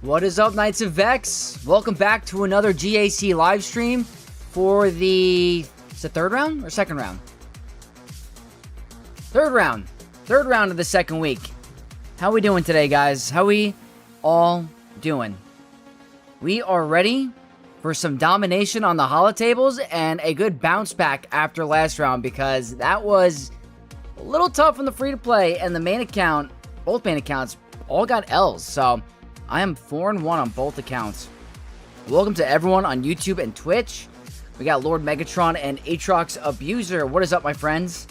What is up, Knights of Vex? Welcome back to another GAC live stream for the... is it third round or second round? Third round. Third round of the second week. How we doing today, guys? How we all doing? We are ready for some domination on the holotables and a good bounce back after last round, because that was a little tough on the free-to-play, and the main account, both main accounts, all got L's, so... I am 4-1 on both accounts. Welcome to everyone on YouTube and Twitch. We got Lord Megatron and Aatrox Abuser. What is up, my friends?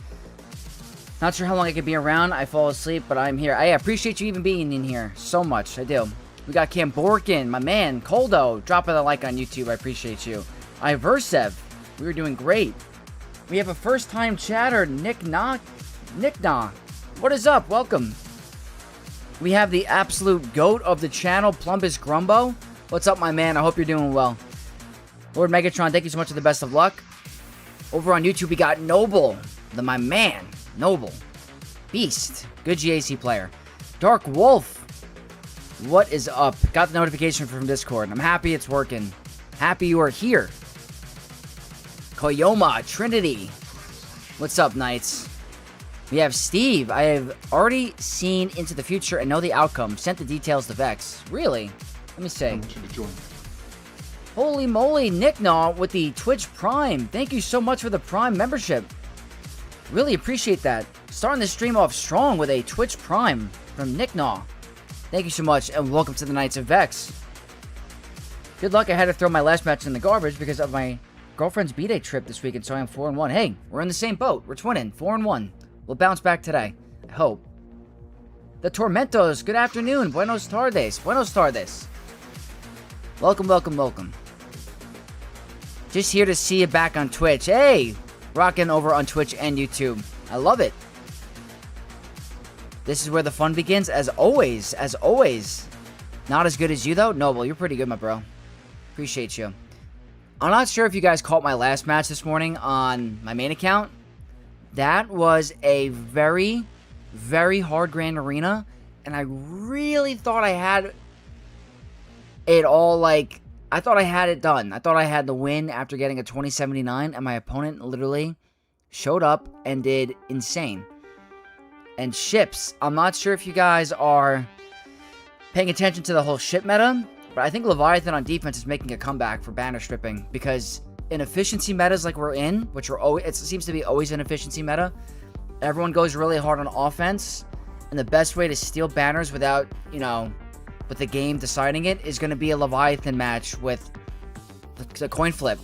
Not sure how long I could be around. I fall asleep, but I'm here. I appreciate you even being in here so much. I do. We got Camborkin, my man. Koldo, dropping a like on YouTube. I appreciate you. Iversev, we were doing great. We have a first-time chatter, Nick Nah. What is up? Welcome. We have the absolute GOAT of the channel, Plumbus Grumbo. What's up, my man? I hope you're doing well. Lord Megatron, thank you so much for the best of luck. Over on YouTube, we got Noble, my man, Noble. Beast, good GAC player. Dark Wolf, what is up? Got the notification from Discord. I'm happy it's working. Happy you are here. Koyoma, Trinity. What's up, Knights? We have Steve. I have already seen into the future and know the outcome. Sent the details to Vex. Really? Let me see. Holy moly, Nick Naw with the Twitch Prime. Thank you so much for the Prime membership. Really appreciate that. Starting the stream off strong with a Twitch Prime from Nick Naw. Thank you so much, and welcome to the Knights of Vex. Good luck. I had to throw my last match in the garbage because of my girlfriend's B-Day trip this weekend, so I am 4-1. Hey, we're in the same boat. We're twinning. 4-1. We'll bounce back today. I hope. The Tormentos, good afternoon. Buenos tardes. Buenos tardes. Welcome, welcome, welcome. Just here to see you back on Twitch. Hey, rocking over on Twitch and YouTube. I love it. This is where the fun begins, as always. As always. Not as good as you, though? Noble, you're pretty good, my bro. Appreciate you. I'm not sure if you guys caught my last match this morning on my main account. That was a very, very hard Grand Arena. And I really thought I had it all, like... I thought I had it done. I thought I had the win after getting a 2079, and my opponent literally showed up and did insane. And ships. I'm not sure if you guys are paying attention to the whole ship meta, but I think Leviathan on defense is making a comeback for banner stripping, because in efficiency metas like we're in, which are always, it seems to be always an efficiency meta, everyone goes really hard on offense, and the best way to steal banners without, you know, with the game deciding it is going to be a Leviathan match with the coin flip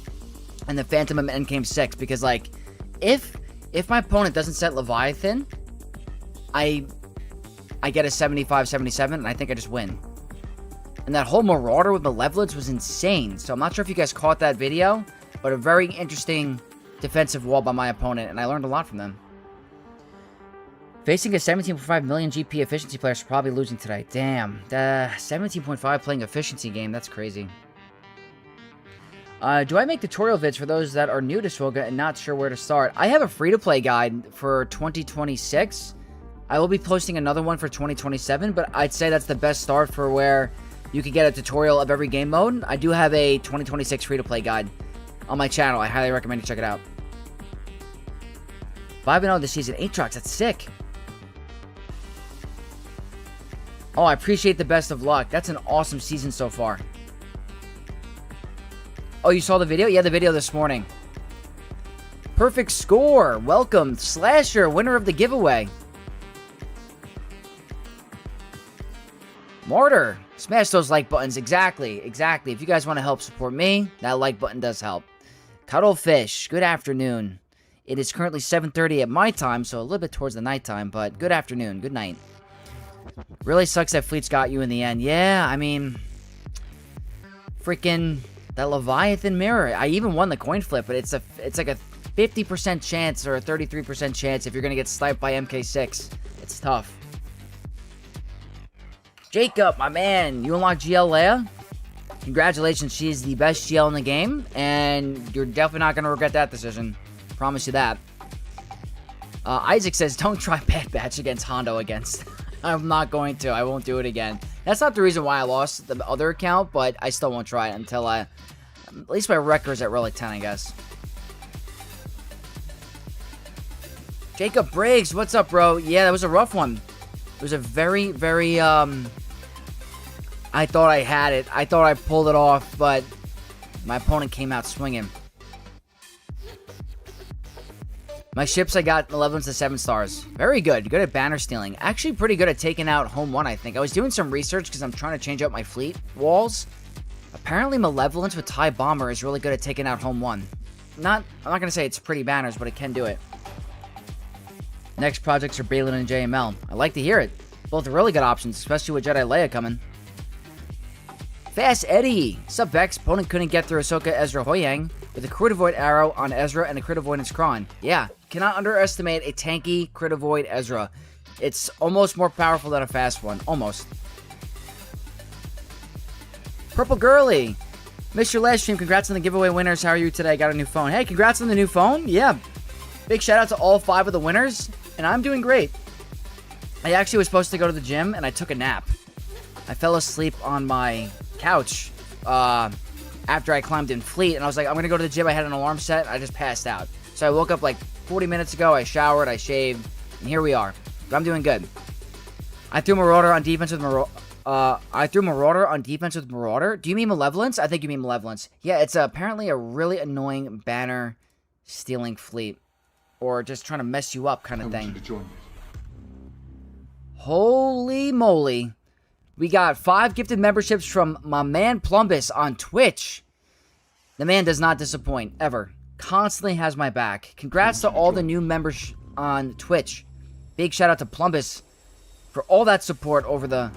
and the Phantom of Endgame 6, because like if my opponent doesn't set Leviathan, I get a 75-77 and I think I just win. And that whole Marauder with Malevolence was insane. So I'm not sure if you guys caught that video, but a very interesting defensive wall by my opponent, and I learned a lot from them. Facing a 17.5 million GP efficiency player is probably losing today. Damn. 17.5 playing efficiency game. That's crazy. Do I make tutorial vids for those that are new to Swoga and not sure where to start? I have a free-to-play guide for 2026. I will be posting another one for 2027, but I'd say that's the best start for where you can get a tutorial of every game mode. I do have a 2026 free-to-play guide on my channel. I highly recommend you check it out. 5-0 this season. 8 trucks. That's sick. Oh, I appreciate the best of luck. That's an awesome season so far. Oh, you saw the video? Yeah, the video this morning. Perfect score. Welcome, Slasher, winner of the giveaway. Martyr. Smash those like buttons. Exactly. Exactly. If you guys want to help support me, that like button does help. Cuttlefish. Good afternoon. It is currently 7:30 at my time, so a little bit towards the nighttime, but good afternoon. Good night. Really sucks that Fleets got you in the end. Yeah, I mean, freaking that Leviathan mirror. I even won the coin flip, but it's like a 50% chance or a 33% chance if you're gonna get sniped by MK6. It's tough. Jacob, my man, you unlocked GL Leia. Congratulations, she's the best GL in the game, and you're definitely not gonna regret that decision. Promise you that. Isaac says, don't try Bad Batch against Hondo against. I'm not going to. I won't do it again. That's not the reason why I lost the other account, but I still won't try it until at least my record is at Relic 10, I guess. Jacob Briggs, what's up, bro? Yeah, that was a rough one. It was a very, very, I thought I had it. I thought I pulled it off, but my opponent came out swinging. My ships, I got 11s to 7 stars. Very good. Good at banner stealing. Actually, pretty good at taking out Home 1, I think. I was doing some research because I'm trying to change out my fleet walls. Apparently, Malevolence with TIE Bomber is really good at taking out Home 1. I'm not going to say it's pretty banners, but it can do it. Next projects are Balin and JML. I like to hear it. Both are really good options, especially with Jedi Leia coming. Fast Eddie. Sup, Vex? Opponent couldn't get through Ahsoka Ezra Hoyang with a crit avoid arrow on Ezra and a crit avoidance Kron. Yeah, cannot underestimate a tanky crit avoid Ezra. It's almost more powerful than a fast one. Almost. Purple Girly. Missed your last stream. Congrats on the giveaway winners. How are you today? Got a new phone. Hey, congrats on the new phone. Yeah. Big shout out to all 5 of the winners. And I'm doing great. I actually was supposed to go to the gym and I took a nap. I fell asleep on my couch after I climbed in Fleet, and I was like, I'm gonna go to the gym. I had an alarm set. I just passed out. So I woke up like 40 minutes ago. I showered, I shaved, and here we are. But I'm doing good. I threw Marauder on defense with Marauder. Do you mean Malevolence? I think you mean Malevolence. Yeah, it's apparently a really annoying banner stealing fleet, or just trying to mess you up kind of thing. Holy moly. We got 5 gifted memberships from my man Plumbus on Twitch. The man does not disappoint, ever. Constantly has my back. Congrats to all the new members on Twitch. Big shout out to Plumbus for all that support over the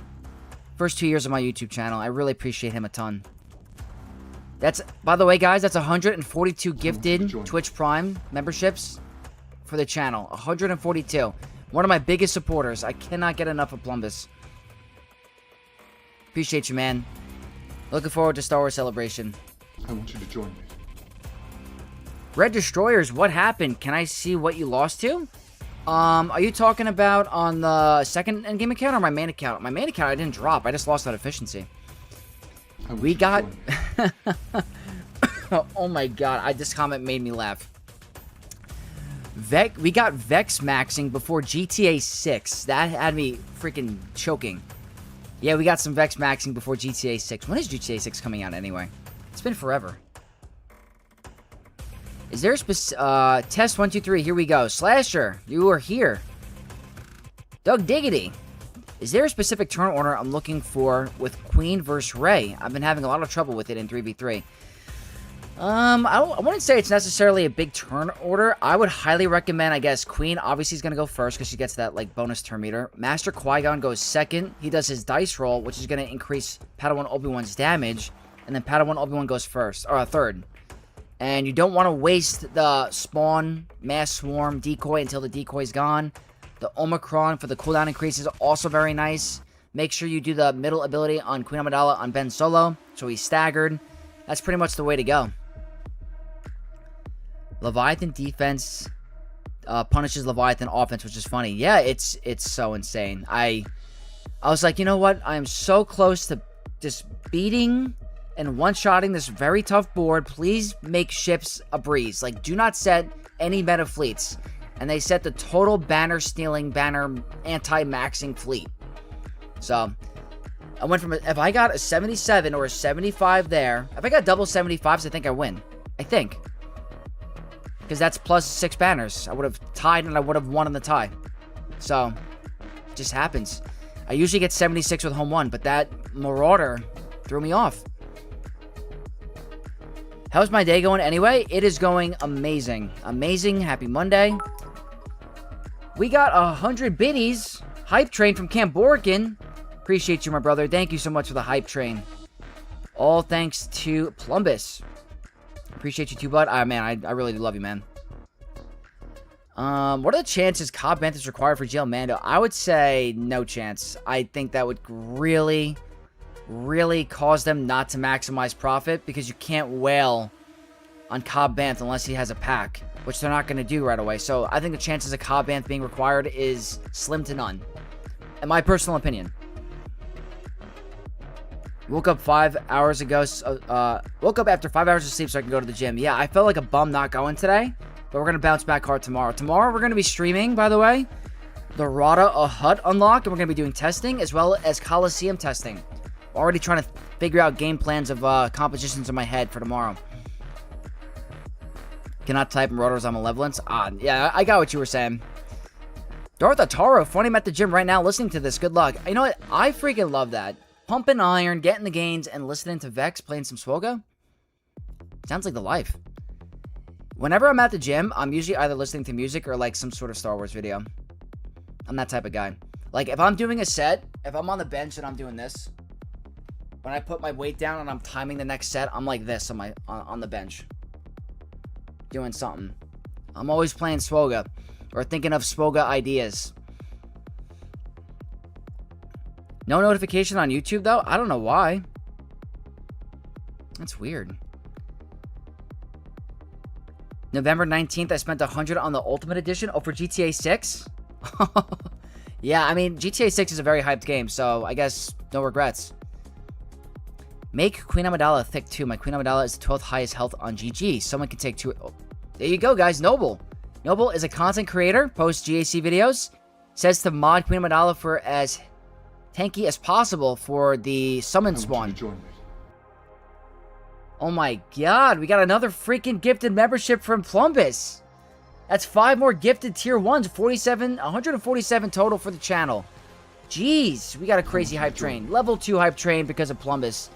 first 2 years of my YouTube channel. I really appreciate him a ton. That's, by the way, guys, that's 142 gifted Twitch Prime memberships for the channel. 142. One of my biggest supporters. I cannot get enough of Plumbus. Appreciate you, man. Looking forward to Star Wars Celebration. I want you to join me. Red Destroyers, what happened? Can I see what you lost to? Are you talking about on the second endgame account or my main account? My main account, I didn't drop. I just lost that efficiency. We got... Oh my god, this comment made me laugh. We got Vex maxing before GTA 6. That had me freaking choking. Yeah, we got some Vex maxing before GTA 6. When is GTA 6 coming out anyway? It's been forever. Is there a test 1, 2, 3? Here we go. Slasher, you are here. Doug Diggity. Is there a specific turn order I'm looking for with Queen versus Rey? I've been having a lot of trouble with it in 3v3. I wouldn't say it's necessarily a big turn order. I would highly recommend, I guess, Queen obviously is going to go first because she gets that, like, bonus turn meter. Master Qui-Gon goes second. He does his dice roll, which is going to increase Padawan Obi-Wan's damage. And then Padawan Obi-Wan goes first, or third. And you don't want to waste the spawn, mass swarm, decoy until the decoy's gone. The Omicron for the cooldown increase is also very nice. Make sure you do the middle ability on Queen Amidala on Ben Solo, so he's staggered. That's pretty much the way to go. Leviathan defense punishes Leviathan offense, which is funny. Yeah, it's so insane. I was like, you know what? I am so close to just beating and one-shotting this very tough board. Please make ships a breeze. Like, do not set any meta fleets. And they set the total banner stealing, banner anti-maxing fleet. So, I went from, if I got a 77 or a 75 there, if I got double 75s, I think I win. I think. Because that's plus 6 banners. I would have tied and I would have won in the tie. So, it just happens. I usually get 76 with home 1, but that Marauder threw me off. How's my day going anyway? It is going amazing. Amazing. Happy Monday. We got 100 biddies. Hype train from Camp Borkin. Appreciate you, my brother. Thank you so much for the hype train. All thanks to Plumbus. Appreciate you too, bud. Man, I really do love you, man. What are the chances Cobb Bantha is required for GL Mando? I would say no chance. I think that would really, really cause them not to maximize profit because you can't wail on Cobb Bantha unless he has a pack, which they're not going to do right away. So I think the chances of Cobb Bantha being required is slim to none, in my personal opinion. Woke up 5 hours ago. Woke up after 5 hours of sleep so I can go to the gym. Yeah, I felt like a bum not going today, but we're going to bounce back hard tomorrow. Tomorrow, we're going to be streaming, by the way, the Rada a Hut unlock, and we're going to be doing testing as well as Coliseum testing. Already trying to figure out game plans of compositions in my head for tomorrow. Cannot type Marauders on Malevolence. Yeah, I got what you were saying. Darth Ataro, funny I'm at the gym right now listening to this. Good luck. You know what? I freaking love that. Pumping iron, getting the gains, and listening to Vex, playing some Swoga. Sounds like the life. Whenever I'm at the gym, I'm usually either listening to music or like some sort of Star Wars video. I'm that type of guy. Like if I'm doing a set, if I'm on the bench and I'm doing this, when I put my weight down and I'm timing the next set, I'm like this on the bench. Doing something. I'm always playing Swoga or thinking of Swoga ideas. No notification on YouTube, though? I don't know why. That's weird. November 19th, I spent 100 on the Ultimate Edition. Oh, for GTA 6? Yeah, I mean, GTA 6 is a very hyped game, so I guess no regrets. Make Queen Amidala thick, too. My Queen Amidala is the 12th highest health on GG. Someone can take 2... Oh, there you go, guys. Noble. Noble is a content creator, posts GAC videos, says to mod Queen Amidala for as tanky as possible for the summon spawn. Oh my god, we got another freaking gifted membership from Plumbus. That's 5 more gifted tier 1s, 147 total for the channel. Jeez, we got a crazy hype train. Level 2 hype train because of Plumbus.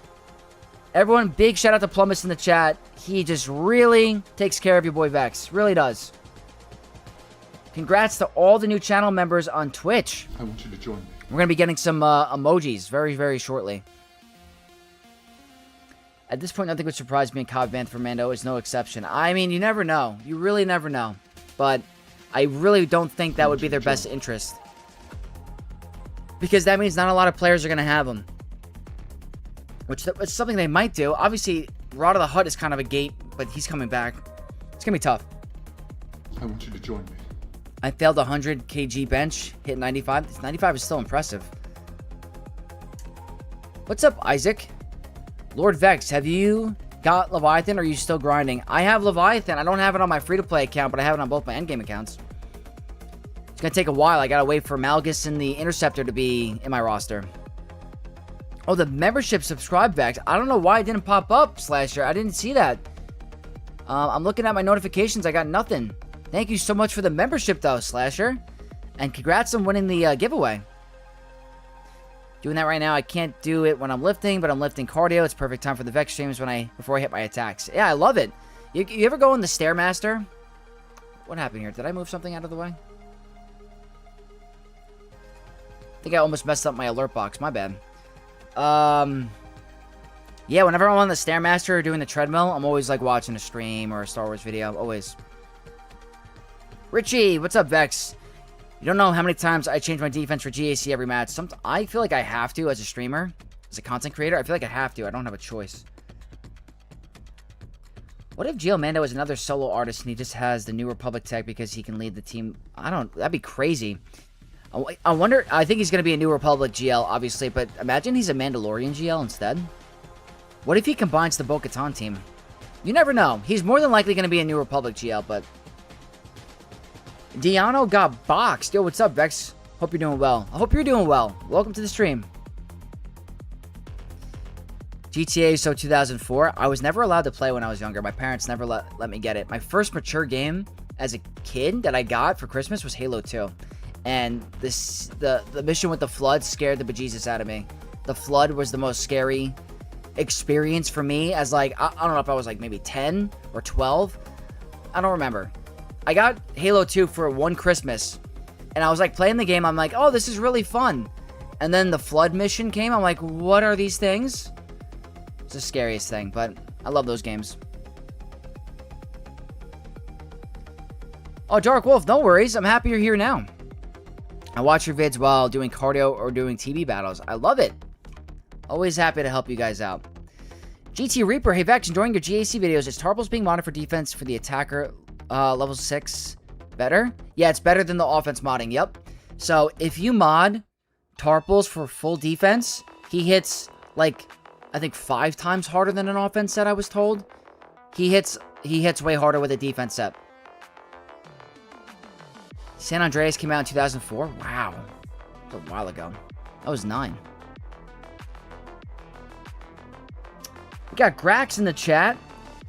Everyone, big shout out to Plumbus in the chat. He just really takes care of your boy Vex. Really does. Congrats to all the new channel members on Twitch. I want you to join me. We're going to be getting some emojis very, very shortly. At this point, nothing would surprise me, and Cobb Van Fernando is no exception. I mean, you never know. You really never know. But I really don't think that would be their best interest. Because that means not a lot of players are going to have him. Which is something they might do. Obviously, Rod of the Hut is kind of a gate, but he's coming back. It's going to be tough. I want you to join me. I failed 100 kg bench, hit 95. 95 is still impressive. What's up, Isaac? Lord Vex, have you got Leviathan, or are you still grinding? I have Leviathan. I don't have it on my free-to-play account, but I have it on both my endgame accounts. It's going to take a while. I got to wait for Malgus and the Interceptor to be in my roster. Oh, the membership subscribe Vex. I don't know why it didn't pop up, Slasher. I didn't see that. I'm looking at my notifications. I got nothing. Thank you so much for the membership, though, Slasher. And congrats on winning the giveaway. Doing that right now. I can't do it when I'm lifting, but I'm lifting cardio. It's perfect time for the Vex streams before I hit my attacks. Yeah, I love it. You ever go in the Stairmaster? What happened here? Did I move something out of the way? I think I almost messed up my alert box. My bad. Yeah, whenever I'm on the Stairmaster or doing the treadmill, I'm always like watching a stream or a Star Wars video. Always. Richie, what's up, Vex? You don't know how many times I change my defense for GAC every match. I feel like I have to as a streamer, as a content creator. I feel like I have to. I don't have a choice. What if Gio Mando is another solo artist and he just has the New Republic tech because he can lead the team? That'd be crazy. I wonder, I think he's going to be a New Republic GL, obviously, but imagine he's a Mandalorian GL instead. What if he combines the Bo-Katan team? You never know. He's more than likely going to be a New Republic GL, but... Diano got boxed. Yo, what's up, Vex? Hope you're doing well. I hope you're doing well. Welcome to the stream. GTA so 2004. I was never allowed to play when I was younger. My parents never let me get it. My first mature game as a kid that I got for Christmas was Halo 2. And the mission with the Flood scared the bejesus out of me. The Flood was the most scary experience for me as like, I don't know if I was like maybe 10 or 12. I don't remember. I got Halo 2 for one Christmas, and I was like playing the game. I'm like, oh, this is really fun. And then the Flood mission came. I'm like, what are these things? It's the scariest thing, but I love those games. Oh, Dark Wolf, no worries. I'm happy you're here now. I watch your vids while doing cardio or doing TB battles. I love it. Always happy to help you guys out. GT Reaper, hey Vex, enjoying your GAC videos. Is Tarples being modded for defense for the attacker level 6 better? Yeah, it's better than the offense modding. Yep. So if you mod Tarples for full defense, he hits like I think 5 times harder than an offense set, I was told. He hits way harder with a defense set. San Andreas came out in 2004. Wow. That was a while ago. That was 9. We got Grax in the chat.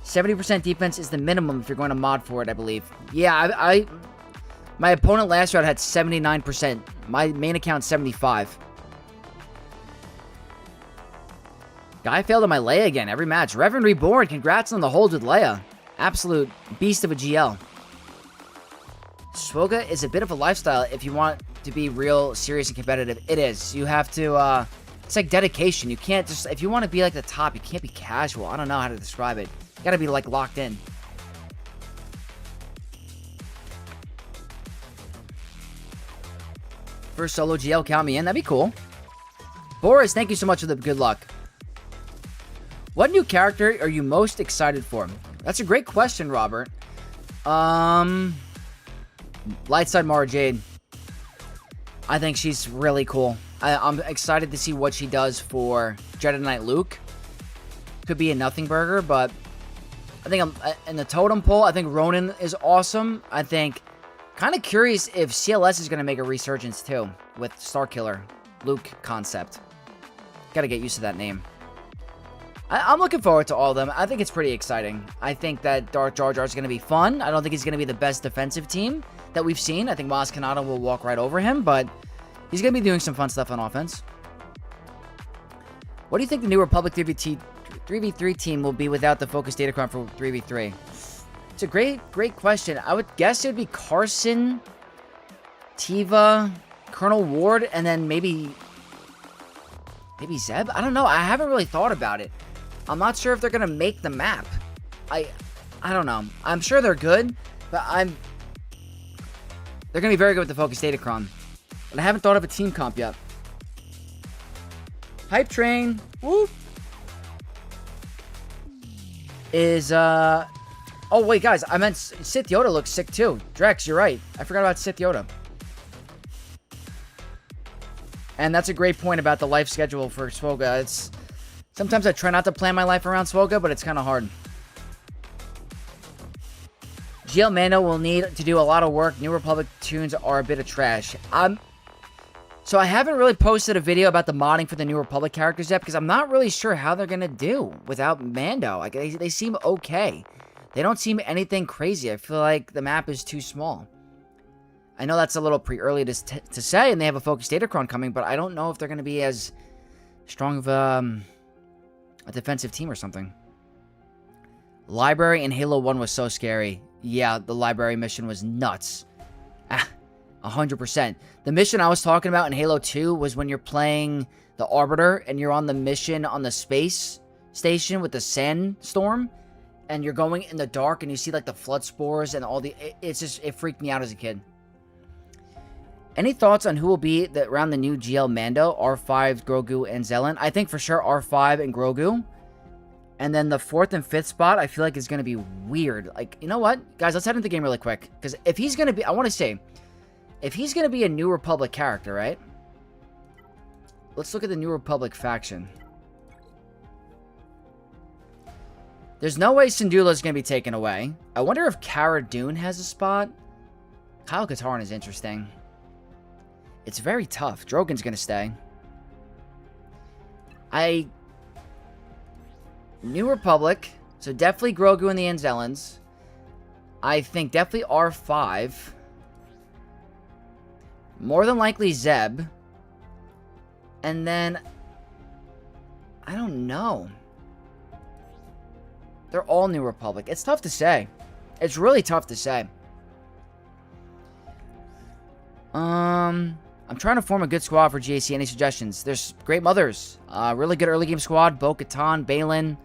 70% defense is the minimum if you're going to mod for it, I believe. Yeah, my opponent last round had 79%. My main account, 75. Guy failed on my Leia again every match. Reverend Reborn, congrats on the holds with Leia. Absolute beast of a GL. Swoga is a bit of a lifestyle if you want to be real serious and competitive. It is. You have to, it's like dedication. You can't just, if you want to be like the top, you can't be casual. I don't know how to describe it. You gotta be like locked in. First solo GL, count me in. That'd be cool. Boris, thank you so much for the good luck. What new character are you most excited for? That's a great question, Robert. Lightside Mara Jade. I think she's really cool. I'm excited to see what she does for Jedi Knight Luke. Could be a nothing burger, but I think I'm in the totem pole. I think Ronin is awesome. I think kind of curious if CLS is going to make a resurgence too with Starkiller Luke concept. Got to get used to that name. I'm looking forward to all of them. I think it's pretty exciting. I think that Darth Jar Jar is going to be fun. I don't think he's going to be the best defensive team that we've seen. I think Maz Kanata will walk right over him, but he's going to be doing some fun stuff on offense. What do you think the New Republic 3v3 team will be without the focus datacron for 3v3? It's a great question. I would guess it would be Carson, Tiva, Colonel Ward, and then maybe Zeb? I don't know. I haven't really thought about it. I'm not sure if they're going to make the map. I don't know. I'm sure they're good, but they're going to be very good with the Focus Datacron. But I haven't thought of a team comp yet. Hype Train. Woo. Is, oh, wait, guys. I meant Sith Yoda looks sick, too. Drex, you're right. I forgot about Sith Yoda. And that's a great point about the life schedule for Swoga. Sometimes I try not to plan my life around Swoga, but it's kind of hard. GL Mando will need to do a lot of work. New Republic tunes are a bit of trash. So I haven't really posted a video about the modding for the New Republic characters yet, because I'm not really sure how they're going to do without Mando. Like, they seem okay. They don't seem anything crazy. I feel like the map is too small. I know that's a little pre-early to say, and they have a Focus Datacron coming, but I don't know if they're going to be as strong of a defensive team or something. Library in Halo 1 was so scary. Yeah, the library mission was nuts. 100%. The mission I was talking about in Halo 2 was when you're playing the Arbiter and you're on the mission on the space station with the sandstorm, and you're going in the dark and you see like the flood spores and all the... It freaked me out as a kid. Any thoughts on who will be around the new GL Mando, R5, Grogu, and Zelen? I think for sure R5 and Grogu. And then the 4th and 5th spot, I feel like is going to be weird. Like, you know what? Guys, let's head into the game really quick. Because if he's going to be... I want to say... If he's going to be a New Republic character, right? Let's look at the New Republic faction. There's no way Syndulla is going to be taken away. I wonder if Cara Dune has a spot. Kyle Katarn is interesting. It's very tough. Drogon's going to stay. New Republic. So definitely Grogu and the Anzellans. I think definitely R5. More than likely Zeb. And then... I don't know. They're all New Republic. It's tough to say. It's really tough to say. I'm trying to form a good squad for GAC. Any suggestions? There's Great Mothers. Really good early game squad. Bo-Katan, Balin.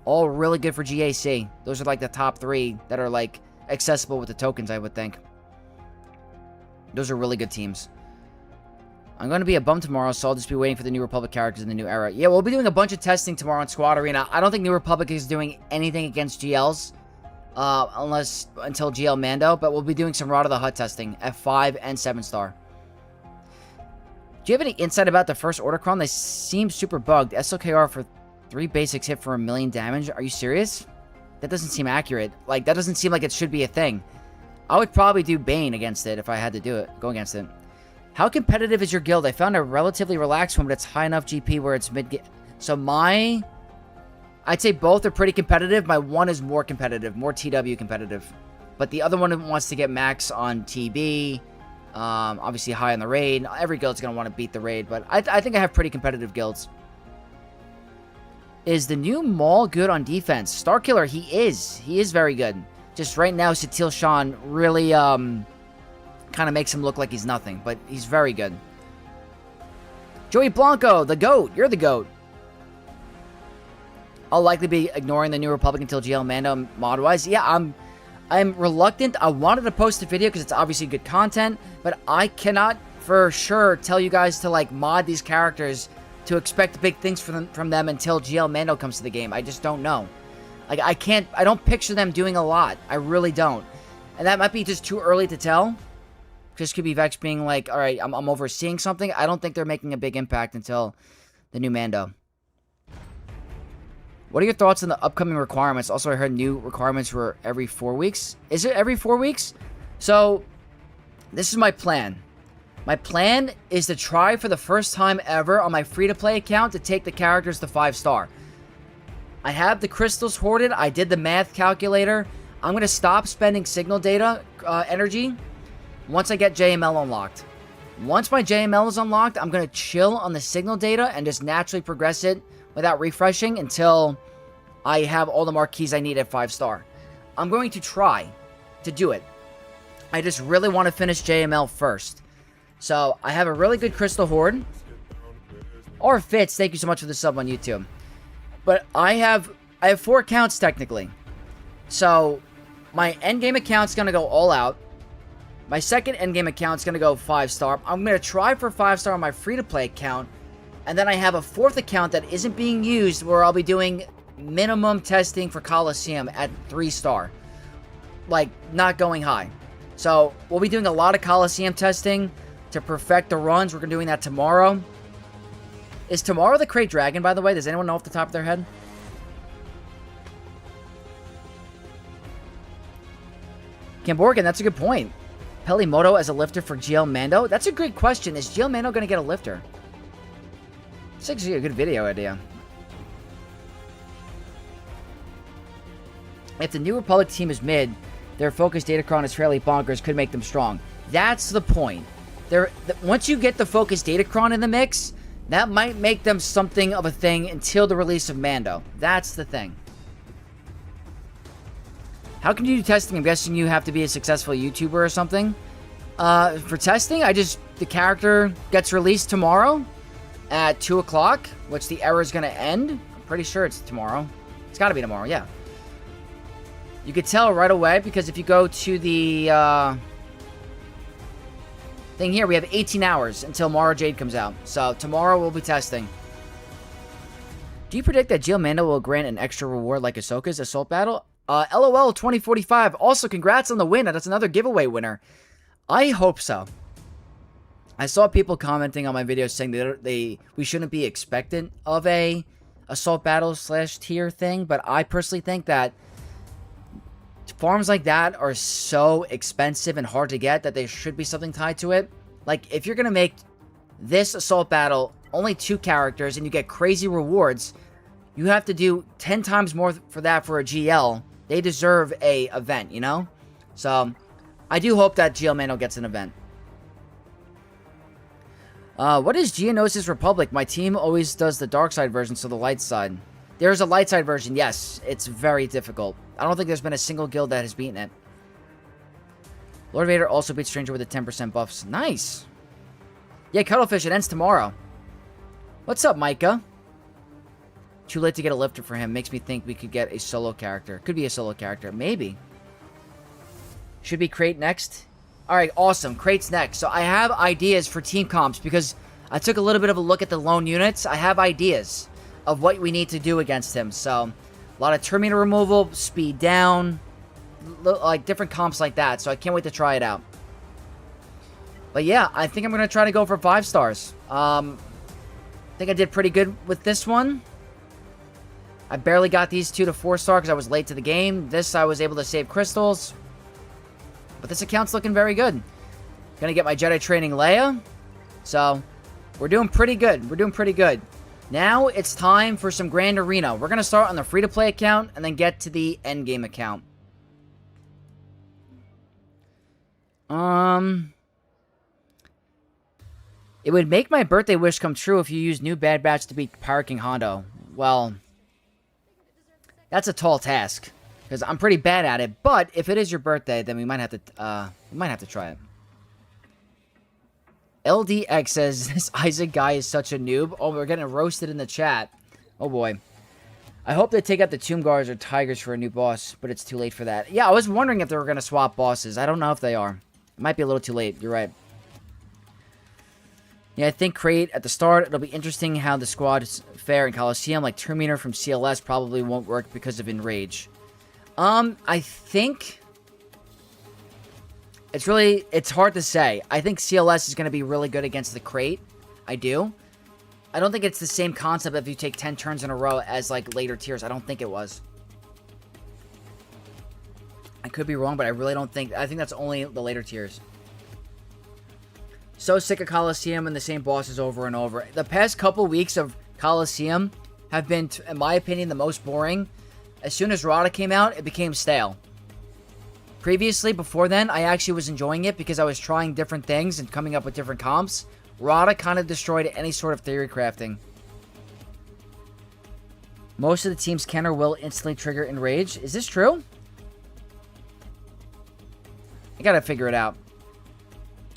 All really good for GAC. Those are like the top 3 that are like accessible with the tokens, I would think. Those are really good teams. I'm going to be a bum tomorrow, so I'll just be waiting for the New Republic characters in the new era. Yeah, we'll be doing a bunch of testing tomorrow on Squad Arena. I don't think New Republic is doing anything against GLs. Until GL Mando, but we'll be doing some Rot of the Hut testing at 5 and 7-star. Do you have any insight about the First Order Cron? They seem super bugged. SOKR for 3 basics hit for 1,000,000 damage. Are you serious? That doesn't seem accurate. Like, that doesn't seem like it should be a thing. I would probably do Bane against it if I had to go against it. How competitive is your guild? I found a relatively relaxed one, but it's high enough GP where it's mid-game. So I'd say both are pretty competitive. My one is more competitive, more TW competitive. But the other one wants to get max on TB, obviously high on the raid. Every guild's going to want to beat the raid, but I think I have pretty competitive guilds. Is the new Maul good on defense? Starkiller, he is. He is very good. Just right now, Satil Shan really kind of makes him look like he's nothing, but he's very good. Joey Blanco, the GOAT. You're the GOAT. I'll likely be ignoring the New Republic until GL Mando mod-wise. Yeah, I'm reluctant. I wanted to post a video because it's obviously good content, but I cannot for sure tell you guys to like mod these characters to expect big things from them until GL Mando comes to the game. I just don't know. Like, I don't picture them doing a lot. I really don't. And that might be just too early to tell. Just could be Vex being like, all right, I'm overseeing something. I don't think they're making a big impact until the new Mando. What are your thoughts on the upcoming requirements? Also, I heard new requirements were every 4 weeks. Is it every 4 weeks? So, this is my plan. My plan is to try for the first time ever on my free-to-play account to take the characters to 5-star. I have the crystals hoarded. I did the math calculator. I'm going to stop spending signal data energy once I get JML unlocked. Once my JML is unlocked, I'm going to chill on the signal data and just naturally progress it without refreshing until I have all the marquees I need at 5-star. I'm going to try to do it. I just really want to finish JML first. So, I have a really good crystal hoard. Or Fitz, thank you so much for the sub on YouTube. But I have 4 accounts technically. So my endgame account's going to go all out. My second endgame account's going to go 5-star. I'm going to try for 5-star on my free-to-play account. And then I have a 4th account that isn't being used where I'll be doing minimum testing for Coliseum at 3-star. Like, not going high. So, we'll be doing a lot of Coliseum testing to perfect the runs. We're going to be doing that tomorrow. Is tomorrow the Crate Dragon, by the way? Does anyone know off the top of their head? Camborgan, that's a good point. Pelimoto as a lifter for GL Mando? That's a great question. Is GL Mando going to get a lifter? It's actually a good video idea. If the New Republic team is mid, their focus Datacron is fairly bonkers, could make them strong. That's the point. Once you get the focus Datacron in the mix, that might make them something of a thing until the release of Mando. That's the thing. How can you do testing? I'm guessing you have to be a successful YouTuber or something. For testing, the character gets released tomorrow at 2 o'clock, which the error is going to end. I'm pretty sure it's tomorrow. It's got to be tomorrow, yeah. You could tell right away because if you go to the thing here, we have 18 hours until Mara Jade comes out. So tomorrow we'll be testing. Do you predict that Jill Mando will grant an extra reward like Ahsoka's Assault Battle? LOL 2045. Also, congrats on the win. That's another giveaway winner. I hope so. I saw people commenting on my videos saying that we shouldn't be expectant of a Assault Battle / tier thing, but I personally think that farms like that are so expensive and hard to get that there should be something tied to it. Like, if you're going to make this Assault Battle only 2 characters and you get crazy rewards, you have to do 10 times more for that for a GL. They deserve a event, you know? So, I do hope that GL Mando gets an event. What is Geonosis Republic? My team always does the dark side version, so the light side. There's a light side version, yes. It's very difficult. I don't think there's been a single guild that has beaten it. Lord Vader also beats Stranger with the 10% buffs. Nice. Yeah, Cuttlefish, it ends tomorrow. What's up, Micah? Too late to get a lifter for him. Makes me think we could get a solo character. Could be a solo character. Maybe. Should be Crate next. Alright, awesome. Crate's next. So I have ideas for team comps because I took a little bit of a look at the lone units. I have ideas of what we need to do against him. So, a lot of Terminator removal, speed down, like different comps like that. So I can't wait to try it out. But yeah, I think I'm going to try to go for 5 stars. I think I did pretty good with this one. I barely got these 2 to 4-star because I was late to the game. This, I was able to save crystals. But this account's looking very good. Gonna get my Jedi Training Leia. So, we're doing pretty good. We're doing pretty good. Now, it's time for some Grand Arena. We're gonna start on the free-to-play account and then get to the endgame account. It would make my birthday wish come true if you use new Bad Batch to beat Pirate King Hondo. Well, that's a tall task. Because I'm pretty bad at it, but if it is your birthday, then we might have to try it. LDX says, this Isaac guy is such a noob. Oh, we're getting roasted in the chat. Oh boy. I hope they take out the Tomb Guards or Tigers for a new boss, but it's too late for that. Yeah, I was wondering if they were going to swap bosses. I don't know if they are. It might be a little too late. You're right. Yeah, I think Crate at the start, it'll be interesting how the squads fare in Coliseum. Like Terminator from CLS probably won't work because of Enrage. I think it's hard to say. I think CLS is going to be really good against the Crate. I do. I don't think it's the same concept if you take 10 turns in a row as, like, later tiers. I don't think it was. I could be wrong, but I really don't think... I think that's only the later tiers. So sick of Coliseum and the same bosses over and over. The past couple weeks of Coliseum have been, in my opinion, the most boring. As soon as Rada came out, it became stale. Previously, before then, I actually was enjoying it because I was trying different things and coming up with different comps. Rada kind of destroyed any sort of theory crafting. Most of the teams can or will instantly trigger Enrage. Is this true? I gotta figure it out.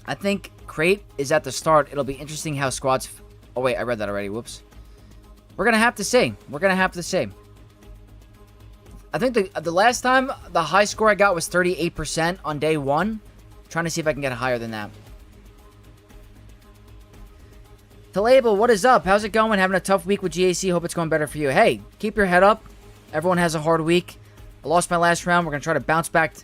I think Crate is at the start. It'll be interesting how squads... Oh wait, I read that already. Whoops. We're going to have to see. We're going to have to see. I think the last time the high score I got was 38% on day 1. Trying to see if I can get higher than that. Talable, what is up? How's it going? Having a tough week with GAC. Hope it's going better for you. Hey, keep your head up. Everyone has a hard week. I lost my last round. We're going to try to bounce back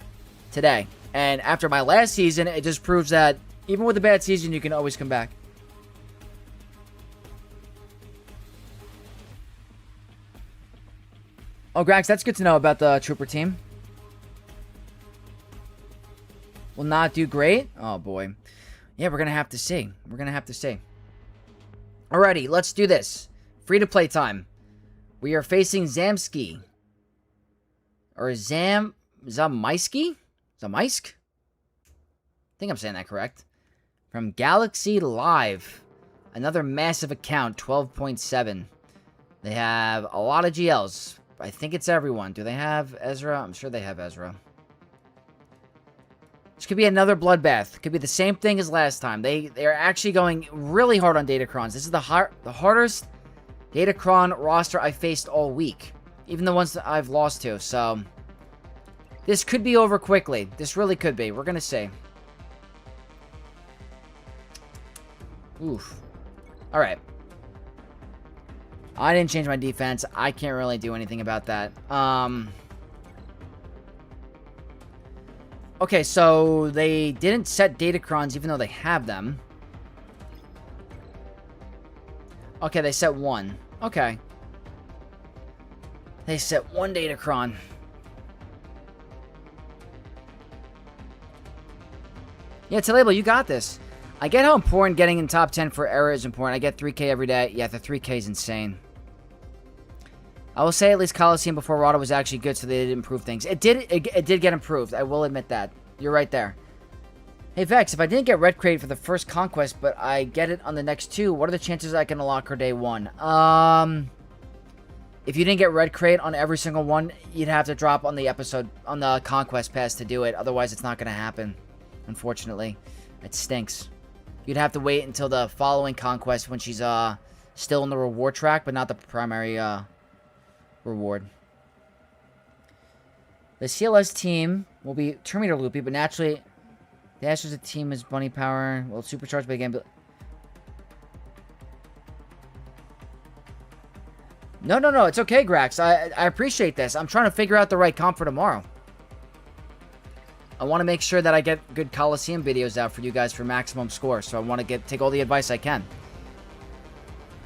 today. And after my last season, it just proves that even with a bad season, you can always come back. Oh, Grax, that's good to know about the Trooper team. Will not do great. Oh, boy. Yeah, we're going to have to see. We're going to have to see. Alrighty, let's do this. Free-to-play time. We are facing Zamsky. Or Zamaiski? Zamaisk? I think I'm saying that correct. From Galaxy Live. Another massive account, 12.7. They have a lot of GLs. I think it's everyone. Do they have Ezra? I'm sure they have Ezra. This could be another bloodbath. Could be the same thing as last time. They're actually going really hard on Datacrons. This is the hardest Datacron roster I faced all week. Even the ones that I've lost to. So, this could be over quickly. This really could be. We're going to see. Oof. Alright. I didn't change my defense. I can't really do anything about that. Okay, so they didn't set Datacrons even though they have them. Okay, they set one. Okay. They set one Datacron. Yeah, Talable, you got this. I get how important getting in top 10 for error is important. I get 3K every day. Yeah, the 3K is insane. I will say at least Coliseum before Rada was actually good, so they did improve things. It did get improved. I will admit that. You're right there. Hey, Vex, if I didn't get Red Crate for the first Conquest, but I get it on the next 2, what are the chances I can unlock her day 1? If you didn't get Red Crate on every single one, you'd have to drop on the episode, on the Conquest Pass to do it. Otherwise, it's not going to happen. Unfortunately. It stinks. You'd have to wait until the following Conquest when she's still in the reward track, but not the primary reward. The CLS team will be Terminator loopy, but naturally, the Astros team is bunny power. Well, supercharged by again. No, it's okay, Grax. I appreciate this. I'm trying to figure out the right comp for tomorrow. I want to make sure that I get good Coliseum videos out for you guys for maximum score, so I want to take all the advice I can.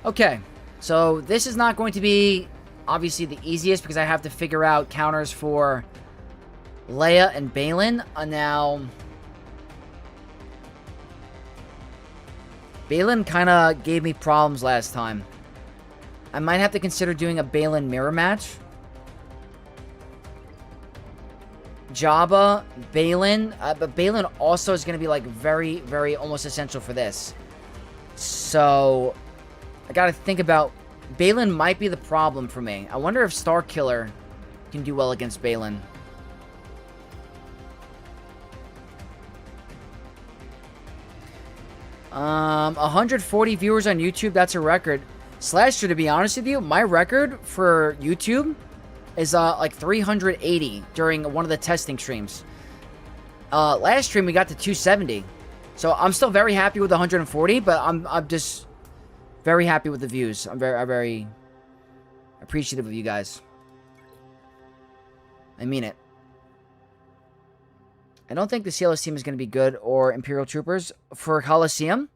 Okay, so this is not going to be obviously the easiest because I have to figure out counters for Leia and Balin. Now, Balin kind of gave me problems last time. I might have to consider doing a Balin mirror match. Jabba, Balin, but Balin also is going to be like very, very almost essential for this. So, I got to think about, Balin might be the problem for me. I wonder if Starkiller can do well against Balin. Um, 140 viewers on YouTube, that's a record. Slasher, to be honest with you, my record for YouTube is like 380 during one of the testing streams. Last stream we got to 270. So I'm still very happy with 140, but I'm just very happy with the views. I'm very appreciative of you guys. I mean it. I don't think the CLS team is going to be good or Imperial Troopers. For Coliseum,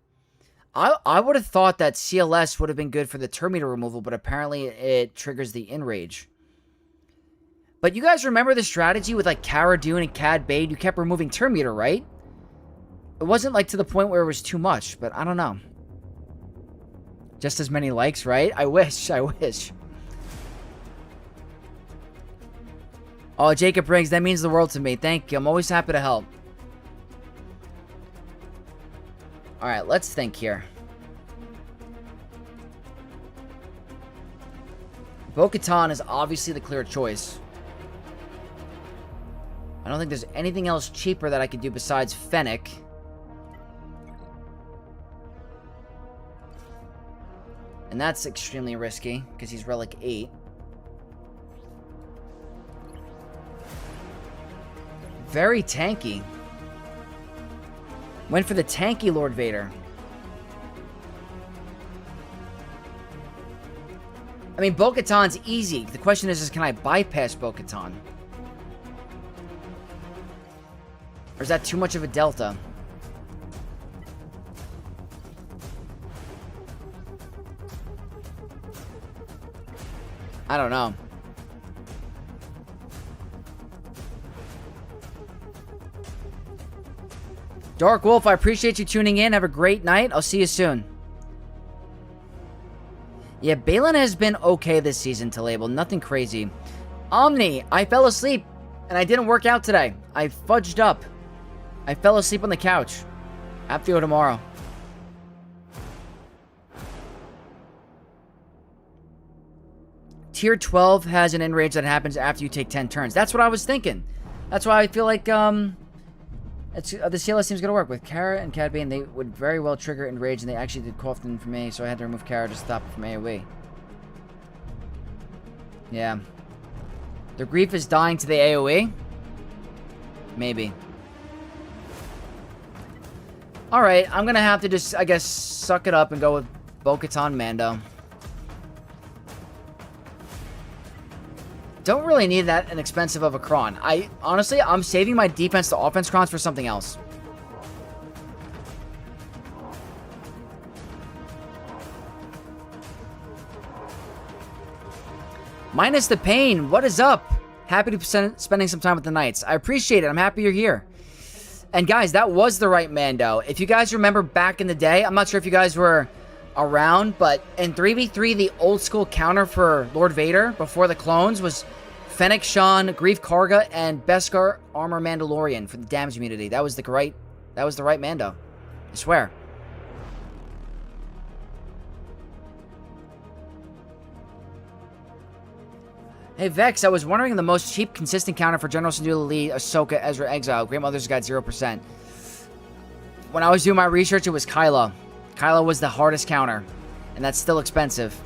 I would have thought that CLS would have been good for the Terminator removal, but apparently it triggers the Enrage. But you guys remember the strategy with like Cara Dune and Cad Bane? You kept removing Terminator, right? It wasn't like to the point where it was too much, but I don't know. Just as many likes, right? I wish. Oh, Jacob Briggs, that means the world to me. Thank you. I'm always happy to help. Alright, let's think here. Bo-Katan is obviously the clear choice. I don't think there's anything else cheaper that I could do besides Fennec. And that's extremely risky, because he's Relic 8. Very tanky. Went for the tanky Lord Vader. I mean, Bo-Katan's easy. The question is can I bypass Bo-Katan? Or is that too much of a delta? I don't know. Dark Wolf, I appreciate you tuning in. Have a great night. I'll see you soon. Yeah, Balin has been okay this season to label. Nothing crazy. Omni, I fell asleep and I didn't work out today. I fudged up. I fell asleep on the couch. I have to go tomorrow. Tier 12 has an enrage that happens after you take 10 turns. That's what I was thinking. That's why I feel like the CLS team's gonna work. With Kara and Cad Bane, they would very well trigger enrage, and they actually did Cofton for me, so I had to remove Kara to stop it from AoE. Yeah. Their grief is dying to the AoE? Maybe. Alright, I'm gonna have to just, I guess, suck it up and go with Bo-Katan Mando. Don't really need that inexpensive of a cron. Honestly, I'm saving my defense to offense crons for something else. Minus the pain, what is up? Happy to be spending some time with the Knights. I appreciate it. I'm happy you're here. And guys, that was the right Mando. If you guys remember back in the day, I'm not sure if you guys were around, but in 3v3, the old school counter for Lord Vader before the clones was Fennec Shan, Grief Karga, and Beskar Armor Mandalorian for the damage immunity. That was the right Mando. I swear. Hey Vex, I was wondering the most cheap consistent counter for General Syndulla Lee, Ahsoka, Ezra, Exile. Great Mother's got 0%. When I was doing my research, it was Kylo. Kylo was the hardest counter, and that's still expensive.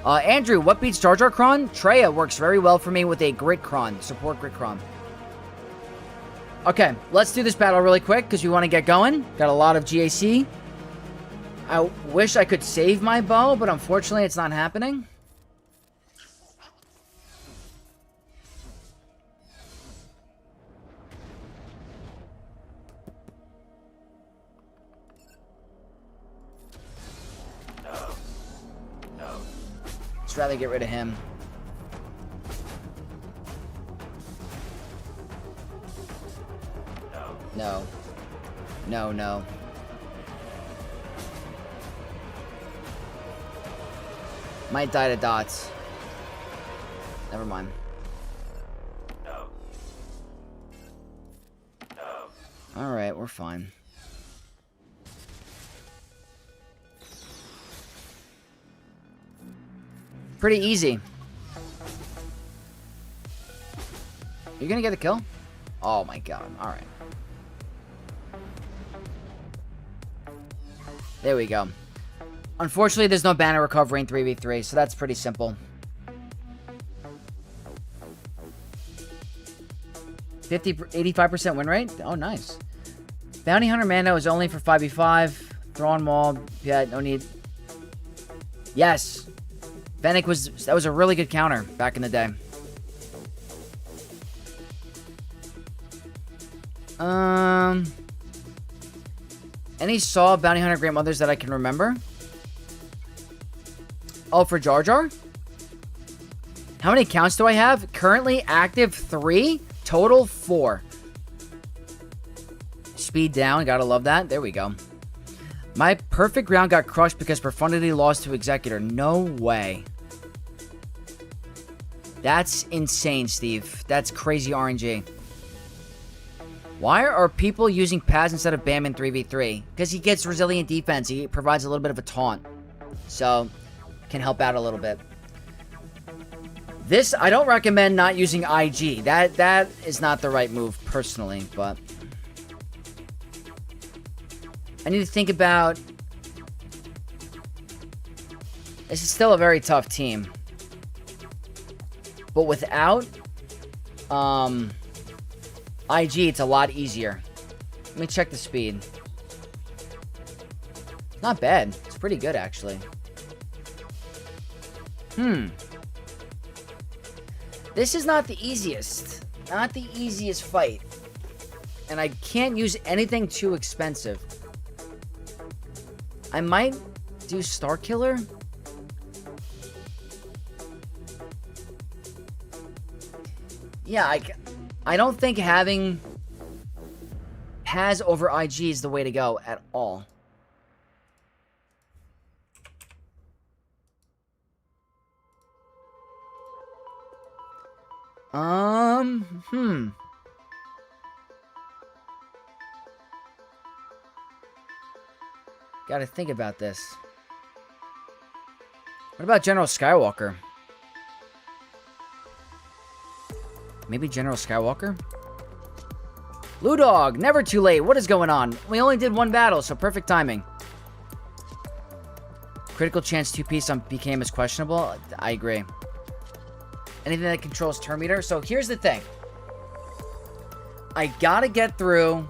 Andrew, what beats Jar Jar Cron? Treya works very well for me with a Grit Cron. Support Grit Cron. Okay, let's do this battle really quick because we want to get going. Got a lot of GAC. I wish I could save my bow, but unfortunately it's not happening. Just rather get rid of him. No. No, no. Might die to dots. Never mind. Alright, we're fine. Pretty easy. You're gonna get a kill? Oh my god. Alright. There we go. Unfortunately, there's no banner recovery in 3v3, so that's pretty simple. 85% win rate? Oh, nice. Bounty Hunter Mando is only for 5v5. Thrawn Maul. Yeah, no need. Yes. Fennec that was a really good counter back in the day. Any Saw Bounty Hunter Great Mothers that I can remember? Oh, for Jar Jar? How many counts do I have? Currently active 3, total 4. Speed down, gotta love that. There we go. My perfect round got crushed because Profundity lost to Executor. No way. That's insane, Steve. That's crazy RNG. Why are people using Paz instead of Bam in 3v3? Because he gets resilient defense. He provides a little bit of a taunt. So, can help out a little bit. This, I don't recommend not using IG. That is not the right move, personally, but I need to think about This is still a very tough team. But without IG, it's a lot easier. Let me check the speed. Not bad. It's pretty good, actually. This is not the easiest. Not the easiest fight. And I can't use anything too expensive. I might do Star Killer. Yeah, I don't think having Paz over IG is the way to go at all. Gotta think about this. What about General Skywalker? Maybe General Skywalker? Ludog, never too late. What is going on? We only did one battle, so perfect timing. Critical chance 2-piece on BKM is questionable. I agree. Anything that controls turn meter. So here's the thing. I gotta get through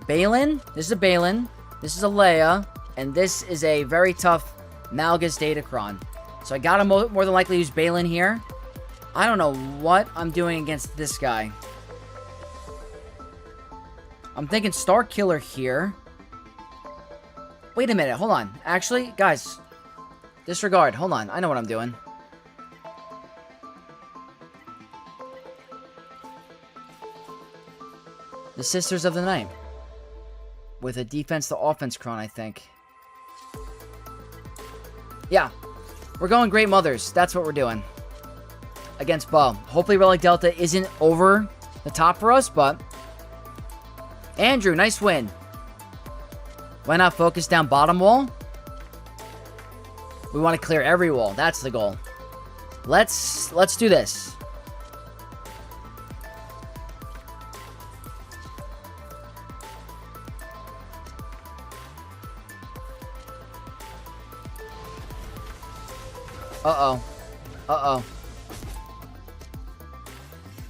Balin. This is a Balin. This is a Leia. And this is a very tough Malgus Datacron. So I gotta more than likely use Balin here. I don't know what I'm doing against this guy. I'm thinking Star Killer here. Wait a minute. Hold on. Actually, guys. Disregard. Hold on. I know what I'm doing. The Sisters of the Night. With a defense to offense cron, I think. Yeah. We're going Great Mothers. That's what we're doing. Against Bo. Hopefully Relic Delta isn't over the top for us, but... Andrew, nice win. Why not focus down bottom wall? We want to clear every wall. That's the goal. Let's do this. Uh-oh. Uh-oh.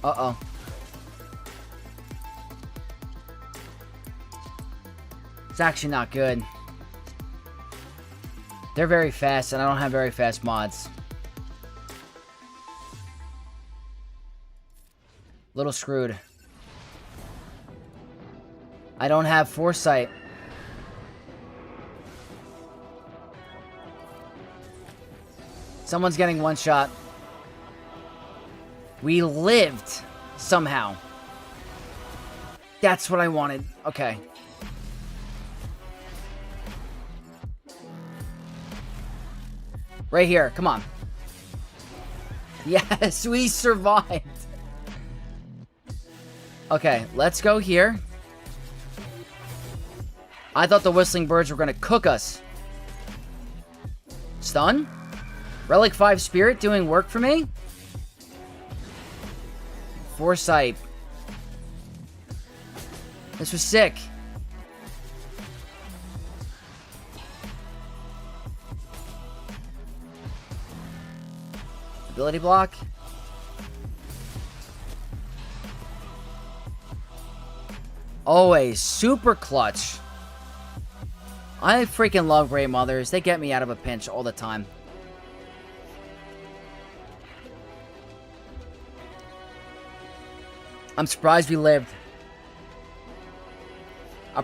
Uh-oh. It's actually not good. They're very fast, and I don't have very fast mods. Little screwed. I don't have foresight. Someone's getting one shot. We lived somehow. That's what I wanted. Okay. Right here. Come on. Yes, we survived. Okay, let's go here. I thought the Whistling Birds were going to cook us. Stun? Relic 5 Spirit doing work for me? Foresight. This was sick. Ability block. Always super clutch. I freaking love Great Mothers. They get me out of a pinch all the time. I'm surprised we lived.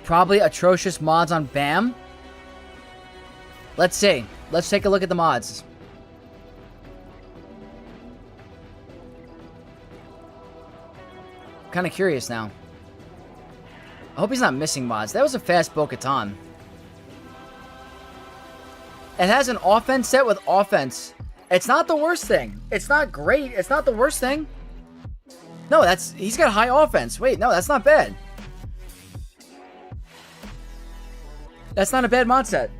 Probably atrocious mods on BAM. Let's see. Let's take a look at the mods. I'm kind of curious now. I hope he's not missing mods. That was a fast Bo-Katan. It has an offense set with offense. It's not the worst thing. It's not great. It's not the worst thing. No, he's got high offense. Wait, no, that's not bad. That's not a bad mod set.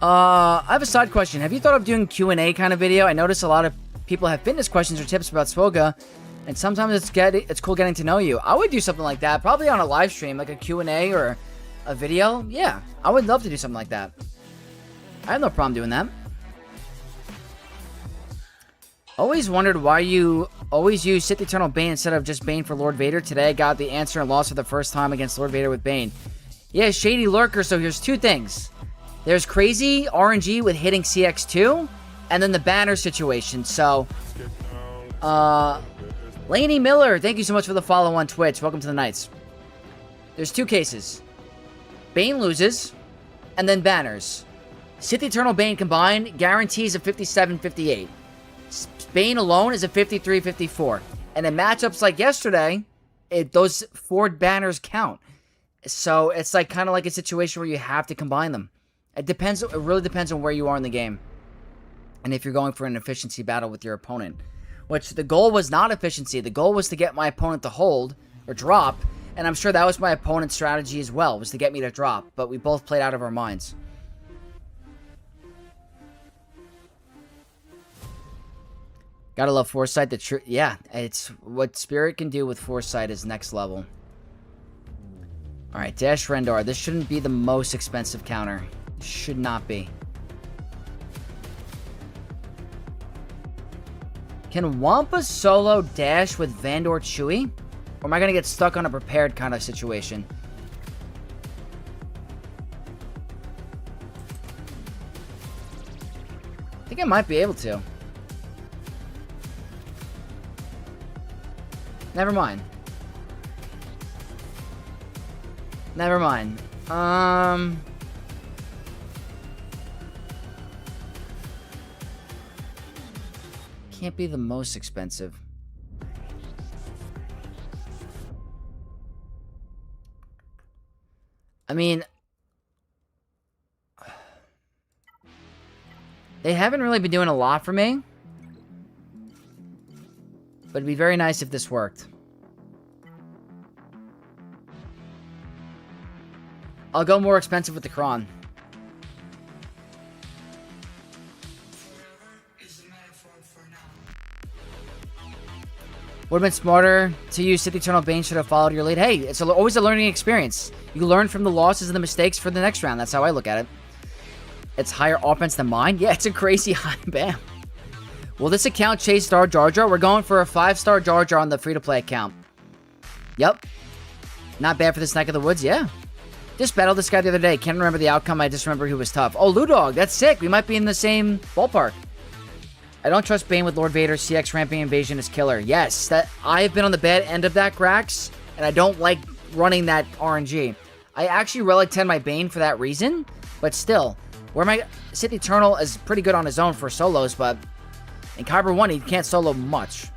I have a side question. Have you thought of doing Q&A kind of video? I notice a lot of people have fitness questions or tips about Swoga, and sometimes it's cool getting to know you. I would do something like that, probably on a live stream, like a Q&A or a video, yeah, I would love to do something like that. I have no problem doing that. Always wondered why you always use Sith Eternal Bane instead of just Bane for Lord Vader. Today I got the answer and lost for the first time against Lord Vader with Bane. Yeah, Shady Lurker, so here's two things. There's crazy RNG with hitting CX2, and then the banner situation. So, Laney Miller, thank you so much for the follow on Twitch. Welcome to the Knights. There's two cases. Bane loses, and then banners. Sith Eternal Bane combined guarantees a 57-58. Bane alone is a 53-54. And in matchups like yesterday, those 4 banners count. So it's like kind of like a situation where you have to combine them. It really depends on where you are in the game. And if you're going for an efficiency battle with your opponent. Which the goal was not efficiency. The goal was to get my opponent to hold or drop. And I'm sure that was my opponent's strategy as well, was to get me to drop. But we both played out of our minds. Gotta love Foresight. Yeah, it's what Spirit can do with Foresight is next level. Alright, Dash Rendar. This shouldn't be the most expensive counter. Should not be. Can Wampa solo dash with Vandor Chewie? Or am I gonna get stuck on a prepared kind of situation? I think I might be able to. Never mind. Never mind. Can't be the most expensive. I mean, they haven't really been doing a lot for me. But it'd be very nice if this worked. I'll go more expensive with the Kron. Would have been smarter to use Sith Eternal Bane. Should have followed your lead. Hey, it's always a learning experience. You learn from the losses and the mistakes for the next round. That's how I look at it. It's higher offense than mine. Yeah, it's a crazy high bam. Will this account chase Star Jar Jar? We're going for a 5-star Jar Jar on the free-to-play account. Yep. Not bad for this neck of the woods, yeah. Just battled this guy the other day. Can't remember the outcome. I just remember he was tough. Oh, Ludog, that's sick. We might be in the same ballpark. I don't trust Bane with Lord Vader. CX ramping invasion is killer. Yes, I have been on the bad end of that, Grax, and I don't like running that RNG. I actually relic 10 my Bane for that reason, but still, where my Sith Eternal is pretty good on his own for solos, but in Kyber 1, he can't solo much.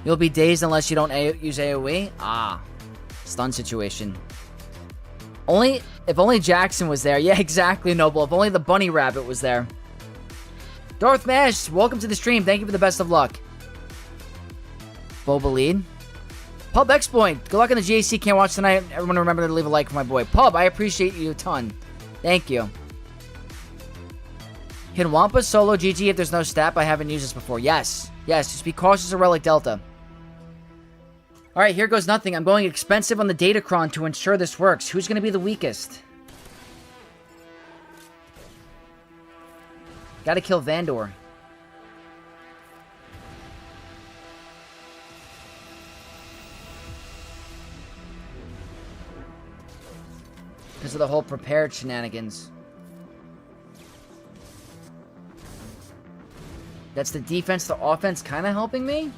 You'll be dazed unless you don't use AoE. Ah, stun situation. If only Jackson was there. Yeah, exactly, Noble. If only the bunny rabbit was there. Darth Mash, welcome to the stream. Thank you for the best of luck. Boba lead. Pub X-Point, good luck in the GAC. Can't watch tonight. Everyone remember to leave a like for my boy. Pub, I appreciate you a ton. Thank you. Can Wampa solo GG if there's no stat? I haven't used this before. Yes. Yes, just be cautious of Relic Delta. Alright, here goes nothing. I'm going expensive on the Datacron to ensure this works. Who's going to be the weakest? Gotta kill Vandor. Because of the whole prepared shenanigans. That's the defense to offense kind of helping me.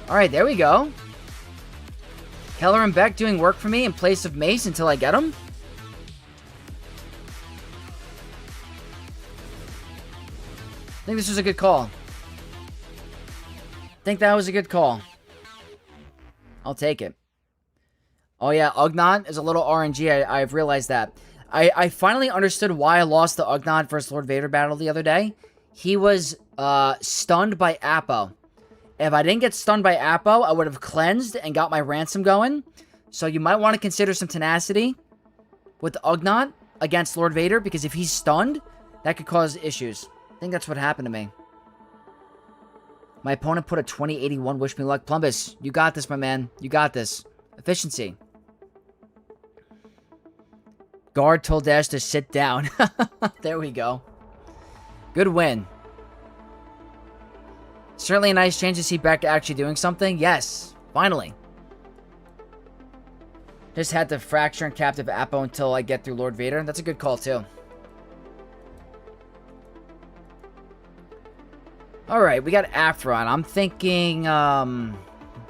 Alright, there we go. Keller and Beck doing work for me in place of Mace until I get him. I think this was a good call. I think that was a good call. I'll take it. Oh yeah, Ugnaught is a little RNG. I've realized that. I finally understood why I lost the Ugnaught versus Lord Vader battle the other day. He was stunned by Apo. If I didn't get stunned by Apo, I would have cleansed and got my ransom going. So you might want to consider some tenacity with the Ugnaught against Lord Vader, because if he's stunned, That could cause issues. I think that's what happened to me. My opponent put a 2081. Wish me luck. Plumbus, you got this, my man. You got this. Efficiency. Guard told Dash to sit down. There we go. Good win. Certainly a nice change to see Beck actually doing something. Yes, finally. Just had to fracture and captive Apo until I get through Lord Vader. That's a good call, too. Alright, we got Aphron. I'm thinking,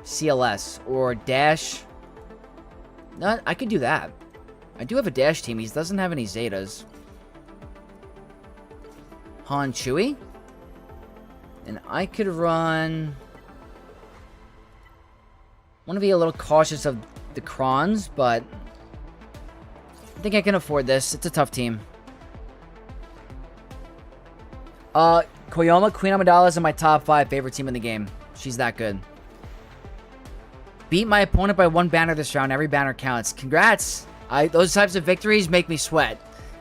CLS or Dash. No, I could do that. I do have a Dash team. He doesn't have any Zetas. Han Chewie. And I could run... want to be a little cautious of the Krons, but... I think I can afford this. It's a tough team. Koyoma, Queen Amidala is in my top 5 favorite team in the game. She's that good. Beat my opponent by 1 banner this round. Every banner counts. Congrats! Those types of victories make me sweat.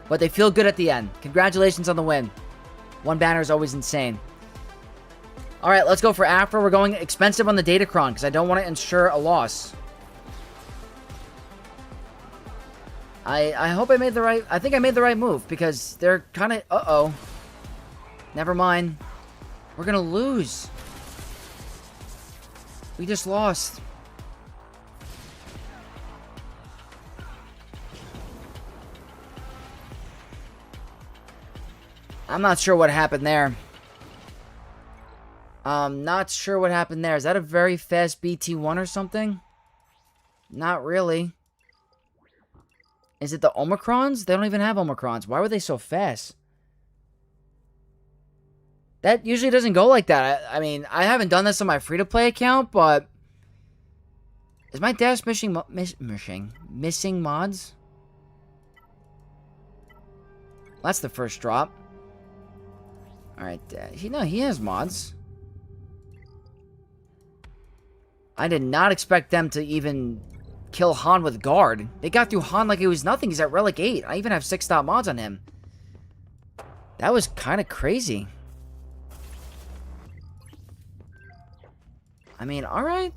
But they feel good at the end. Congratulations on the win. 1 banner is always insane. Alright, let's go for Afro. We're going expensive on the Datacron because I don't want to ensure a loss. I hope I made the right... I think I made the right move because they're kind of... Uh-oh. Never mind. We're going to lose. We just lost. I'm not sure what happened there. Not sure what happened there. Is that a very fast BT1 or something? Not really. Is it the Omicrons? They don't even have Omicrons. Why were they so fast? That usually doesn't go like that. I mean, I haven't done this on my free-to-play account, but... Is my Dash missing mods? That's the first drop. Alright, he has mods. I did not expect them to even kill Han with guard. They got through Han like it was nothing. He's at Relic 8. I even have 6-stop mods on him. That was kind of crazy. I mean, alright.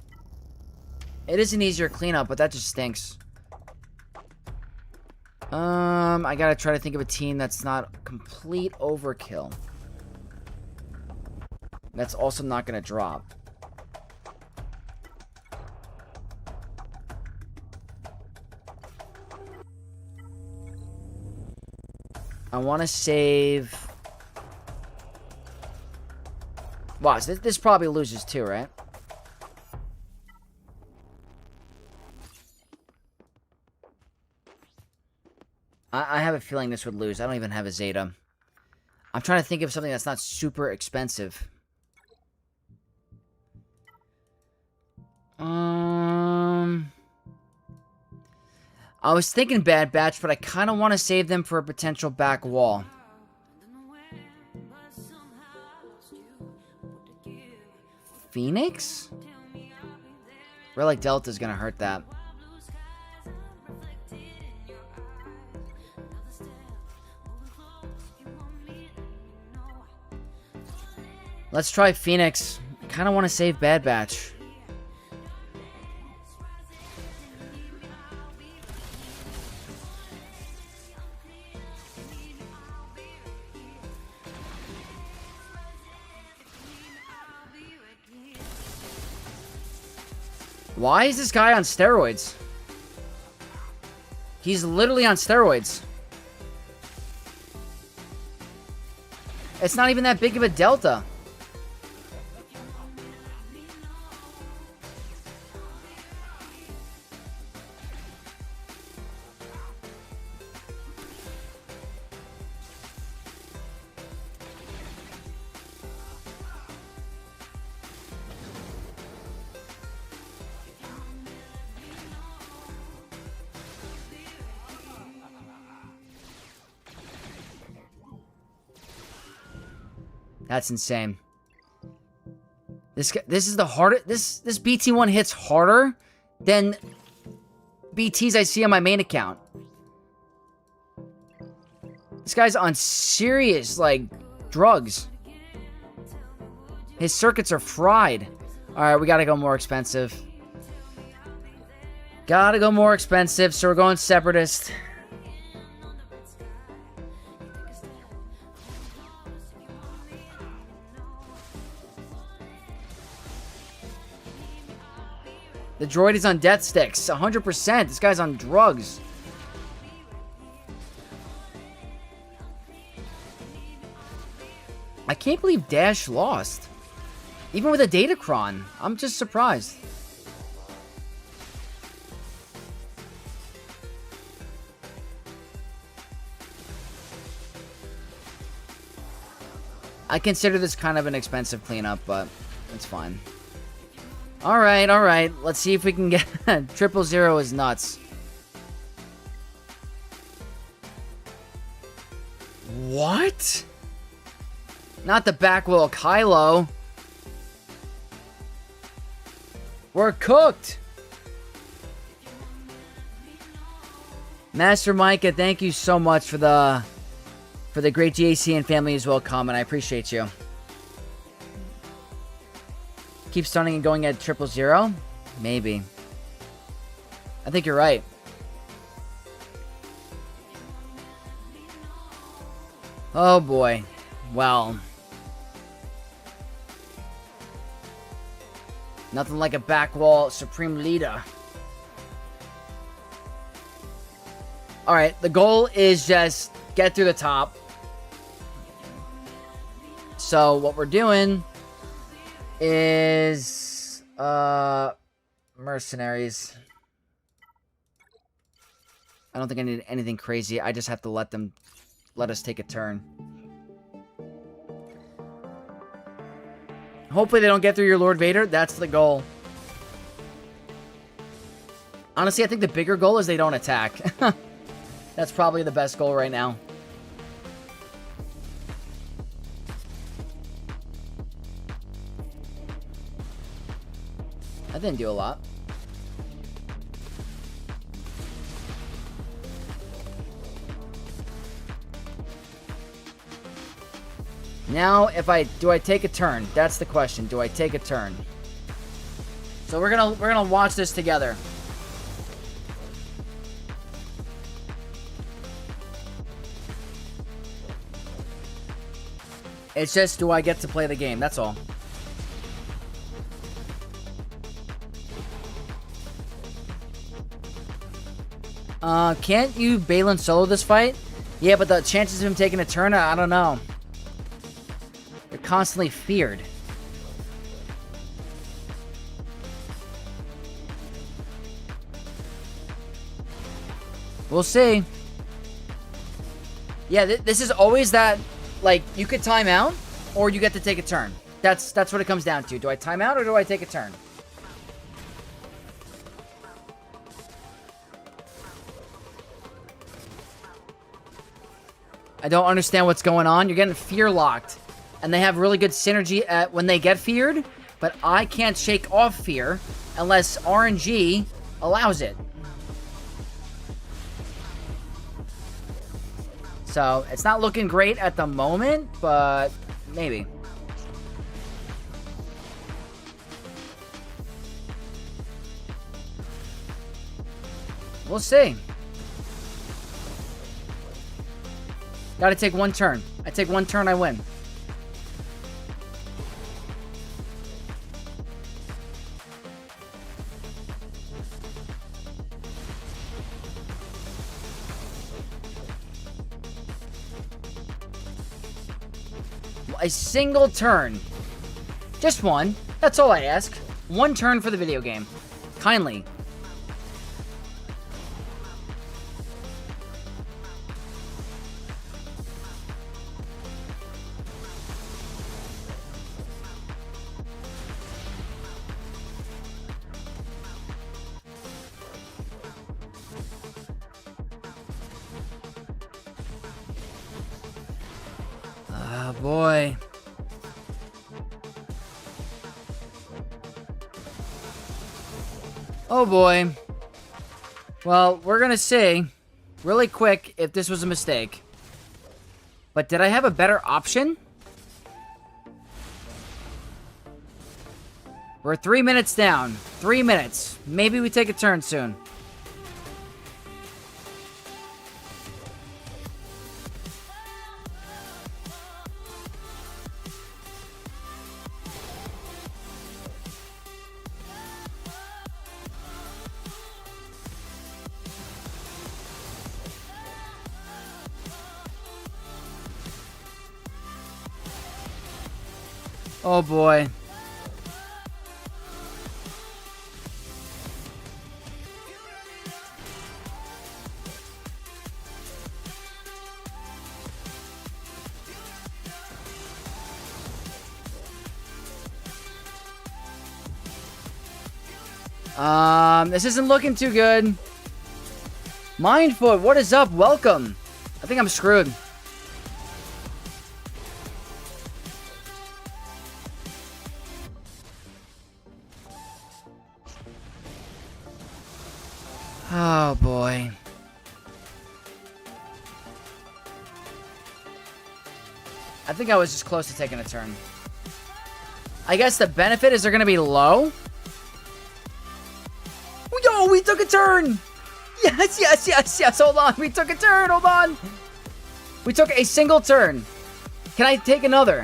It is an easier cleanup, but that just stinks. I gotta try to think of a team that's not complete overkill. That's also not gonna drop. I want to save... Watch, this probably loses too, right? I have a feeling this would lose. I don't even have a Zeta. I'm trying to think of something that's not super expensive. I was thinking Bad Batch, but I kind of want to save them for a potential back wall. Phoenix? Relic Delta is going to hurt that. Let's try Phoenix. I kind of want to save Bad Batch. Why is this guy on steroids? He's literally on steroids. It's not even that big of a delta. That's insane. This is the hardest. This BT1 hits harder than BTs I see on my main account. This guy's on serious, like, drugs. His circuits are fried. Alright, we gotta go more expensive. Gotta go more expensive, so we're going Separatist. The droid is on death sticks. 100%. This guy's on drugs. I can't believe Dash lost. Even with a Datacron. I'm just surprised. I consider this kind of an expensive cleanup, but it's fine. Alright, alright. Let's see if we can get... 000 is nuts. What? Not the back wheel Kylo. We're cooked. Master Micah, thank you so much for the great GAC and family as well comment. I appreciate you. Keep stunning and going at 000? Maybe. I think you're right. Oh boy. Well. Nothing like a backwall Supreme Leader. Alright, the goal is just get through the top. So what we're doing is mercenaries. I don't think I need anything crazy. I just have to let us take a turn. Hopefully they don't get through your Lord Vader. That's the goal. Honestly, I think the bigger goal is they don't attack. That's probably the best goal right now. I didn't do a lot. Now, do I take a turn? That's the question. Do I take a turn? So we're gonna watch this together. It's just, do I get to play the game? That's all. Can't you Balin solo this fight? Yeah, but the chances of him taking a turn, I don't know. They're constantly feared. We'll see. Yeah, this is always that, like, you could time out, or you get to take a turn. That's what it comes down to. Do I time out, or do I take a turn? I don't understand what's going on. You're getting fear locked. And they have really good synergy when they get feared. But I can't shake off fear unless RNG allows it. So, it's not looking great at the moment, but maybe. We'll see. Gotta take one turn. I take one turn, I win. A single turn. Just one. That's all I ask. One turn for the video game. Kindly. Oh boy. Oh boy. Well, we're gonna see really quick if this was a mistake. But did I have a better option? We're 3 minutes down. 3 minutes. Maybe we take a turn soon. Oh boy. This isn't looking too good. Mindfoot, what is up? Welcome. I think I'm screwed. Oh boy. I think I was just close to taking a turn. I guess the benefit is they're going to be low. Yo, we took a turn. Yes, yes, yes, yes. Hold on. We took a turn. Hold on. We took a single turn. Can I take another?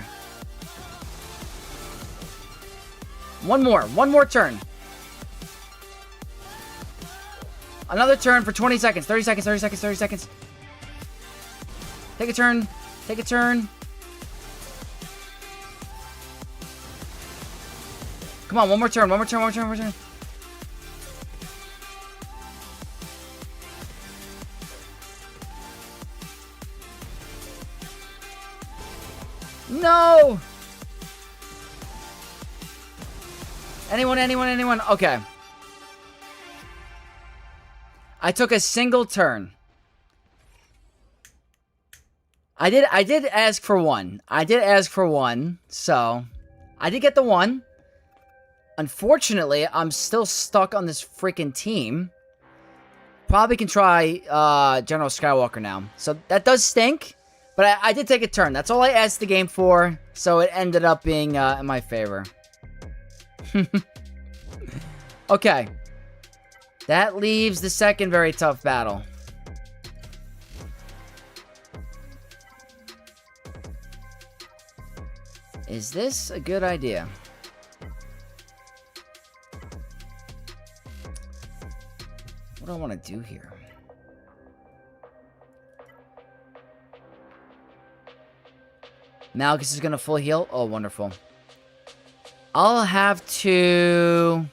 One more turn. Another turn for 20 seconds. 30 seconds, 30 seconds, 30 seconds. Take a turn. Take a turn. Come on, one more turn, one more turn, one more turn, one more turn. No! Anyone? Okay. I took a single turn. I did ask for one. So I did get the one. Unfortunately, I'm still stuck on this freaking team. Probably can try General Skywalker now. So that does stink. But I did take a turn. That's all I asked the game for. So it ended up being in my favor. Okay. That leaves the second very tough battle. Is this a good idea? What do I want to do here? Malgus is going to full heal? Oh, wonderful. I'll have to...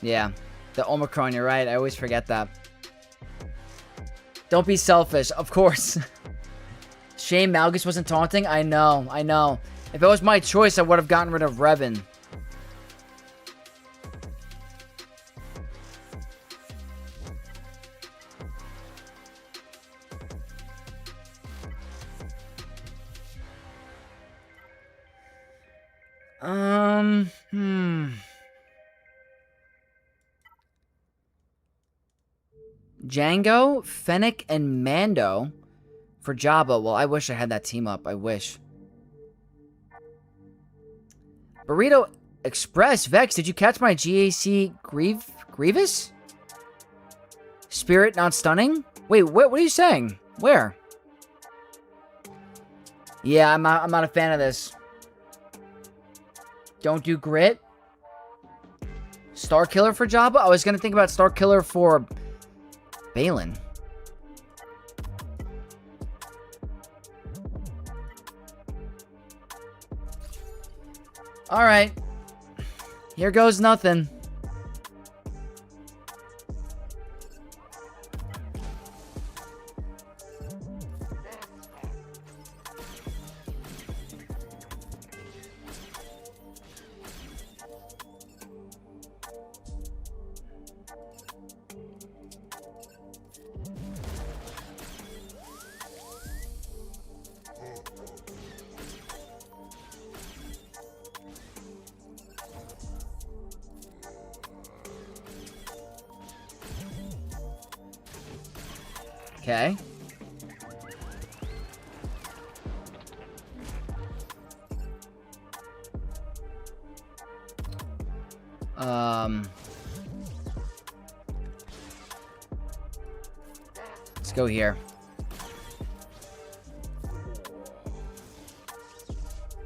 Yeah, the Omicron, you're right. I always forget that. Don't be selfish, of course. Shame Malgus wasn't taunting? I know. If it was my choice, I would have gotten rid of Revan. Django, Fennec, and Mando for Jabba. Well, I wish I had that team up. I wish. Burrito Express. Vex, did you catch my GAC Grievous? Spirit not stunning? Wait, what are you saying? Where? Yeah, I'm not a fan of this. Don't do grit. Star Killer for Jabba? I was going to think about Star Killer for Balin. Alright. Here goes nothing. Okay. Let's go here.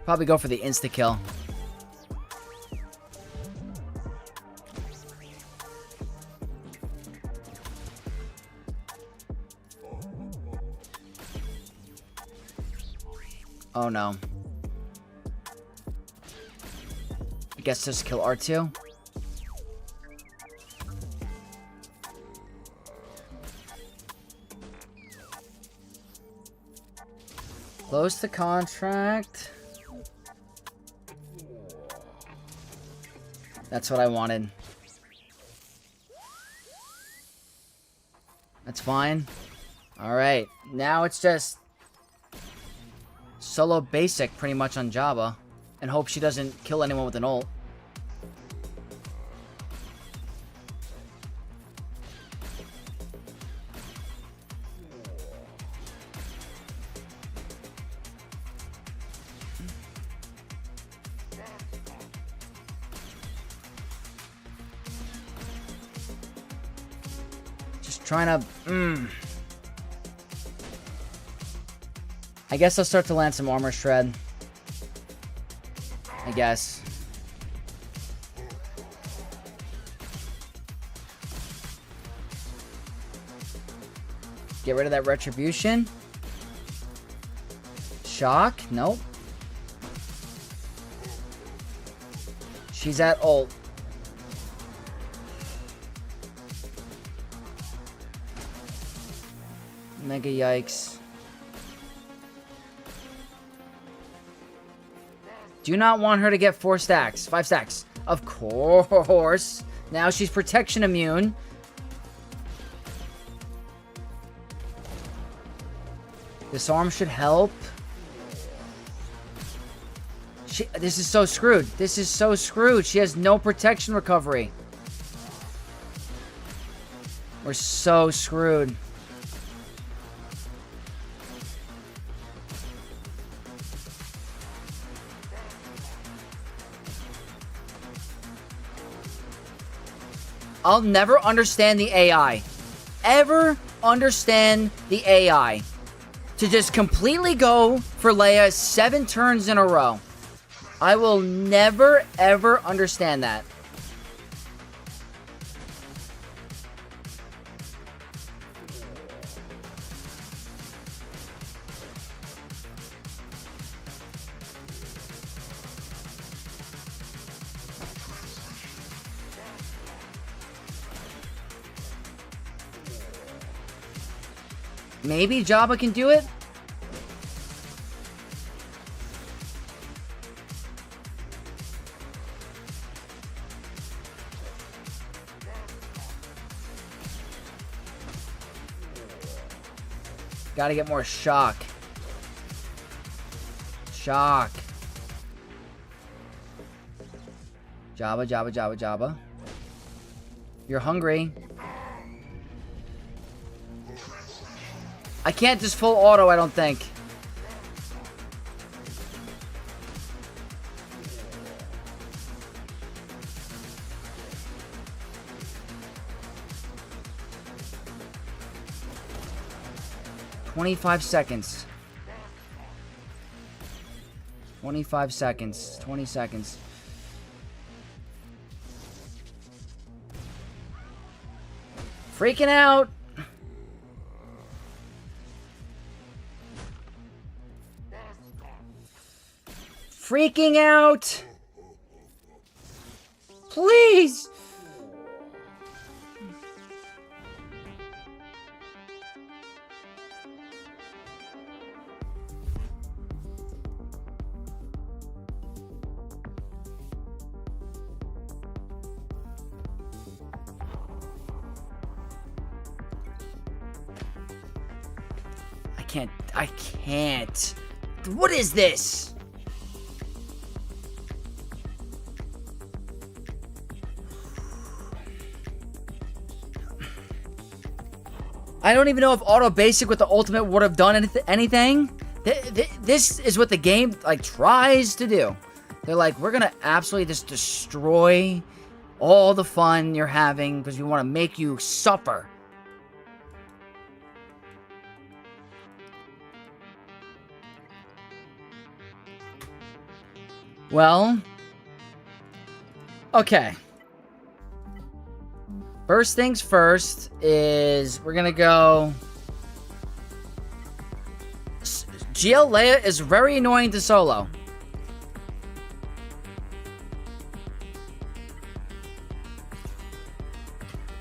Probably go for the insta-kill. Oh no. I guess just kill R2. Close the contract. That's what I wanted. That's fine. Alright, now it's just solo basic pretty much on Jabba. And hope she doesn't kill anyone with an ult. Trying to... I guess I'll start to land some armor shred. I guess. Get rid of that retribution. Shock? Nope. She's at ult. Mega yikes. Do not want her to get 4 stacks. 5 stacks. Of course. Now she's protection immune. Disarm should help. This is so screwed. This is so screwed. She has no protection recovery. We're so screwed. I'll never understand the AI. Ever understand the AI. To just completely go for Leia 7 turns in a row. I will never, ever understand that. Maybe Jabba can do it? Gotta get more shock. Shock. Jabba, Jabba, Jabba, Jabba. You're hungry. I can't just full auto, I don't think. "25 seconds. 25 seconds. 20 seconds. Freaking out. Freaking out. Please. I can't. What is this? I don't even know if auto basic with the ultimate would have done anything. This is what the game like tries to do. They're like, we're gonna absolutely just destroy all the fun you're having because we want to make you suffer. Well, okay. First things first is we're gonna go. GL Leia is very annoying to solo.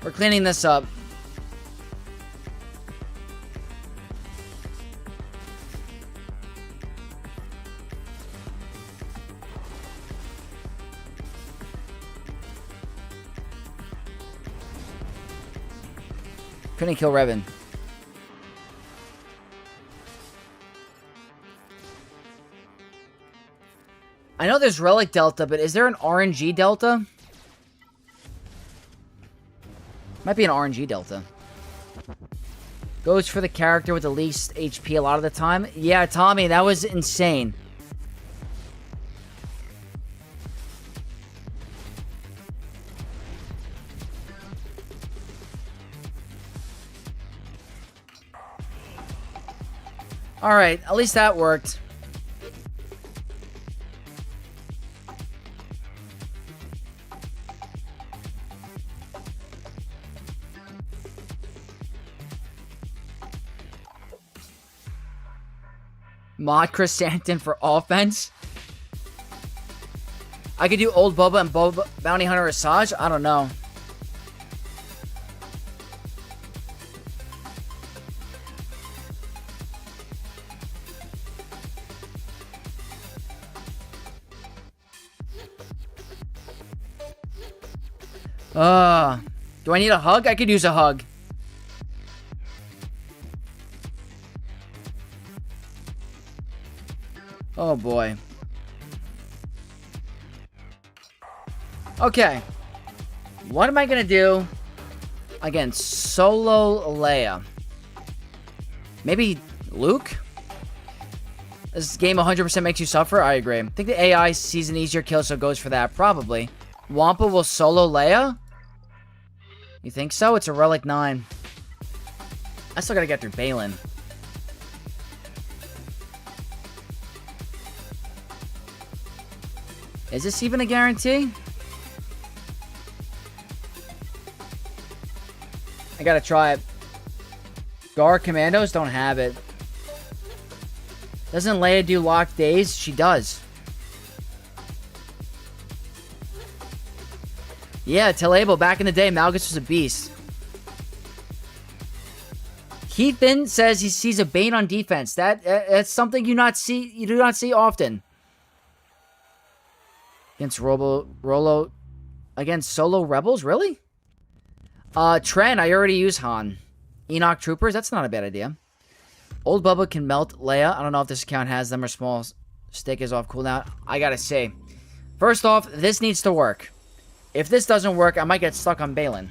We're cleaning this up. Couldn't kill Revan. I know there's Relic Delta, but is there an RNG Delta? Might be an RNG Delta. Goes for the character with the least HP a lot of the time. Yeah, Tommy, that was insane. Alright, at least that worked. Mod Chrysanthemum for offense. I could do Old Boba and Boba Bounty Hunter Asajj. I don't know. Do I need a hug? I could use a hug. Oh boy. Okay. What am I gonna do against Solo Leia? Maybe Luke? This game 100% makes you suffer? I agree. I think the AI sees an easier kill, so it goes for that. Probably. Wampa will solo Leia? You think so? It's a Relic 9. I still gotta get through Balin. Is this even a guarantee? I gotta try it. Gar Commandos don't have it. Doesn't Leia do locked days? She does. Yeah, Telebo, back in the day, Malgus was a beast. Keithan says he sees a Bane on defense. That's something you do not see often. Against Rolo against Solo Rebels, really? Tren, I already use Han. Enoch Troopers, that's not a bad idea. Old Bubba can melt Leia. I don't know if this account has them or small stick is off cooldown. I gotta say, first off, this needs to work. If this doesn't work, I might get stuck on Balin.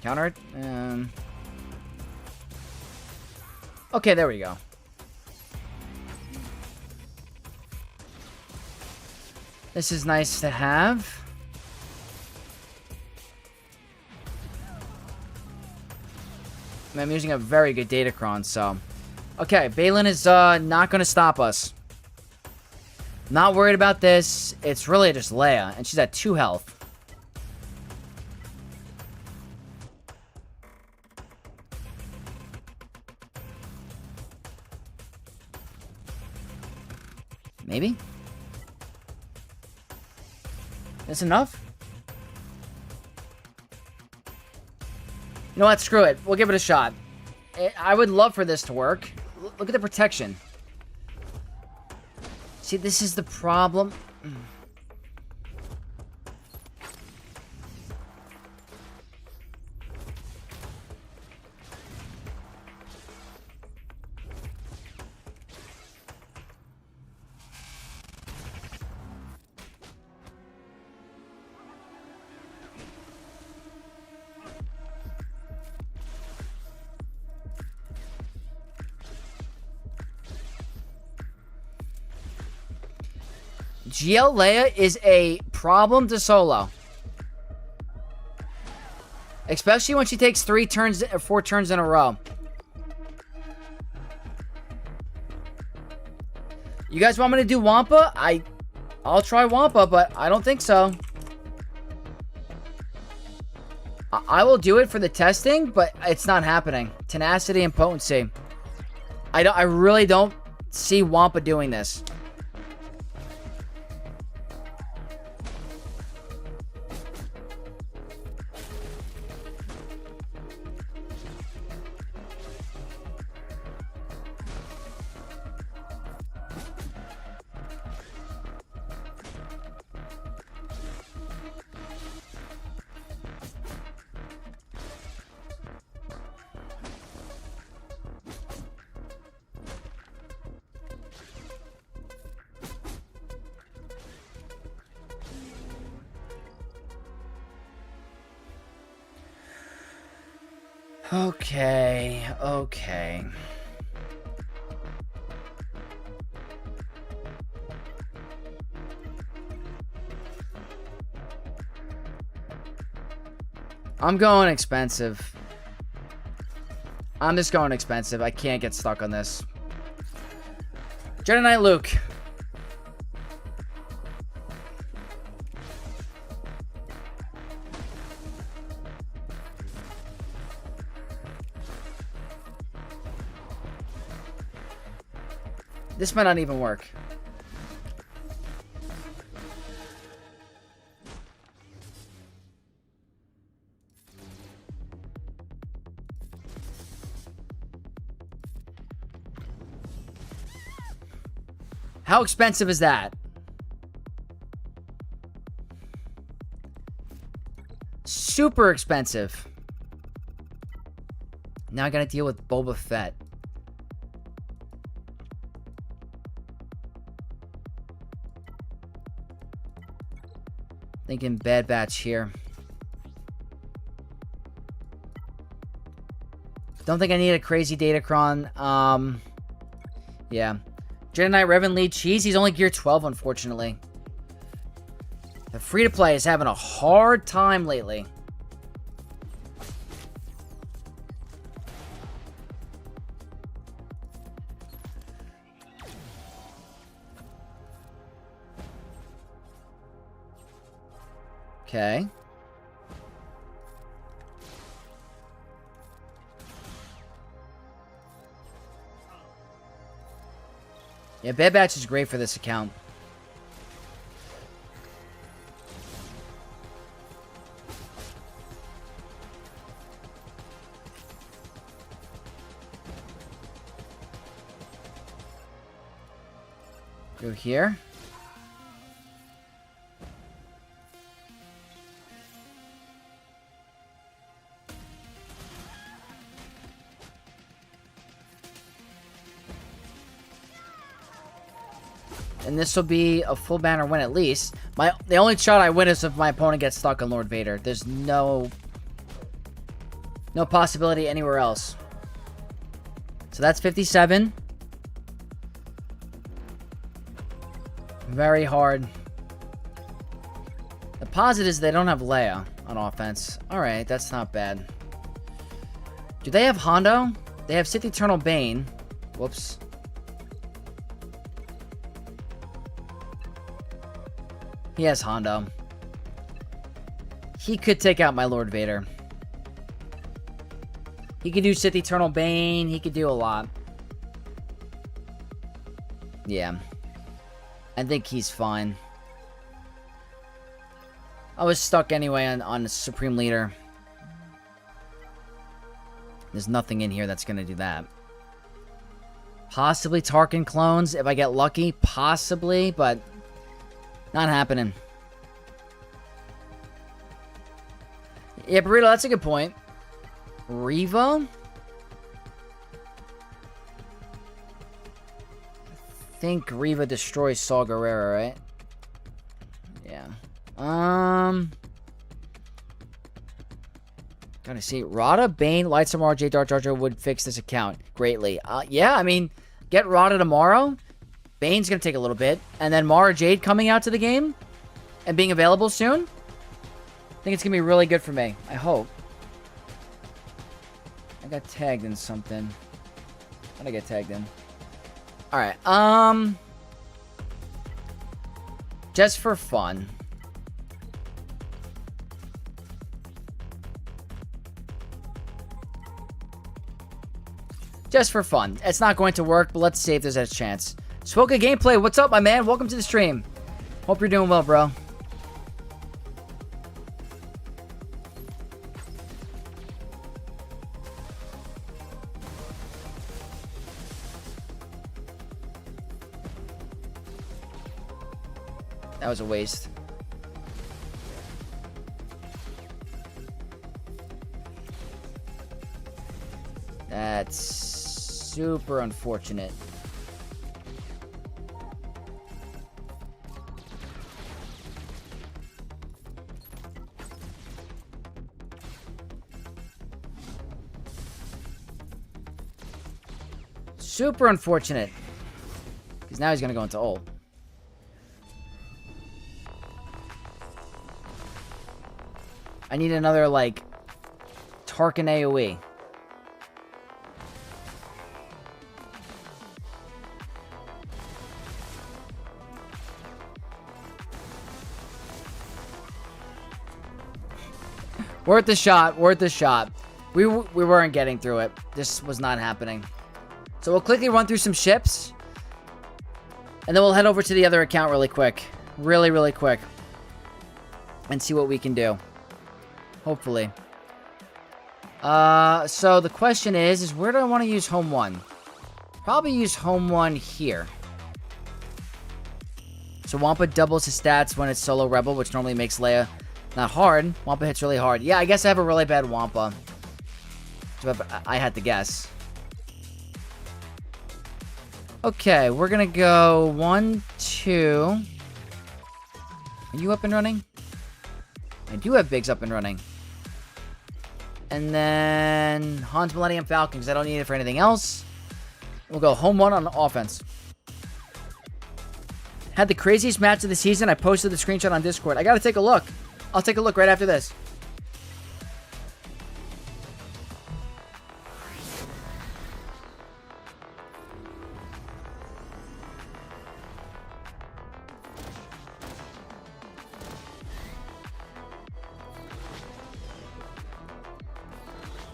Counter it. Okay, there we go. This is nice to have. I'm using a very good Datacron, so... Okay, Balin is not going to stop us. Not worried about this. It's really just Leia, and she's at 2 health. Maybe? That's enough? You know what? Screw it. We'll give it a shot. I would love for this to work. Look at the protection. See, this is the problem. GL Leia is a problem to solo. Especially when she takes 4 turns in a row. You guys want me to do Wampa? I'll try Wampa, but I don't think so. I will do it for the testing, but it's not happening. Tenacity and potency. I really don't see Wampa doing this. Okay. I'm going expensive. I'm just going expensive. I can't get stuck on this. Jedi Knight Luke. This might not even work. How expensive is that? Super expensive. Now I gotta deal with Boba Fett. Thinking Bad Batch here. Don't think I need a crazy Datacron. Yeah. Jedi Knight Revan lead cheese. He's only gear 12, unfortunately. The free-to-play is having a hard time lately. Okay. Yeah, Bad Batch is great for this account. Go here. And this will be a full banner win at least. The only shot I win is if my opponent gets stuck on Lord Vader. There's no possibility anywhere else. So that's 57. Very hard. The positive is they don't have Leia on offense. Alright, that's not bad. Do they have Hondo? They have Sith Eternal Bane. Whoops. He has Hondo. He could take out my Lord Vader. He could do Sith Eternal Bane. He could do a lot. Yeah. I think he's fine. I was stuck anyway on Supreme Leader. There's nothing in here that's going to do that. Possibly Tarkin clones if I get lucky. Possibly, but not happening. Yeah, Burrito, that's a good point. Reva? I think Reva destroys Saw Gerrera, right? Yeah. Gotta see. Rada, Bane, Light Samurai, J. Dark Jar Jar would fix this account greatly. Yeah, I mean, get Rada tomorrow. Bane's going to take a little bit. And then Mara Jade coming out to the game and being available soon. I think it's going to be really good for me. I hope. I got tagged in something. What did I get tagged in? Alright, just for fun. Just for fun. It's not going to work, but let's see if there's a chance. Swoka Gameplay, what's up, my man? Welcome to the stream. Hope you're doing well, bro. That was a waste. That's super unfortunate. Super unfortunate. Because now he's going to go into ult. I need another, like, Tarkin AoE. Worth the shot, worth the shot. We weren't getting through it. This was not happening. So we'll quickly run through some ships. And then we'll head over to the other account really quick. Really, really quick. And see what we can do. Hopefully. So the question is where do I want to use home 1? Probably use home 1 here. So Wampa doubles his stats when it's solo rebel, which normally makes Leia not hard. Wampa hits really hard. Yeah, I guess I have a really bad Wampa. I had to guess. Okay, we're gonna go 1, 2. Are you up and running? I do have Biggs up and running. And then Han's Millennium Falcon, because I don't need it for anything else. We'll go home 1 on offense. Had the craziest match of the season. I posted the screenshot on Discord. I gotta take a look. I'll take a look right after this.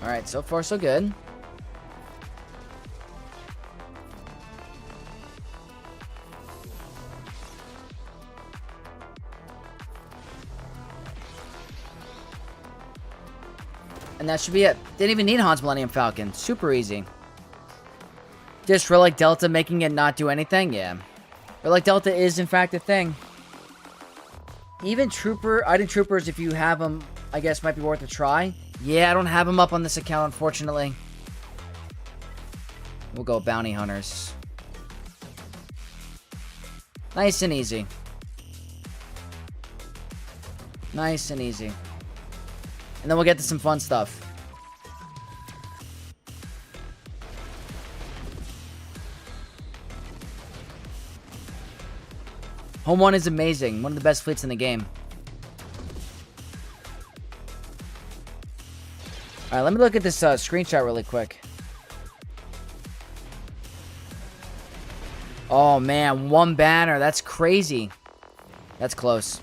Alright, so far so good. And that should be it. Didn't even need Han's Millennium Falcon. Super easy. Just Relic Delta making it not do anything? Yeah. Relic Delta is in fact a thing. Even Item Troopers, if you have them, I guess might be worth a try. Yeah, I don't have them up on this account, unfortunately. We'll go Bounty Hunters. Nice and easy. Nice and easy. And then we'll get to some fun stuff. Home 1 is amazing. One of the best fleets in the game. Alright, let me look at this screenshot really quick. Oh, man. 1 banner. That's crazy. That's close.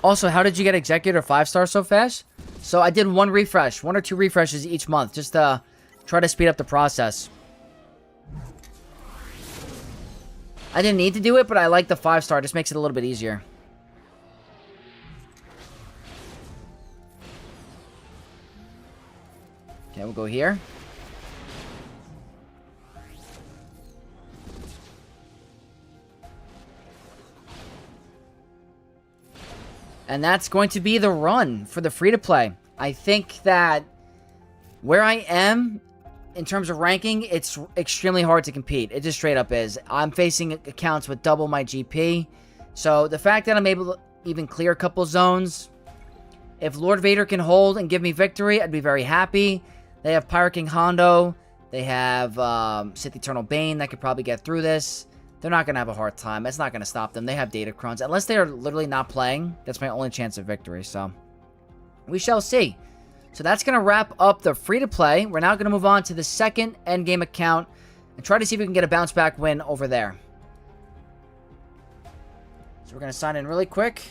Also, how did you get Executor 5-star so fast? So I did 1 refresh. 1 or 2 refreshes each month. Just to try to speed up the process. I didn't need to do it, but I like the 5-star. Just makes it a little bit easier. Okay, we'll go here. And that's going to be the run for the free-to-play. I think that where I am, in terms of ranking, it's extremely hard to compete. It just straight up is. I'm facing accounts with double my GP. So the fact that I'm able to even clear a couple zones, if Lord Vader can hold and give me victory, I'd be very happy. They have Pirate King Hondo. They have Sith Eternal Bane that could probably get through this. They're not going to have a hard time. It's not going to stop them. They have Datacrons. Unless they are literally not playing, that's my only chance of victory. So, we shall see. So, that's going to wrap up the free-to-play. We're now going to move on to the second endgame account and try to see if we can get a bounce-back win over there. So, we're going to sign in really quick.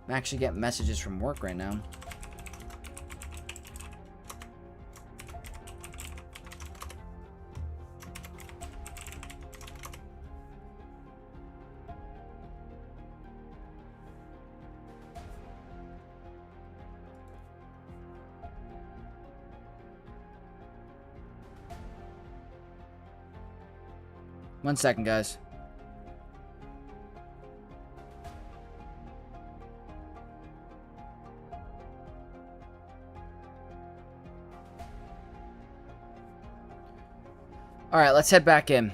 I'm actually getting messages from work right now. One second, guys. Alright, let's head back in.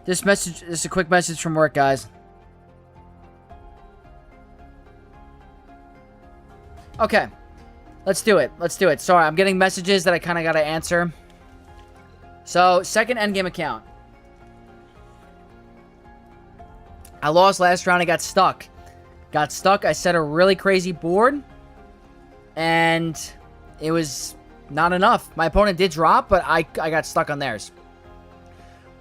This is a quick message from work, guys. Okay. Let's do it. Let's do it. Sorry, I'm getting messages that I kind of got to answer. So, second endgame account. I lost last round. I got stuck. I set a really crazy board. And it was not enough. My opponent did drop, but I got stuck on theirs.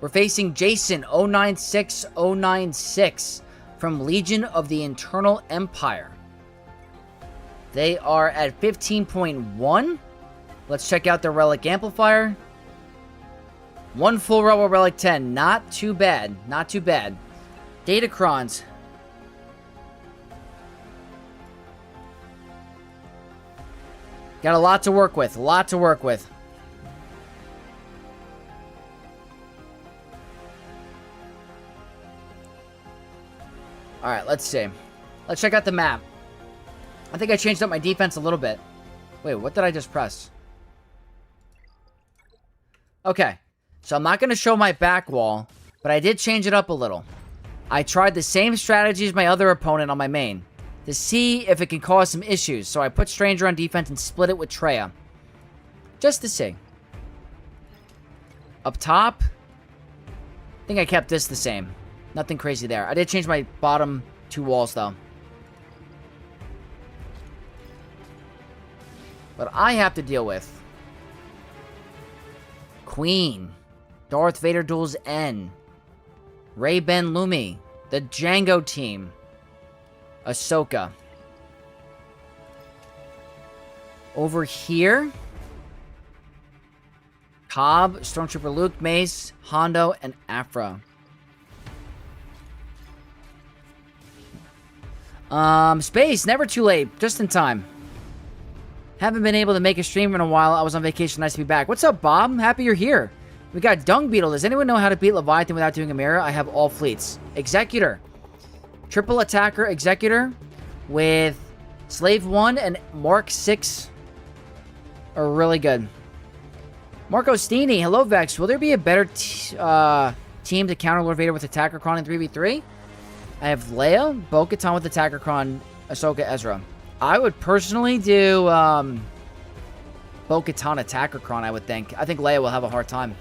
We're facing Jason 096096 from Legion of the Internal Empire. They are at 15.1. Let's check out their Relic Amplifier. One full Rebel Relic 10. Not too bad. Not too bad. Datacrons. Got a lot to work with. A lot to work with. Alright, let's see. Let's check out the map. I think I changed up my defense a little bit. Wait, what did I just press? Okay. So I'm not going to show my back wall, but I did change it up a little. I tried the same strategy as my other opponent on my main to see if it can cause some issues. So I put Stranger on defense and split it with Treya. Just to see. Up top, I think I kept this the same. Nothing crazy there. I did change my bottom two walls, though. But I have to deal with Queen, Darth Vader duels N, Rey Ben Lumi, the Django team, Ahsoka. Over here, Cobb, Stormtrooper Luke, Mace, Hondo, and Afra. Space, never too late, just in time. Haven't been able to make a stream in a while. I was on vacation, nice to be back. What's up, Bob? I'm happy you're here. We got Dung Beetle. Does anyone know how to beat Leviathan without doing a mirror? I have all fleets. Executor. Triple Attacker Executor with Slave 1 and Mark 6 are really good. Marco Steeny, hello Vex. Will there be a better team to counter Lord Vader with Attacker Kron in 3v3? I have Leia, Bo-Katan with Attacker Kron, Ahsoka, Ezra. I would personally do Bo-Katan Attacker Kron, I would think. I think Leia will have a hard time.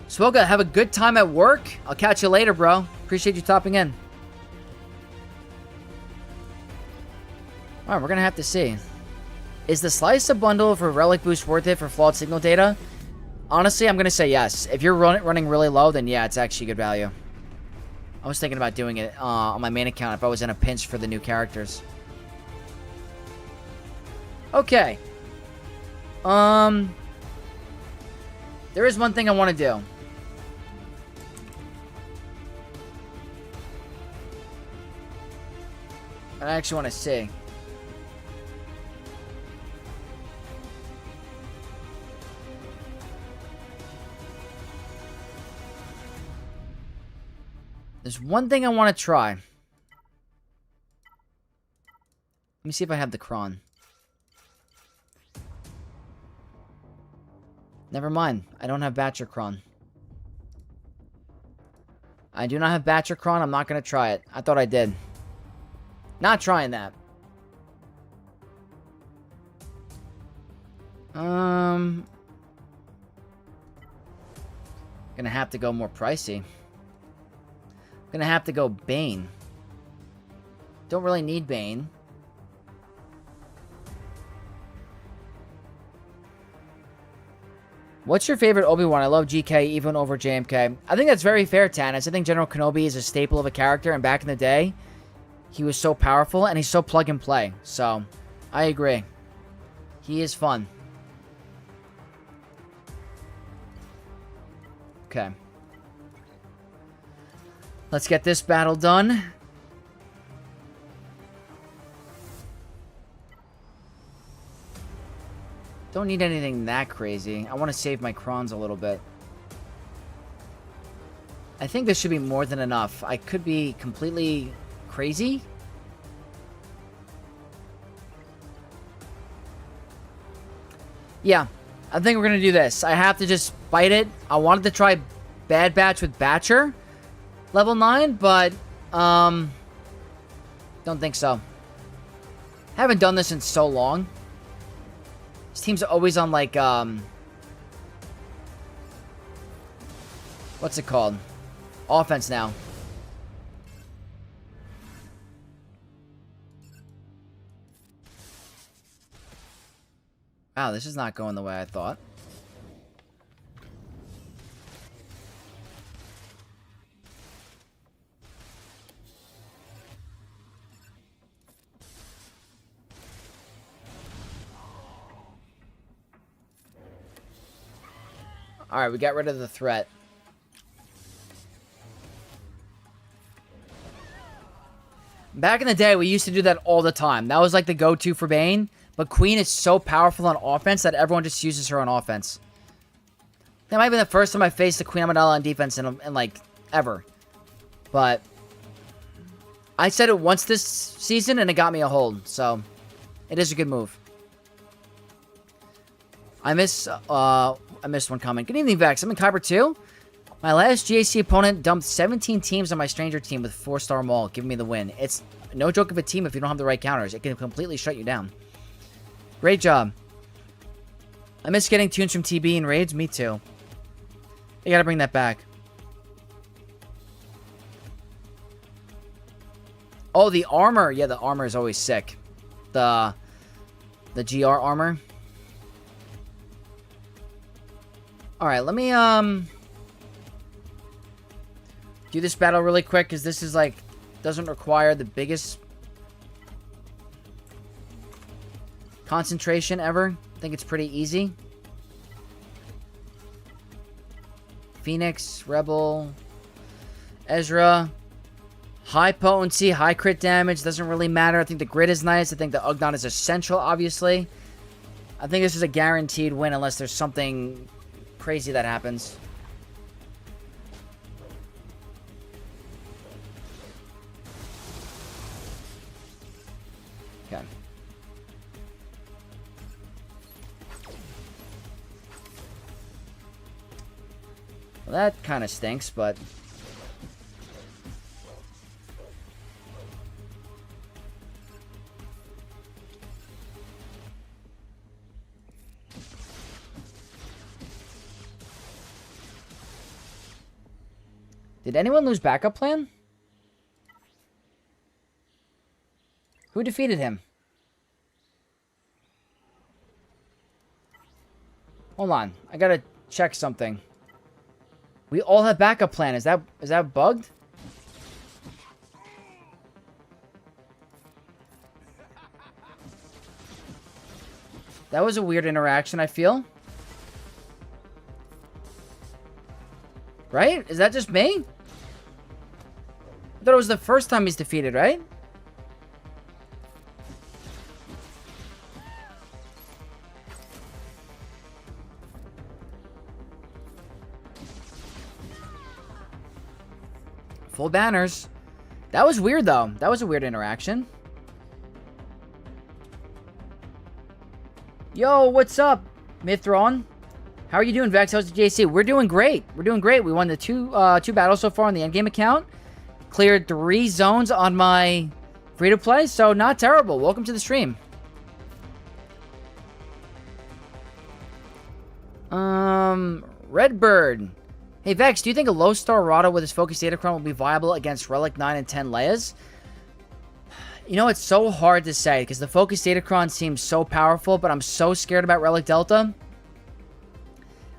Swoga, have a good time at work. I'll catch you later, bro. Appreciate you topping in. Alright, we're going to have to see. Is the Slicer bundle for Relic Boost worth it for flawed signal data? Honestly, I'm going to say yes. If you're running really low, then yeah, it's actually good value. I was thinking about doing it on my main account if I was in a pinch for the new characters. Okay. There is one thing I want to do. I actually want to see. There's one thing I want to try. Let me see if I have the Kron. Never mind. I don't have Batchercron. I do not have Batchercron. I'm not going to try it. I thought I did. Not trying that. Gonna have to go more pricey. Gonna have to go Bane. Don't really need Bane. What's your favorite Obi-Wan? I love GK even over JMK. I think that's very fair, Tannis. I think General Kenobi is a staple of a character, and back in the day, he was so powerful, and he's so plug and play. So, I agree. He is fun. Okay. Let's get this battle done. Don't need anything that crazy. I want to save my crons a little bit. I think this should be more than enough. I could be completely crazy. Yeah, I think we're going to do this. I have to just bite it. I wanted to try Bad Batch with Batcher. Level 9, but, don't think so. Haven't done this in so long. This team's always on, like, what's it called? Offense now. Wow, this is not going the way I thought. Alright, we got rid of the threat. Back in the day, we used to do that all the time. That was like the go-to for Bane. But Queen is so powerful on offense that everyone just uses her on offense. That might be the first time I faced the Queen Amidala on defense in like, ever. But I said it once this season, and it got me a hold. So, it is a good move. I missed one comment. Good evening, Vex. I'm in Kyber 2. My last GAC opponent dumped 17 teams on my Stranger team with 4-star Maul, giving me the win. It's no joke of a team if you don't have the right counters. It can completely shut you down. Great job. I miss getting tunes from TB and raids. Me too. You gotta bring that back. Oh, the armor. Yeah, the armor is always sick. The GR armor. Alright, let me, do this battle really quick, because this is, like, doesn't require the biggest concentration ever. I think it's pretty easy. Phoenix, Rebel, Ezra. High potency, high crit damage. Doesn't really matter. I think the grid is nice. I think the Ugnon is essential, obviously. I think this is a guaranteed win unless there's something crazy that happens. Okay. Well, that kind of stinks, but... Did anyone lose backup plan? Who defeated him? Hold on. I gotta check something. We all have backup plan. Is that bugged? That was a weird interaction, I feel. Right? Is that just me? I thought it was the first time he's defeated, right? Full banners. That was weird, though. That was a weird interaction. Yo, what's up, Mithron? How are you doing, Vex? How's the JC? We're doing great. We're doing great. We won the two battles so far on the endgame account. Cleared 3 zones on my free-to-play, so not terrible. Welcome to the stream. Redbird. Hey, Vex, do you think a low-star Rada with his Focus Datacron will be viable against Relic 9 and 10 Leias? You know, it's so hard to say, because the Focus Datacron seems so powerful, but I'm so scared about Relic Delta.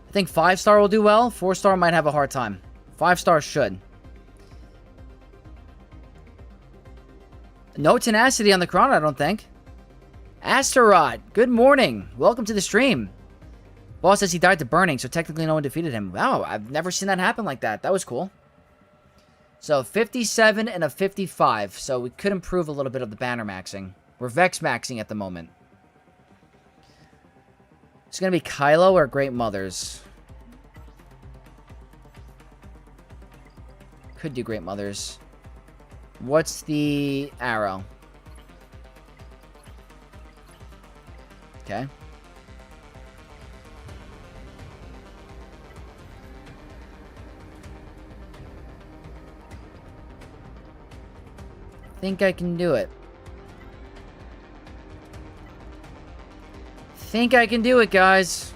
I think 5-star will do well. 4-star might have a hard time. 5-star should. No tenacity on the Chrono, I don't think. Astaroth, good morning. Welcome to the stream. Boss says he died to burning, so technically no one defeated him. Wow, I've never seen that happen like that. That was cool. So, 57 and a 55. So, we could improve a little bit of the banner maxing. We're Vex maxing at the moment. It's going to be Kylo or Great Mothers. Could do Great Mothers. What's the arrow? Okay. Think I can do it. Think I can do it, guys.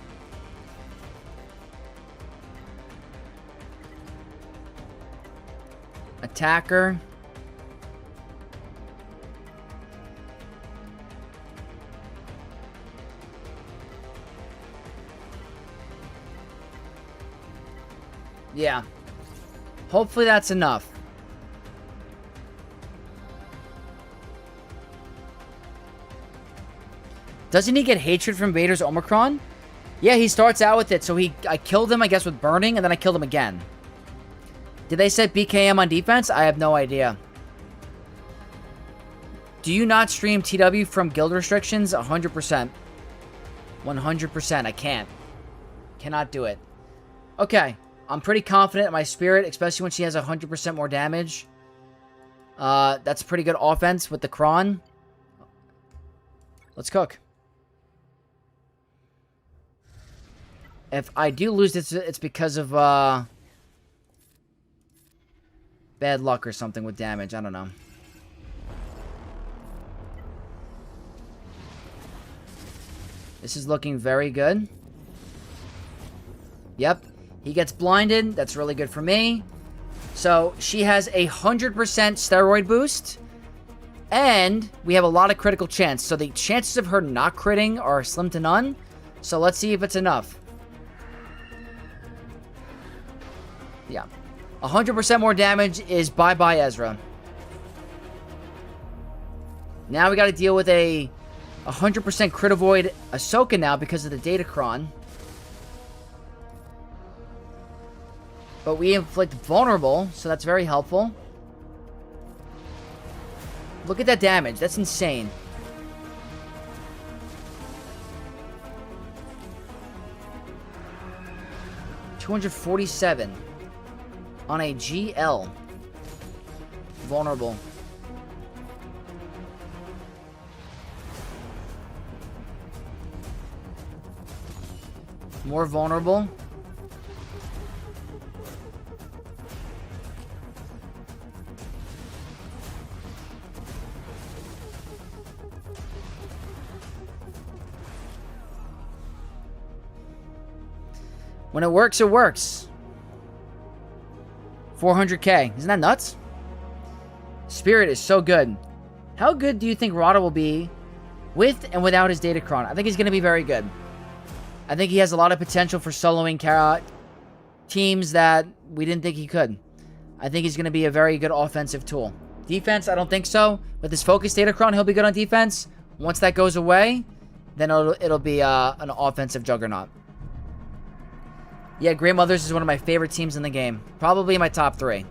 Attacker. Yeah. Hopefully that's enough. Doesn't he get hatred from Vader's Omicron? Yeah, he starts out with it. So I killed him, I guess, with burning, and then I killed him again. Did they set BKM on defense? I have no idea. Do you not stream TW from guild restrictions? 100%. 100%. I can't. Cannot do it. Okay. I'm pretty confident in my spirit, especially when she has 100% more damage. That's pretty good offense with the Kron. Let's cook. If I do lose this, it's because of bad luck or something with damage. I don't know. This is looking very good. Yep. He gets blinded. That's really good for me. So, she has 100% steroid boost. And we have a lot of critical chance. So, the chances of her not critting are slim to none. So, let's see if it's enough. Yeah. 100% more damage is bye-bye Ezra. Now we got to deal with a 100% crit avoid Ahsoka now because of the Datacron. But we inflict vulnerable, so that's very helpful. Look at that damage. That's insane. $247 on a GL. Vulnerable. More vulnerable. When it works, it works. 400k. Isn't that nuts? Spirit is so good. How good do you think Rada will be with and without his Datacron? I think he's going to be very good. I think he has a lot of potential for soloing teams that we didn't think he could. I think he's going to be a very good offensive tool. Defense, I don't think so. With his focus Datacron, he'll be good on defense. Once that goes away, then it'll be an offensive juggernaut. Yeah, Great Mothers is one of my favorite teams in the game. Probably my top 3.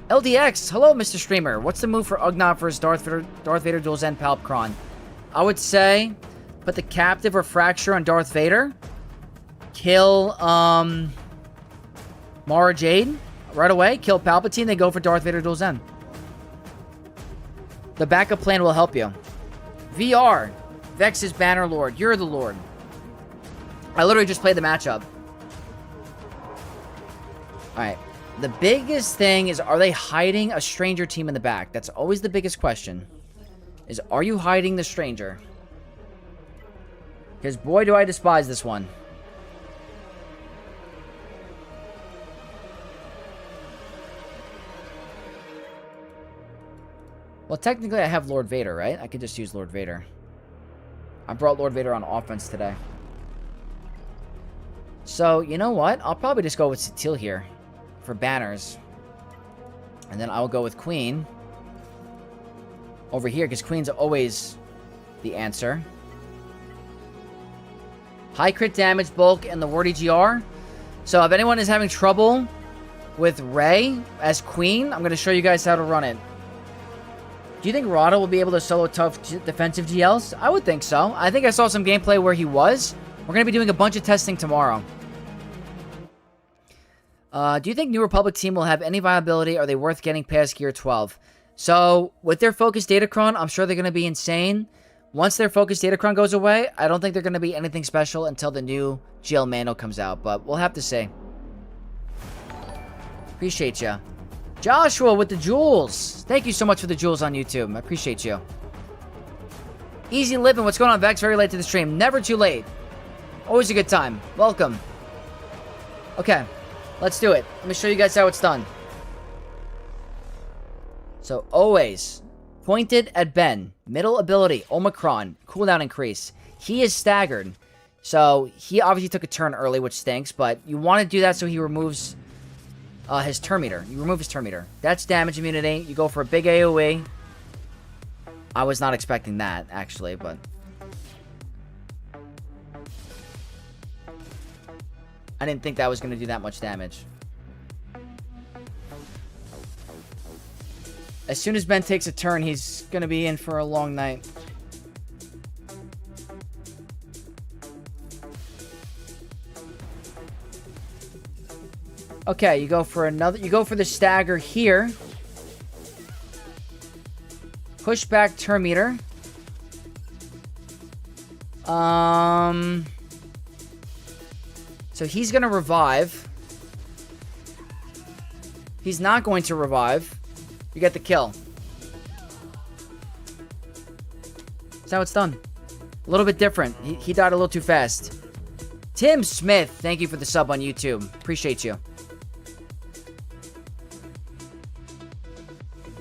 LDX, hello, Mr. Streamer. What's the move for Ugnaught versus Darth Vader Dual Zen Palpcron? I would say put the Captive or Fracture on Darth Vader. Kill Mara Jade right away. Kill Palpatine, then go for Darth Vader Dual Zen. The backup plan will help you. VR, Vex's Banner Lord. You're the Lord. I literally just played the matchup. Alright. The biggest thing is, are they hiding a stranger team in the back? That's always the biggest question. Is, are you hiding the stranger? Because boy, do I despise this one. Well, technically I have Lord Vader, right? I could just use Lord Vader. I brought Lord Vader on offense today. So, you know what? I'll probably just go with Satil here for banners. And then I'll go with Queen over here, because Queen's always the answer. High crit damage, bulk, and the Wordy GR. So if anyone is having trouble with Rey as Queen, I'm going to show you guys how to run it. Do you think Rada will be able to solo tough defensive GLs? I would think so. I think I saw some gameplay where he was. We're going to be doing a bunch of testing tomorrow. Do you think New Republic team will have any viability? Are they worth getting past Gear 12? So, with their Focus Datacron, I'm sure they're going to be insane. Once their Focus Datacron goes away, I don't think they're going to be anything special until the new GL Mando comes out. But we'll have to see. Appreciate ya. Joshua with the jewels. Thank you so much for the jewels on YouTube. I appreciate you. Easy living. What's going on, Vex? Very late to the stream. Never too late. Always a good time. Welcome. Okay. Let's do it. Let me show you guys how it's done. So, always pointed at Ben. Middle ability, Omicron. Cooldown increase. He is staggered. So, he obviously took a turn early, which stinks. But you want to do that so he removes his turn meter. You remove his turn meter. That's damage immunity. You go for a big AoE. I was not expecting that, actually, but... I didn't think that was going to do that much damage. As soon as Ben takes a turn, he's going to be in for a long night. Okay, you go for another... You go for the stagger here. Push back turn meter. So he's going to revive. He's not going to revive. You get the kill. That's how it's done. A little bit different. He died a little too fast. Tim Smith, thank you for the sub on YouTube. Appreciate you.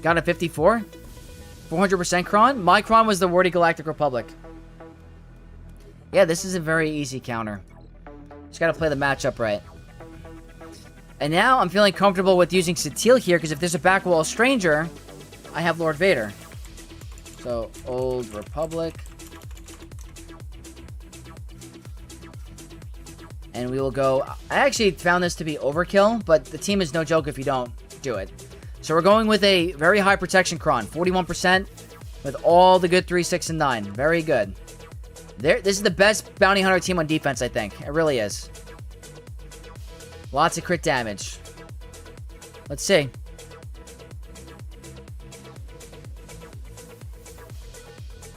Got a 54? 400% Kron? My Kron was the Wordy Galactic Republic. Yeah, this is a very easy counter. Just gotta play the matchup right. And now I'm feeling comfortable with using Satil here, because if there's a backwall stranger, I have Lord Vader. So, Old Republic. And we will go... I actually found this to be overkill, but the team is no joke if you don't do it. So we're going with a very high protection Kron. 41% with all the good 3, 6, and 9. Very good. This is the best bounty hunter team on defense, I think. It really is. Lots of crit damage. Let's see.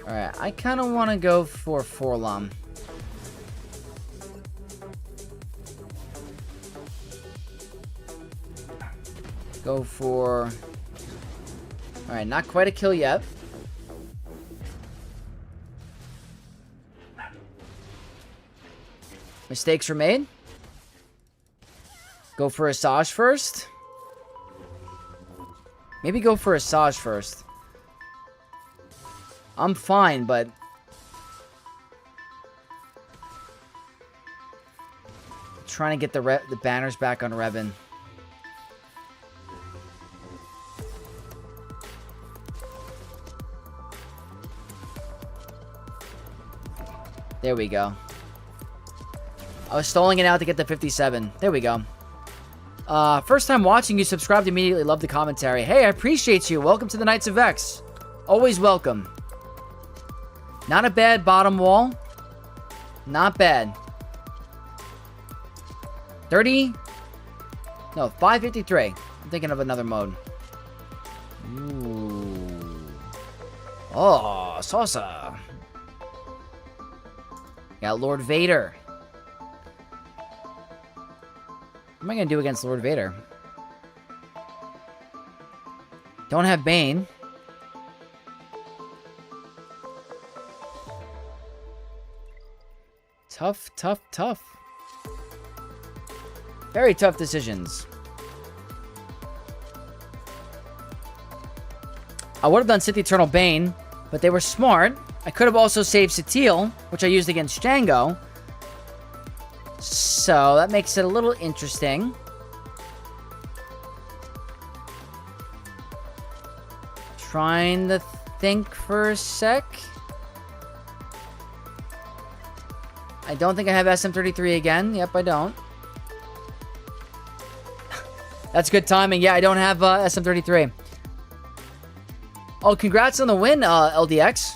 Alright, I kind of want to go for Forlom. Go for... Alright, not quite a kill yet. Mistakes were made. Go for Asajj first. Maybe go for Asajj first. I'm fine, but... trying to get the banners back on Revan. There we go. I was stalling it out to get the 57. There we go. First time watching, you subscribed immediately. Love the commentary. Hey, I appreciate you. Welcome to the Knights of X. Always welcome. Not a bad bottom wall. Not bad. 30? No, 553. I'm thinking of another mode. Ooh. Oh, salsa. Got Lord Vader. am I going to do against Lord Vader? Don't have Bane. Tough, tough, tough. Very tough decisions. I would have done Sith Eternal Bane, but they were smart. I could have also saved Satil, which I used against Django. So that makes it a little interesting. Trying to think for a sec. I don't think I have SM33 again. Yep, I don't. That's good timing. Yeah, I don't have SM33. Oh, congrats on the win, LDX.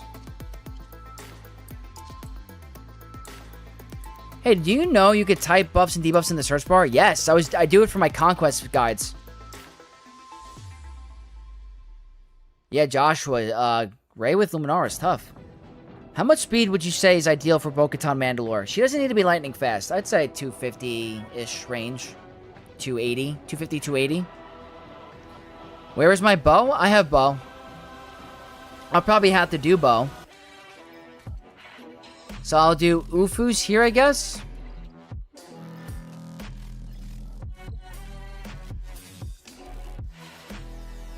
Hey, do you know you could type buffs and debuffs in the search bar? Yes, I do it for my conquest guides. Yeah, Joshua, Rey with Luminar is tough. How much speed would you say is ideal for Bo-Katan Mandalore? She doesn't need to be lightning fast. I'd say 250-ish range. 280. 250, 280. Where is my bow? I have bow. I'll probably have to do bow. So I'll do Ufus here, I guess.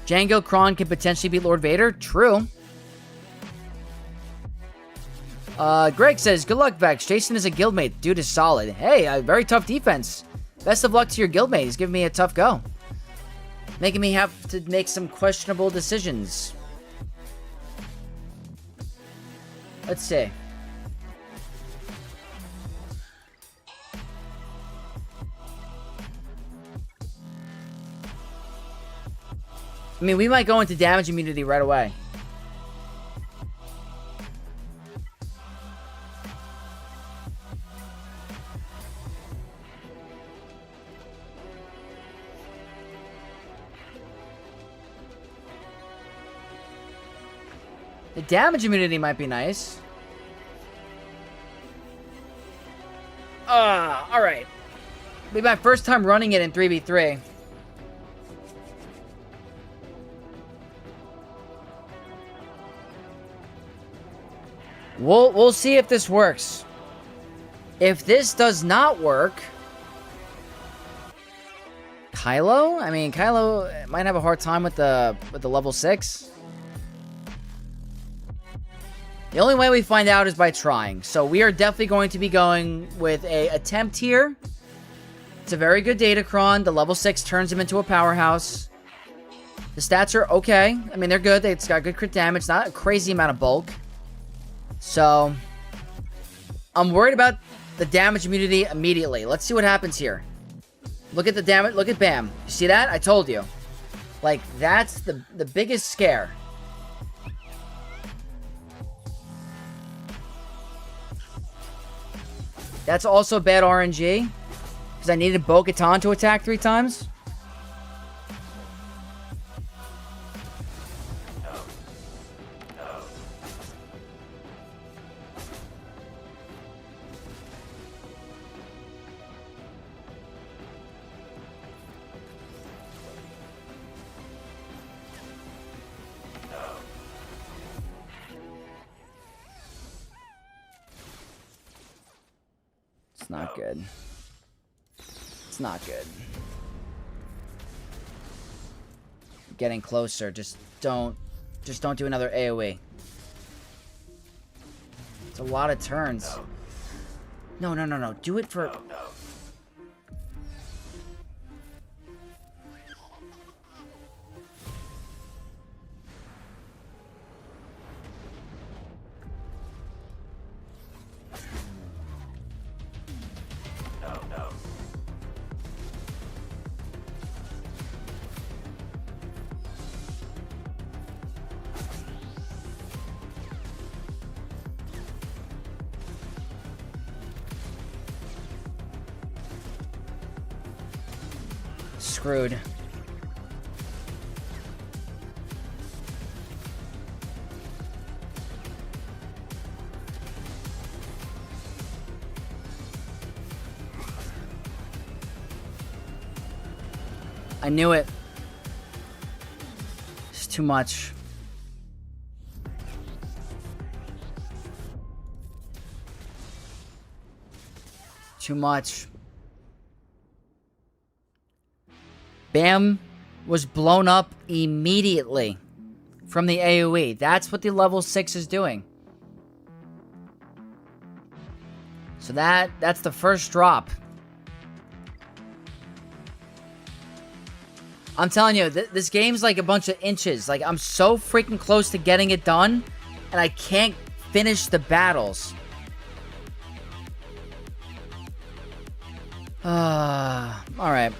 Django Kron can potentially beat Lord Vader. True. Greg says, good luck, Vex. Jason is a guildmate. Dude is solid. Hey, a very tough defense. Best of luck to your guildmate. He's giving me a tough go. Making me have to make some questionable decisions. Let's see. I mean, we might go into damage immunity right away. The damage immunity might be nice. Alright. Be my first time running it in 3v3. We'll see if this works. If this does not work... Kylo? I mean, Kylo might have a hard time with the level 6. The only way we find out is by trying. So we are definitely going to be going with a attempt here. It's a very good Datacron. The level 6 turns him into a powerhouse. The stats are okay. I mean, they're good. It's got good crit damage. Not a crazy amount of bulk. So, I'm worried about the damage immunity immediately. Let's see what happens here. Look at the damage. Look at Bam. You see that? I told you. Like, that's the biggest scare. That's also bad RNG. Because I needed Bo-Katan to attack 3 times. It's not good. It's not good. Getting closer. Just don't do another AoE. It's a lot of turns. No. Do it for... Screwed. I knew it. It's too much. Too much. Bam was blown up immediately from the AoE. That's what the level 6 is doing. So that's the first drop. I'm telling you, this game's like a bunch of inches. Like, I'm so freaking close to getting it done, and I can't finish the battles. Alright.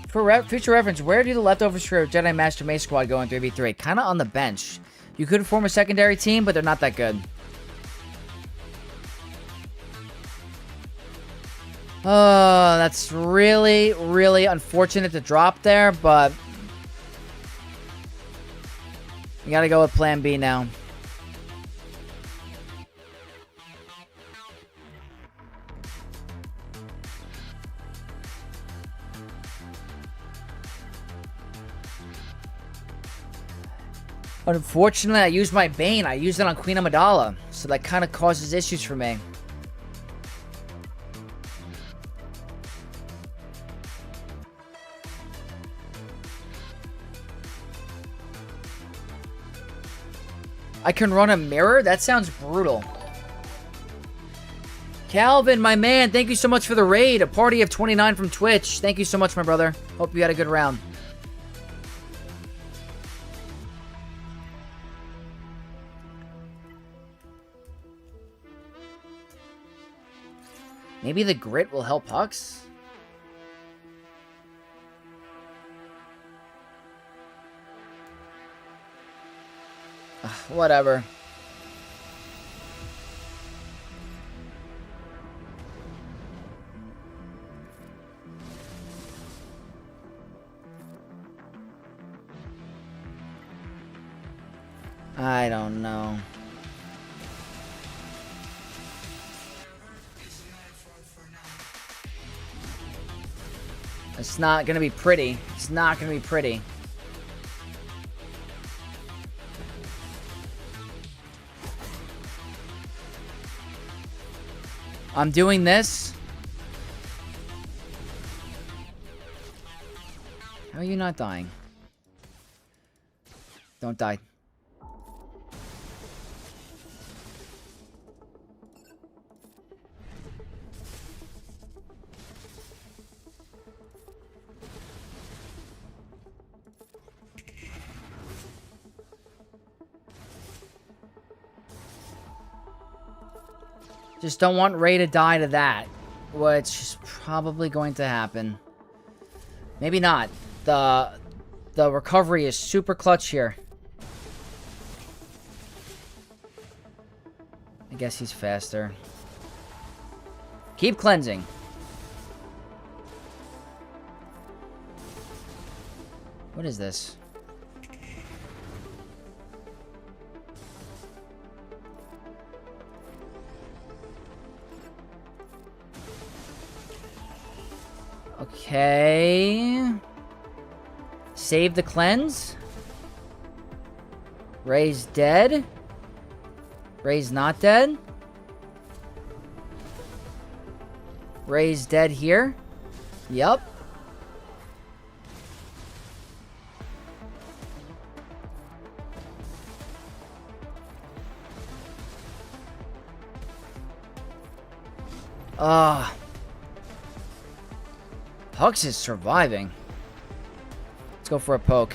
For future reference, where do the leftovers for Jedi Master Mace Squad go in 3v3? Kind of on the bench. You could form a secondary team, but they're not that good. Oh, that's really, really unfortunate to drop there, but you gotta go with plan B now. Unfortunately, I used my Bane. I used it on Queen Amidala, so that kind of causes issues for me. I can run a mirror? That sounds brutal. Calvin, my man, thank you so much for the raid. A party of 29 from Twitch. Thank you so much, my brother. Hope you had a good round. Maybe the grit will help Hux? Whatever. I don't know. It's not gonna be pretty. It's not gonna be pretty. I'm doing this. How are you not dying? Don't die. Just don't want Rey to die to that, which is probably going to happen. Maybe not. The recovery is super clutch here. I guess he's faster. Keep cleansing. What is this? Okay. Save the cleanse. Rey's dead. Rey's not dead. Rey's dead here. Yup. Hux is surviving. Let's go for a poke.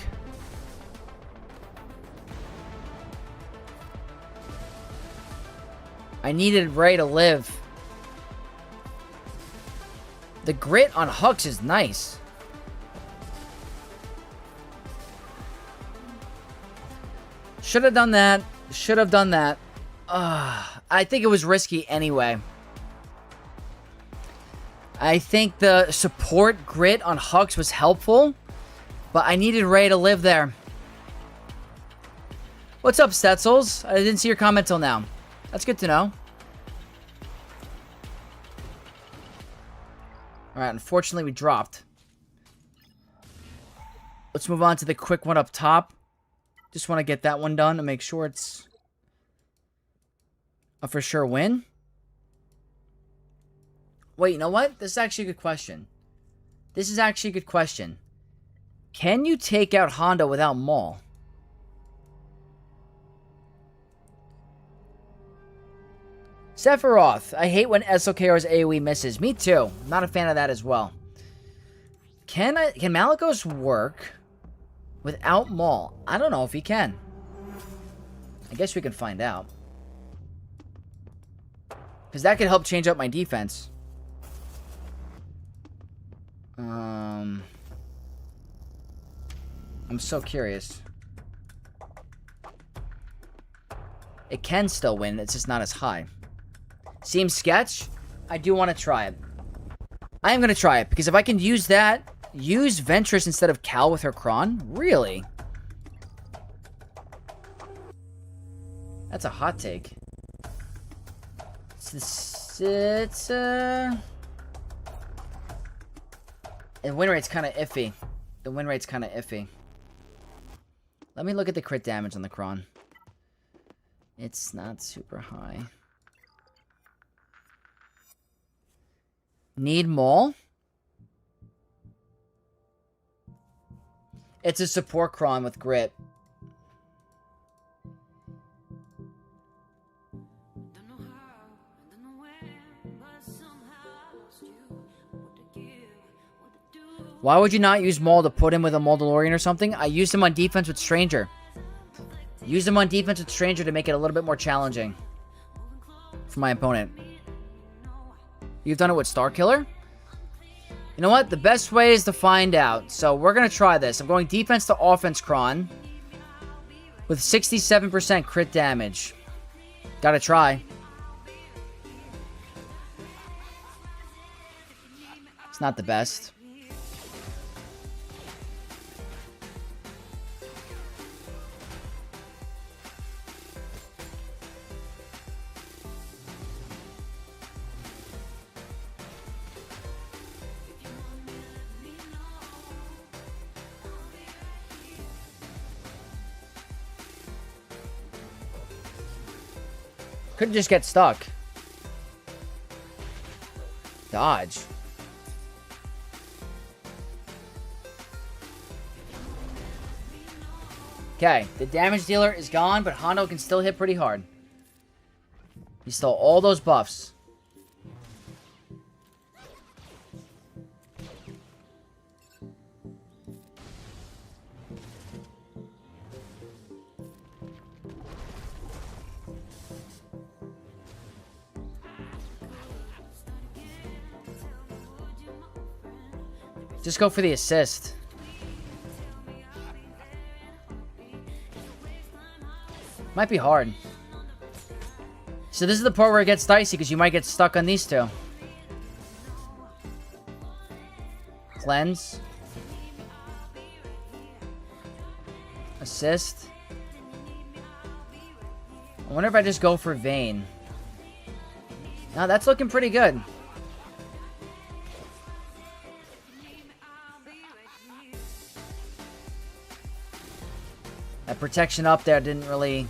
I needed Rey to live. The grit on Hux is nice. Should have done that. Should have done that. I think it was risky anyway. I think the support grit on Hux was helpful, but I needed Rey to live there. What's up, Stetzels? I didn't see your comment till now. That's good to know. Alright, unfortunately we dropped. Let's move on to the quick one up top. Just want to get that one done to make sure it's a for sure win. Wait, you know what? This is actually a good question. This is actually a good question. Can you take out Honda without Maul? Sephiroth. I hate when SLKR's AoE misses. Me too. I'm not a fan of that as well. Can Malicos work without Maul? I don't know if he can. I guess we can find out. Because that could help change up my defense. I'm so curious. It can still win, it's just not as high. Seems sketch. I do want to try it. I am going to try it, because if I can use that, use Ventress instead of Cal with her Kron? Really? That's a hot take. The win rate's kind of iffy. The win rate's kind of iffy. Let me look at the crit damage on the Kron. It's not super high. Need Maul? It's a support Kron with grit. Why would you not use Maul to put him with a Mandalorian or something? I used him on defense with Stranger. Use him on defense with Stranger to make it a little bit more challenging for my opponent. You've done it with Starkiller? You know what? The best way is to find out. So we're going to try this. I'm going defense to offense Kron with 67% crit damage. Gotta try. It's not the best. Could just get stuck. Dodge. Okay, the damage dealer is gone, but Hondo can still hit pretty hard. He stole all those buffs. Just go for the assist. Might be hard. So this is the part where it gets dicey because you might get stuck on these two. Cleanse. Assist. I wonder if I just go for Vayne. Now that's looking pretty good. That protection up there didn't really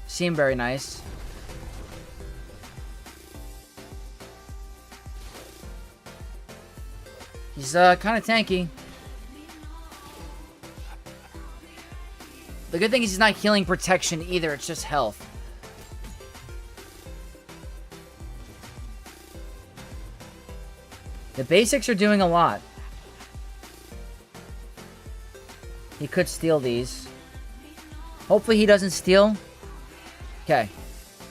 seem very nice. He's kind of tanky. The good thing is he's not healing protection either, it's just health. The basics are doing a lot. He could steal these. Hopefully he doesn't steal. Okay.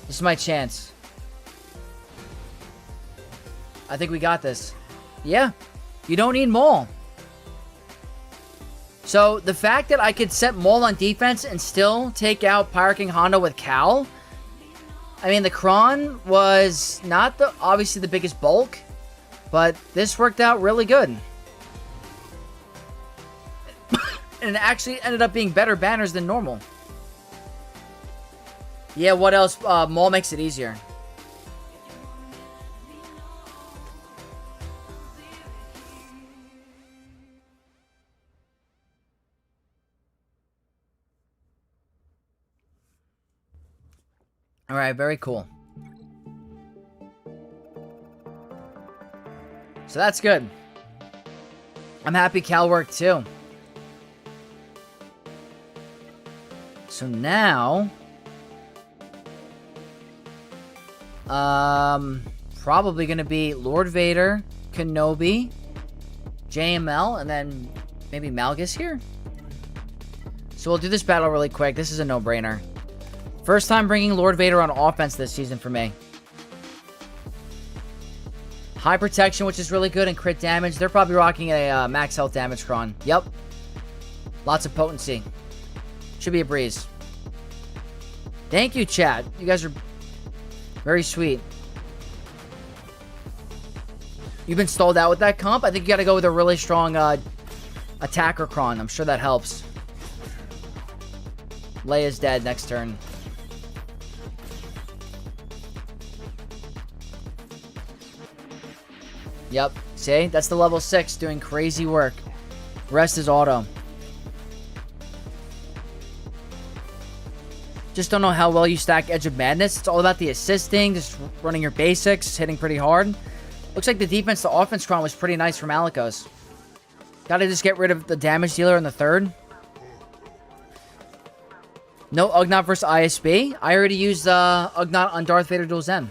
This is my chance. I think we got this. Yeah. You don't need Maul. So, the fact that I could set Maul on defense and still take out Pyro King Hondo with Cal. I mean, the Kron was not obviously the biggest bulk. But this worked out really good. And it actually ended up being better banners than normal. Yeah, what else? Maul makes it easier. Alright, very cool. So that's good. I'm happy Cal worked too. So now... probably going to be Lord Vader, Kenobi, JML, and then maybe Malgus here. So we'll do this battle really quick. This is a no-brainer. First time bringing Lord Vader on offense this season for me. High protection, which is really good, and crit damage. They're probably rocking a max health damage cron. Yep. Lots of potency. Should be a breeze. Thank you, chat. You guys are very sweet. You've been stalled out with that comp? I think you gotta go with a really strong attacker cron. I'm sure that helps. Leia's dead next turn. Yep. See? That's the level 6 doing crazy work. Rest is auto. Just don't know how well you stack Edge of Madness. It's all about the assisting, just running your basics, hitting pretty hard. Looks like the defense to offense cron was pretty nice for Malicos. Gotta just get rid of the damage dealer in the third. No Ugnaught versus ISB. I already used Ugnaught on Darth Vader Dual Zen.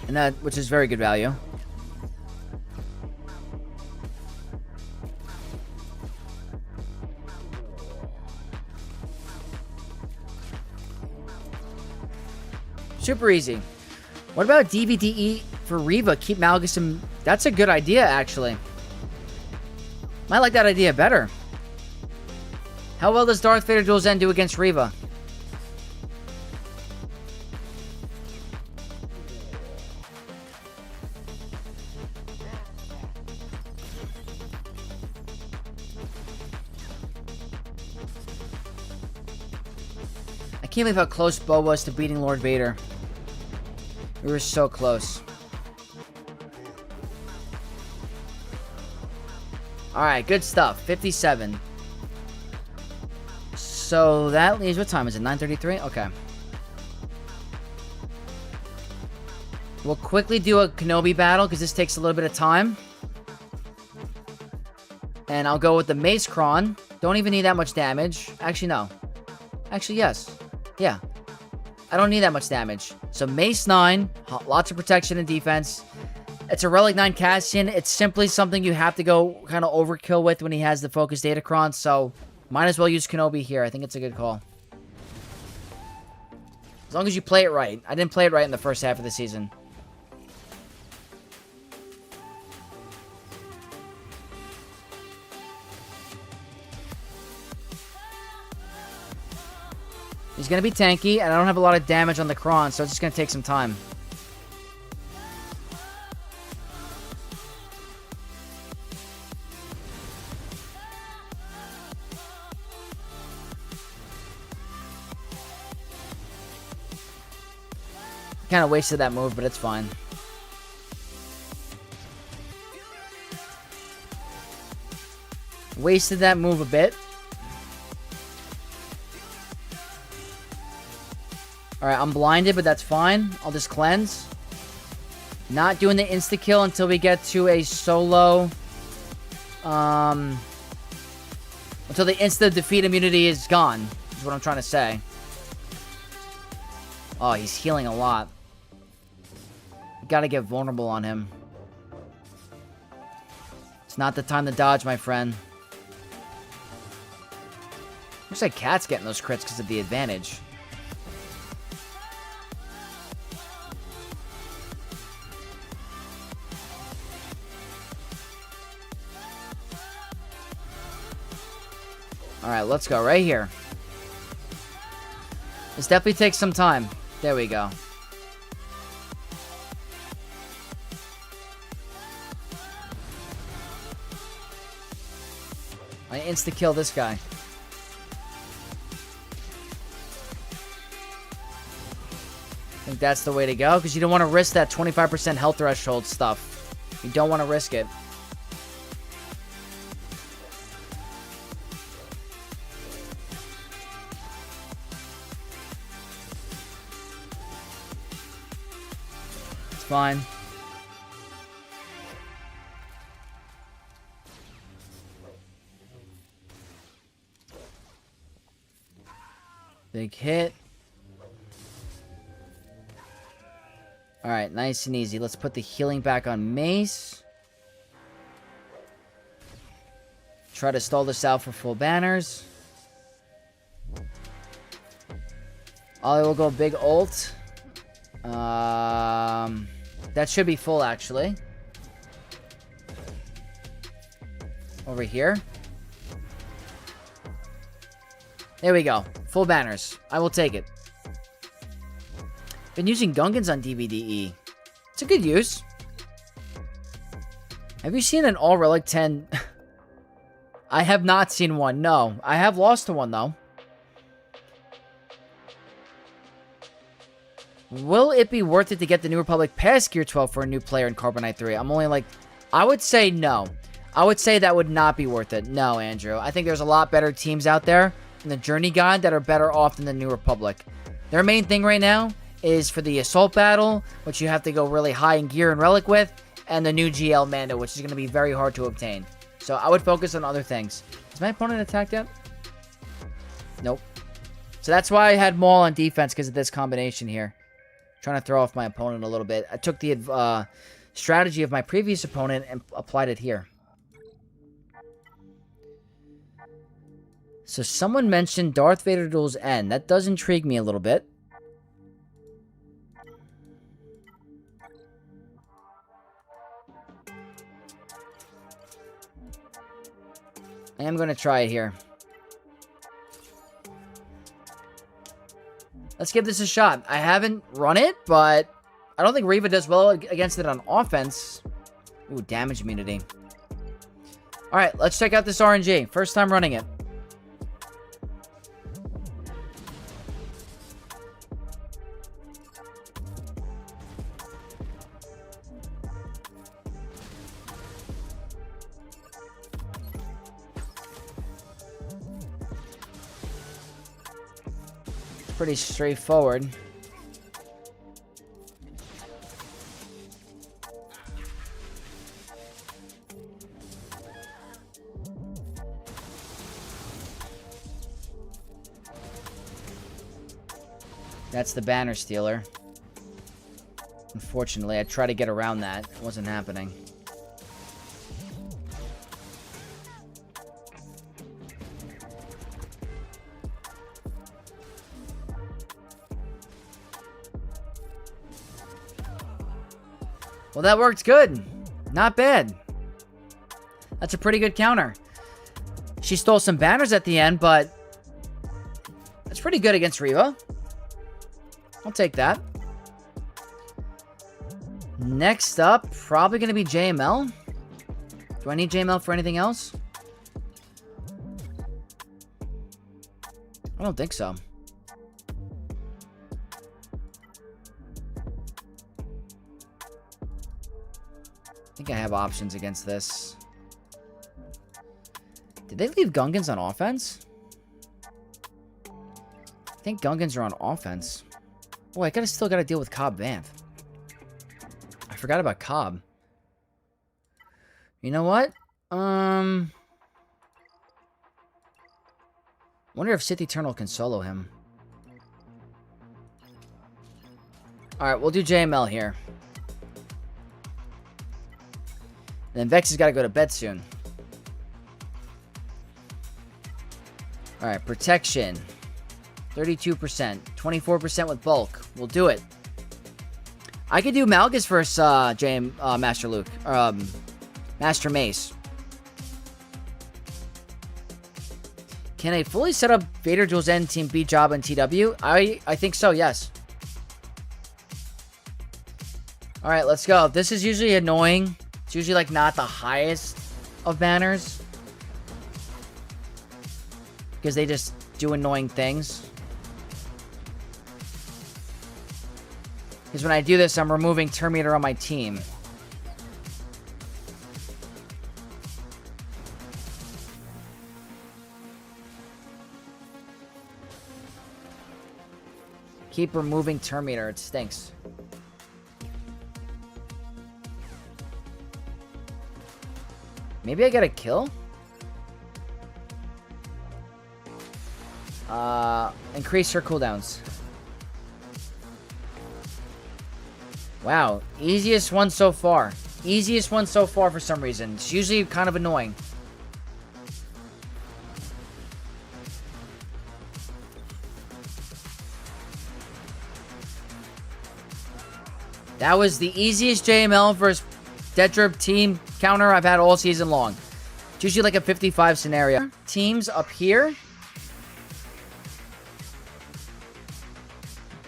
And that, which is very good value. Super easy. What about DVDE for Reva? Keep Malgus and... That's a good idea, actually. Might like that idea better. How well does Darth Vader Dual Zen do against Reva? I can't believe how close Bo was to beating Lord Vader. We were so close. Alright, good stuff. 57. So that leaves... What time is it? 9:33? Okay. We'll quickly do a Kenobi battle, because this takes a little bit of time. And I'll go with the Mace Cron. Don't even need that much damage. Actually, no. Actually, yes. Yeah. I don't need that much damage. So Mace 9, lots of protection and defense. It's a Relic 9 Cassian. It's simply something you have to go kind of overkill with when he has the Focus Datacron, so might as well use Kenobi here. I think it's a good call. As long as you play it right. I didn't play it right in the first half of the season. He's going to be tanky, and I don't have a lot of damage on the Kron, so it's just going to take some time. Kind of wasted that move, but it's fine. Wasted that move a bit. Alright, I'm blinded, but that's fine. I'll just cleanse. Not doing the insta-kill until we get to a solo... Until the insta-defeat immunity is gone, is what I'm trying to say. Oh, he's healing a lot. Gotta get vulnerable on him. It's not the time to dodge, my friend. Looks like Cat's getting those crits because of the advantage. Alright, let's go right here. This definitely takes some time. There we go. I insta-kill this guy. I think that's the way to go, because you don't want to risk that 25% health threshold stuff. You don't want to risk it. fine. Big hit. Alright, nice and easy. Let's put the healing back on Mace. Try to stall this out for full banners. Ollie will go big ult. That should be full, actually. Over here. There we go. Full banners. I will take it. Been using Gungans on DVDE. It's a good use. Have you seen an All Relic 10? I have not seen one, no. I have lost to one, though. Will it be worth it to get the New Republic past Gear 12 for a new player in Carbonite 3? I'm only like... I would say no. I would say that would not be worth it. No, Andrew. I think there's a lot better teams out there in the Journey Guide that are better off than the New Republic. Their main thing right now is for the Assault Battle, which you have to go really high in Gear and Relic with, and the new GL Mando, which is going to be very hard to obtain. So I would focus on other things. Is my opponent attacked yet? Nope. So that's why I had Maul on defense, because of this combination here. Trying to throw off my opponent a little bit. I took the strategy of my previous opponent and applied it here. So someone mentioned Darth Vader Duel's End. That does intrigue me a little bit. I am going to try it here. Let's give this a shot. I haven't run it, but I don't think Reva does well against it on offense. Ooh, damage immunity. Alright, let's check out this RNG. First time running it. Pretty straightforward. That's the banner stealer. Unfortunately, I tried to get around that. It wasn't happening. Well, that worked good. Not bad. That's a pretty good counter. She stole some banners at the end, but that's pretty good against Reva. I'll take that. Next up, probably going to be JML. Do I need JML for anything else? I don't think so. I think I have options against this. Did they leave Gungans on offense? I think Gungans are on offense. Oh, I still gotta deal with Cobb Vanth. I forgot about Cobb. You know what? Wonder if Sith Eternal can solo him. Alright, we'll do JML here. And then Vex has got to go to bed soon. Alright, protection. 32%. 24% with bulk. We'll do it. I could do Malgus versus Master Luke. Master Mace. Can a fully set up Vader Duel's End team beat Jabba and TW? I think so, yes. Alright, let's go. This is usually annoying. It's usually like not the highest of banners. Because they just do annoying things. Because when I do this, I'm removing Terminator on my team. Keep removing Terminator. It stinks. Maybe I get a kill? Increase her cooldowns. Wow, easiest one so far. Easiest one so far for some reason. It's usually kind of annoying. That was the easiest JML versus Deadrip team counter I've had all season long. It's usually like a 55 scenario. Teams up here.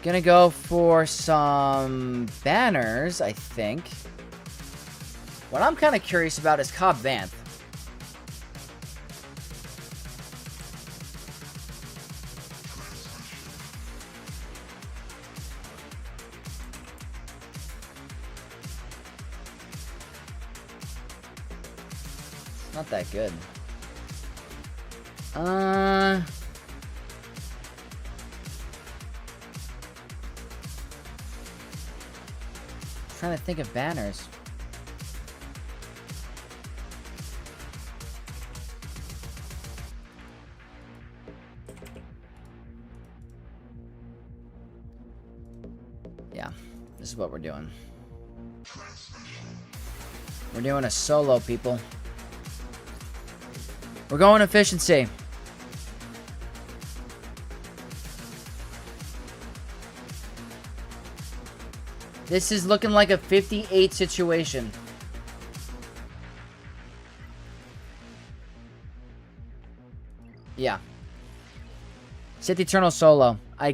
Gonna go for some banners, I think. What I'm kind of curious about is Cobb Vanth. Not that good. Trying to think of banners. Yeah, this is what we're doing. We're doing a solo, people. We're going efficiency. This is looking like a 58 situation. Yeah. Sith Eternal solo. I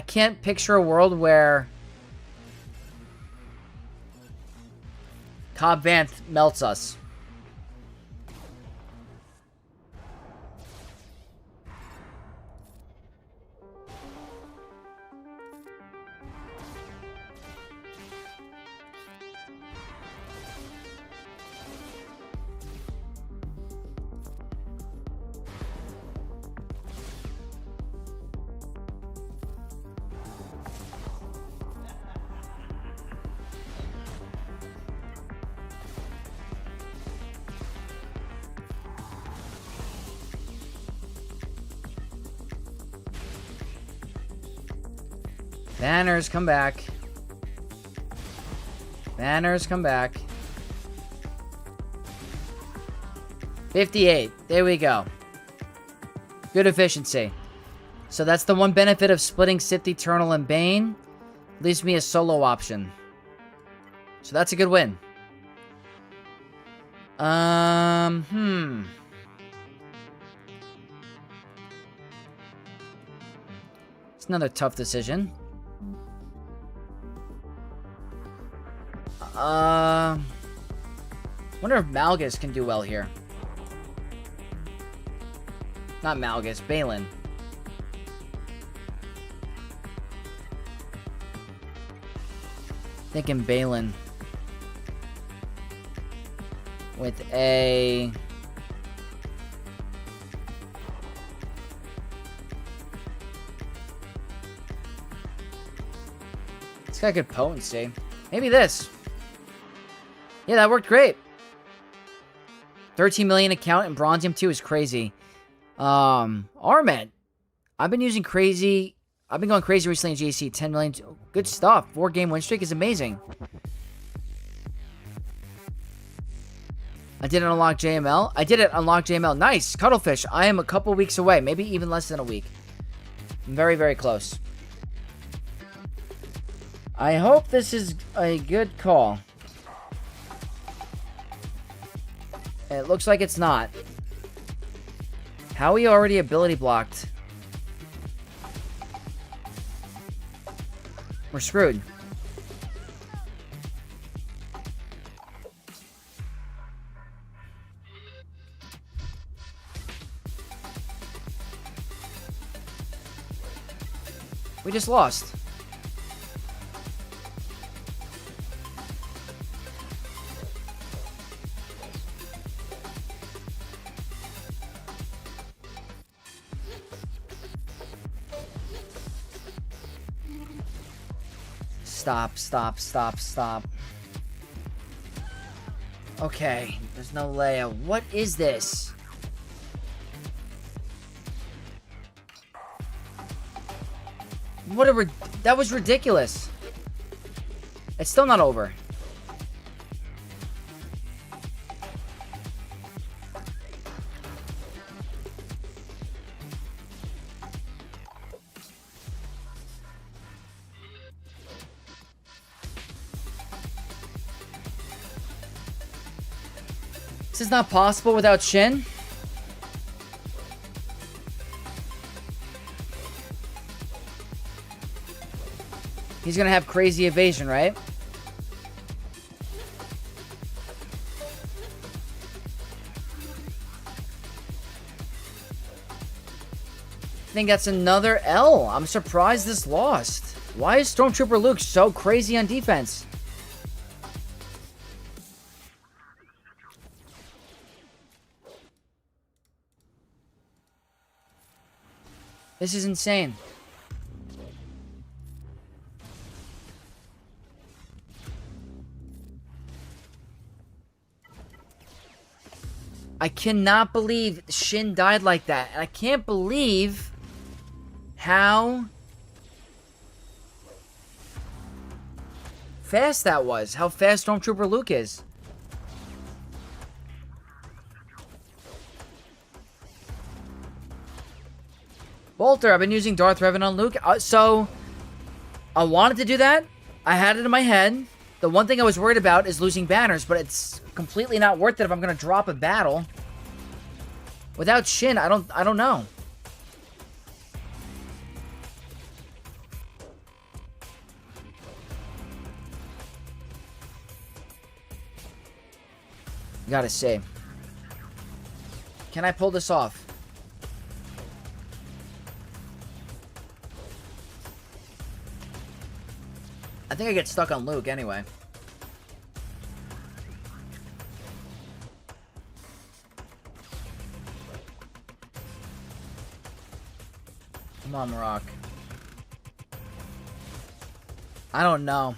can't picture a world where Cobb Vanth melts us. Banners, come back. Banners, come back. 58. There we go. Good efficiency. So that's the one benefit of splitting Sith Eternal and Bane. Leaves me a solo option. So that's a good win. It's another tough decision. Wonder if Malgus can do well here. Not Malgus, Balin. Thinking Balin. With a... It's got good potency. Maybe this. Yeah, that worked great. 13 million account and Bronzium 2 is crazy. Armet. I've been using crazy. I've been going crazy recently in GAC. 10 million. Good stuff. 4-game win streak is amazing. I didn't unlock JML. I did it unlock JML. Nice. Cuttlefish. I am a couple weeks away. Maybe even less than a week. I'm very, very close. I hope this is a good call. It looks like it's not. How are we already ability blocked? We're screwed. We just lost. Stop, stop, stop, stop. Okay, there's no Leia. What is this? That was ridiculous. It's still not over. This is not possible without Shin. He's gonna have crazy evasion, right? I think that's another L. I'm surprised this lost. Why is Stormtrooper Luke so crazy on defense? This is insane. I cannot believe Shin died like that. And I can't believe how fast that was. How fast Stormtrooper Luke is. Walter, I've been using Darth Revan on Luke. So, I wanted to do that. I had it in my head. The one thing I was worried about is losing banners, but it's completely not worth it if I'm going to drop a battle. Without Shin, I don't know. Gotta say. Can I pull this off? I think I get stuck on Luke anyway. Come on, Marok. I don't know.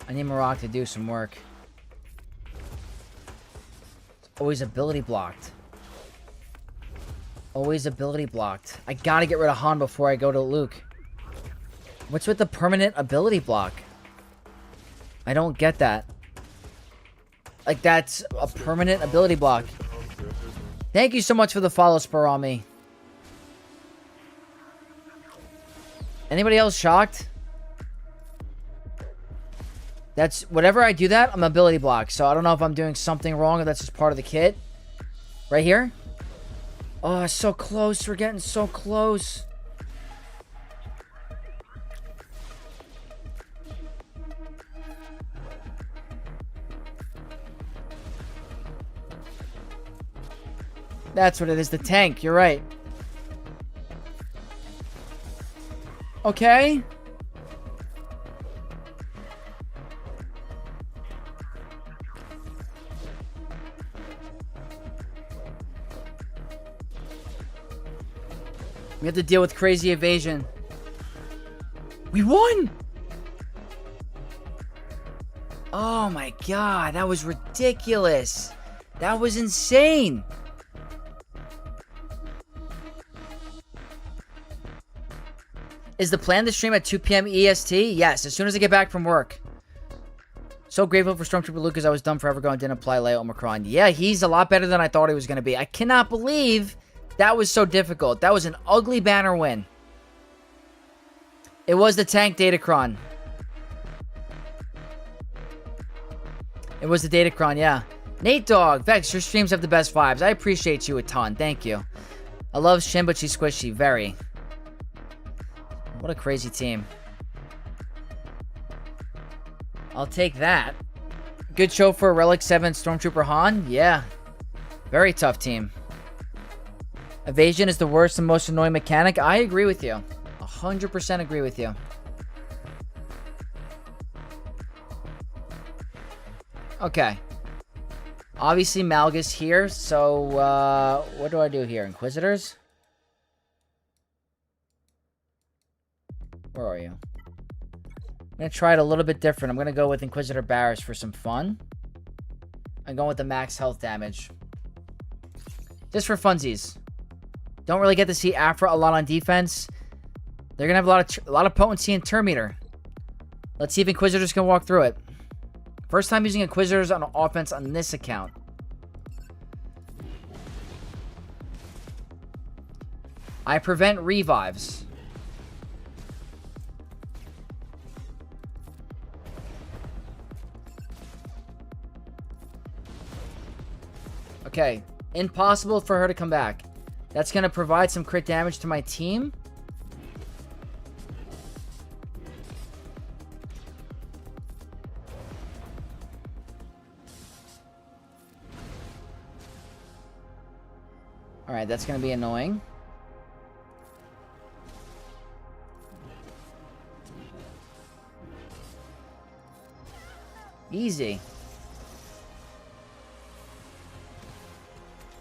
I need Marok to do some work. It's always ability blocked. Always ability blocked. I gotta get rid of Han before I go to Luke. What's with the permanent ability block? I don't get that. Like, that's a permanent ability block. Thank you so much for the follow, Spur on me. Anybody else shocked? That's, whenever I do that, I'm ability blocked. So I don't know if I'm doing something wrong or that's just part of the kit. Right here? Oh, so close. We're getting so close. That's what it is. The tank. You're right. Okay. We have to deal with crazy evasion. We won! Oh my god, that was ridiculous. That was insane. Is the plan to stream at 2 p.m. EST? Yes, as soon as I get back from work. So grateful for Stormtrooper Luke because I was dumb forever ago and didn't apply Leia Omicron. Yeah, he's a lot better than I thought he was going to be. I cannot believe that was so difficult. That was an ugly banner win. It was the tank Datacron. It was the Datacron, yeah. Nate Dogg, Vex, your streams have the best vibes. I appreciate you a ton. Thank you. I love Shin, but she's squishy. Very. What a crazy team. I'll take that. Good show for a Relic 7 Stormtrooper Han? Yeah. Very tough team. Evasion is the worst and most annoying mechanic. I agree with you. 100% agree with you. Okay. Obviously, Malgus here. So, what do I do here? Inquisitors? Where are you? I'm going to try it a little bit different. I'm going to go with Inquisitor Barris for some fun. I'm going with the max health damage. Just for funsies. Don't really get to see Afra a lot on defense. They're going to have a lot of potency in turn meter. Let's see if Inquisitors can walk through it. First time using Inquisitors on offense on this account. I prevent revives. Okay, impossible for her to come back. That's going to provide some crit damage to my team. Alright, that's going to be annoying. Easy.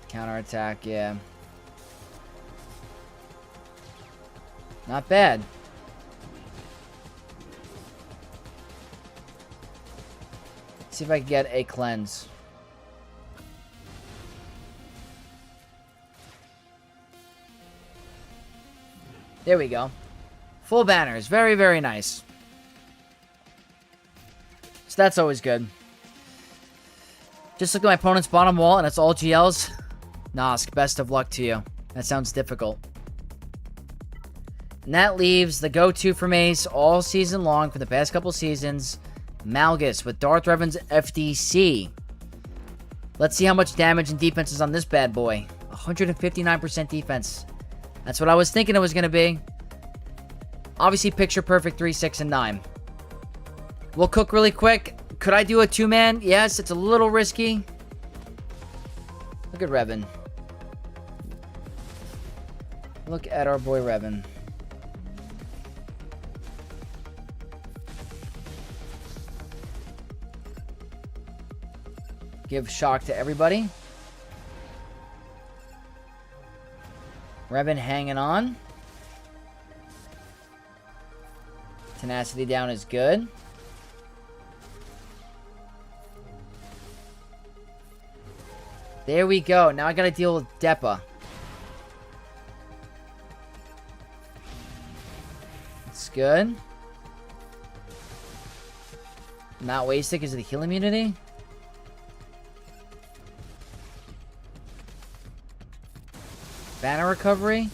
Counterattack, yeah. Not bad. Let's see if I can get a cleanse. There we go. Full banners. Very, very nice. So that's always good. Just look at my opponent's bottom wall and it's all GLs. Nosk, best of luck to you. That sounds difficult. And that leaves the go-to from Ace all season long for the past couple seasons, Malgus with Darth Revan's FDC. Let's see how much damage and defense is on this bad boy. 159% defense. That's what I was thinking it was going to be. Obviously, picture perfect 3, 6, and 9. We'll cook really quick. Could I do a 2-man? Yes, it's a little risky. Look at Revan. Look at our boy Revan. Give shock to everybody. Revan hanging on. Tenacity down is good. There we go. Now I gotta deal with Depa. That's good. Not wasted because of the heal immunity. Banner recovery.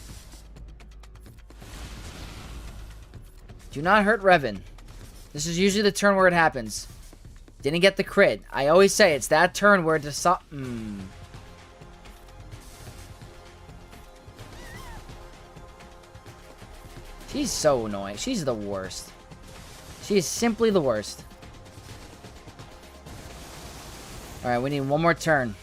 Do not hurt Revan. This is usually the turn where it happens. Didn't get the crit. I always say it's that turn where it She's so annoying. She's the worst. She is simply the worst. Alright, we need one more turn.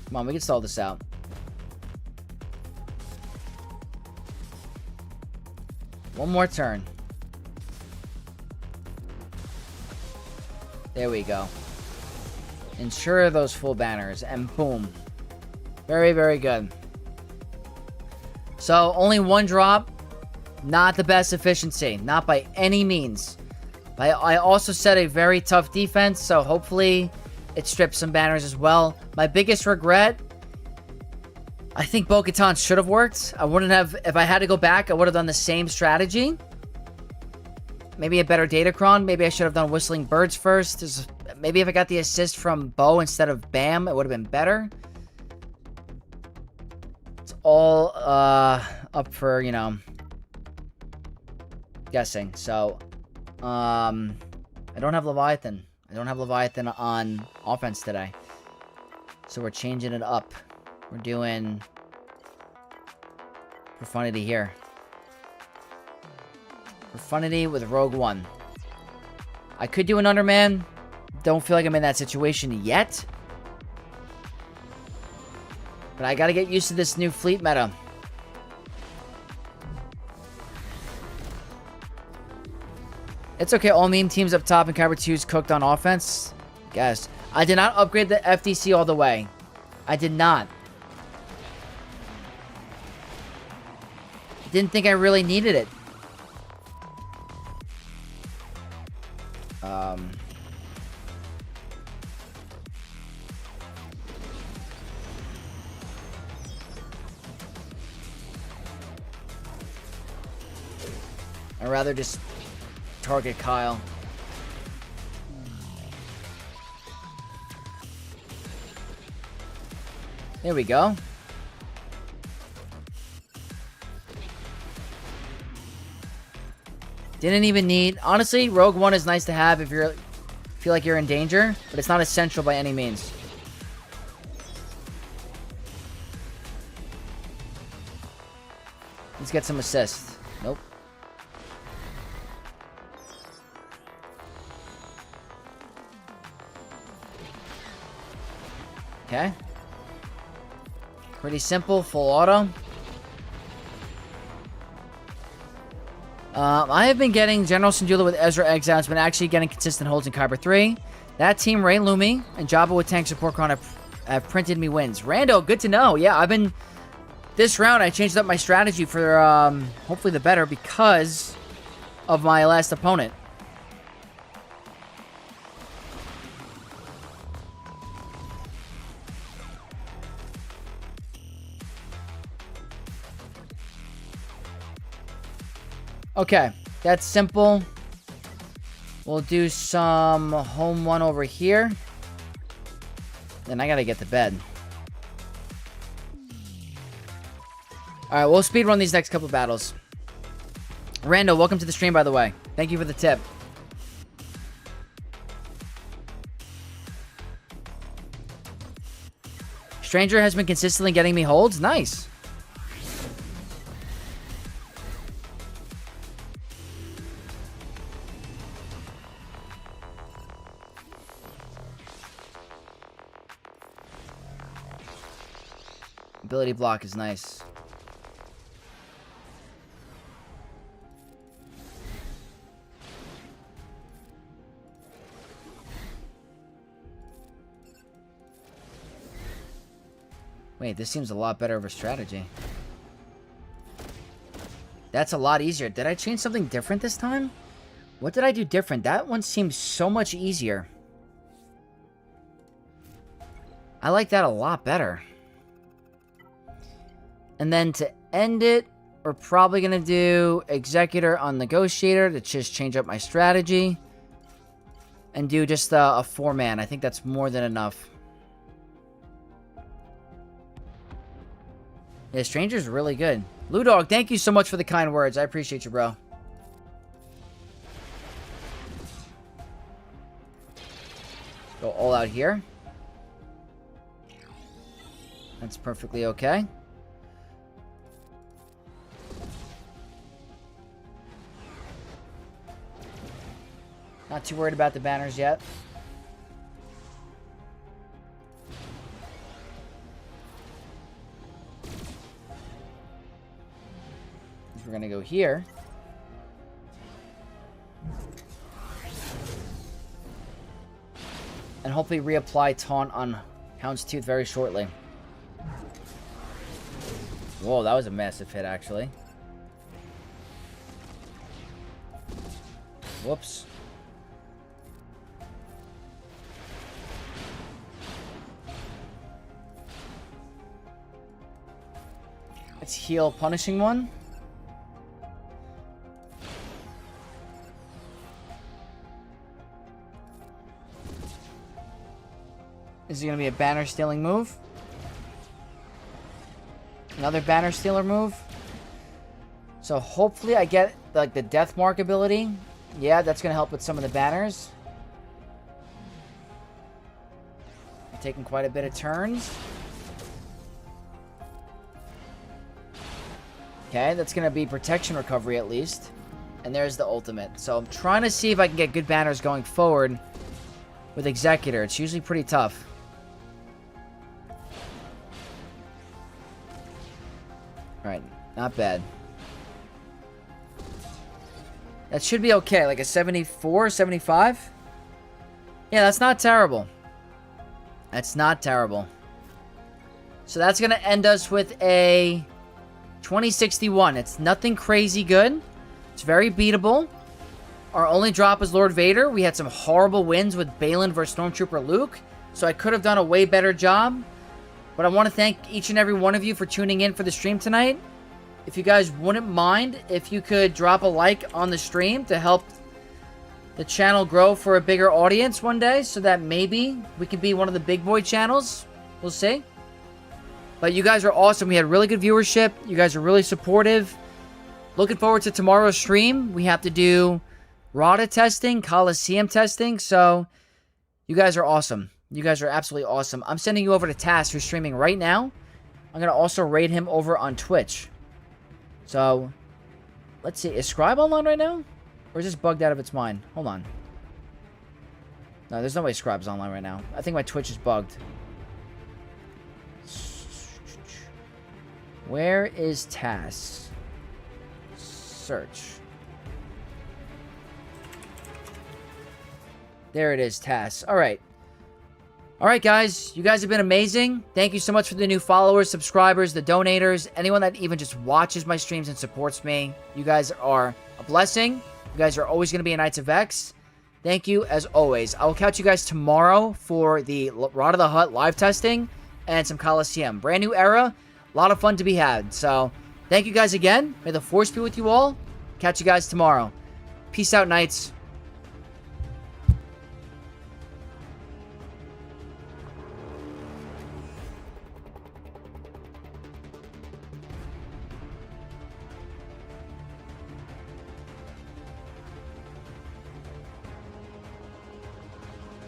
Come on, we can stall this out. One more turn. There we go. Ensure those full banners, and boom. Very, very good. So, only one drop. Not the best efficiency. Not by any means. I also set a very tough defense, so hopefully it strips some banners as well. My biggest regret, I think Bo-Katan should have worked. I wouldn't have, if I had to go back, I would have done the same strategy. Maybe a better Datacron. Maybe I should have done Whistling Birds first. Maybe if I got the assist from Bo instead of Bam, it would have been better. It's all up for, you know, guessing. So, I don't have Leviathan. I don't have Leviathan on offense today. So we're changing it up. We're doing Profundity here. Profundity with Rogue One. I could do an Underman. Don't feel like I'm in that situation yet. But I gotta get used to this new fleet meta. It's okay, all meme teams up top and Kyber 2's cooked on offense. Guys, I did not upgrade the FDC all the way. I did not. Didn't think I really needed it. I'd rather just target Kyle. There we go. Didn't even need... Honestly, Rogue One is nice to have if you feel like you're in danger, but it's not essential by any means. Let's get some assists. Nope. Okay. Pretty simple, full auto. I have been getting General Syndulla with Ezra Exile. It's been actually getting consistent holds in Kyber 3. That team, Ray Lumi and Jabba with Tank Support Con have printed me wins. Rando, good to know. Yeah, I've been... This round, I changed up my strategy for hopefully the better because of my last opponent. Okay, that's simple. We'll do some home one over here. Then I gotta get to bed. Alright, we'll speedrun these next couple battles. Rando, welcome to the stream, by the way. Thank you for the tip. Stranger has been consistently getting me holds. Nice. Ability block is nice. Wait, this seems a lot better of a strategy. That's a lot easier. Did I change something different this time? What did I do different? That one seems so much easier. I like that a lot better. And then to end it, we're probably going to do Executor on Negotiator to just change up my strategy. And do just a 4-man. I think that's more than enough. Yeah, Stranger's really good. Ludog, thank you so much for the kind words. I appreciate you, bro. Go all out here. That's perfectly okay. Not too worried about the banners yet. We're going to go here. And hopefully reapply Taunt on Houndstooth very shortly. Whoa, that was a massive hit, actually. Whoops. Let's heal Punishing One. Is it going to be a banner stealing move? Another banner stealer move. So hopefully I get like the death mark ability. Yeah, that's going to help with some of the banners. I'm taking quite a bit of turns. Okay, that's going to be protection recovery at least. And there's the ultimate. So I'm trying to see if I can get good banners going forward with Executor. It's usually pretty tough. Alright, not bad. That should be okay, like a 74, 75? Yeah, that's not terrible. That's not terrible. So that's going to end us with a 2061. It's nothing crazy good. It's very beatable. Our only drop is Lord Vader. We had some horrible wins with Balin versus Stormtrooper Luke, so I could have done a way better job. But I want to thank each and every one of you for tuning in for the stream tonight. If you guys wouldn't mind, if you could drop a like on the stream to help the channel grow for a bigger audience one day, so that maybe we can be one of the big boy channels. We'll see. But you guys are awesome. We had really good viewership. You guys are really supportive. Looking forward to tomorrow's stream. We have to do RADA testing, Coliseum testing. So you guys are awesome. You guys are absolutely awesome. I'm sending you over to Tass, who's streaming right now. I'm going to also raid him over on Twitch. So, let's see. Is Scribe online right now? Or is this bugged out of its mind? Hold on. No, there's no way Scribe's online right now. I think my Twitch is bugged. Where is Tass? Search. There it is, Tass. Alright. Alright, guys. You guys have been amazing. Thank you so much for the new followers, subscribers, the donators, anyone that even just watches my streams and supports me. You guys are a blessing. You guys are always going to be in Knights of X. Thank you, as always. I will catch you guys tomorrow for the Rod of the Hut live testing and some Coliseum. Brand new era. A lot of fun to be had. So, thank you guys again. May the Force be with you all. Catch you guys tomorrow. Peace out, Knights.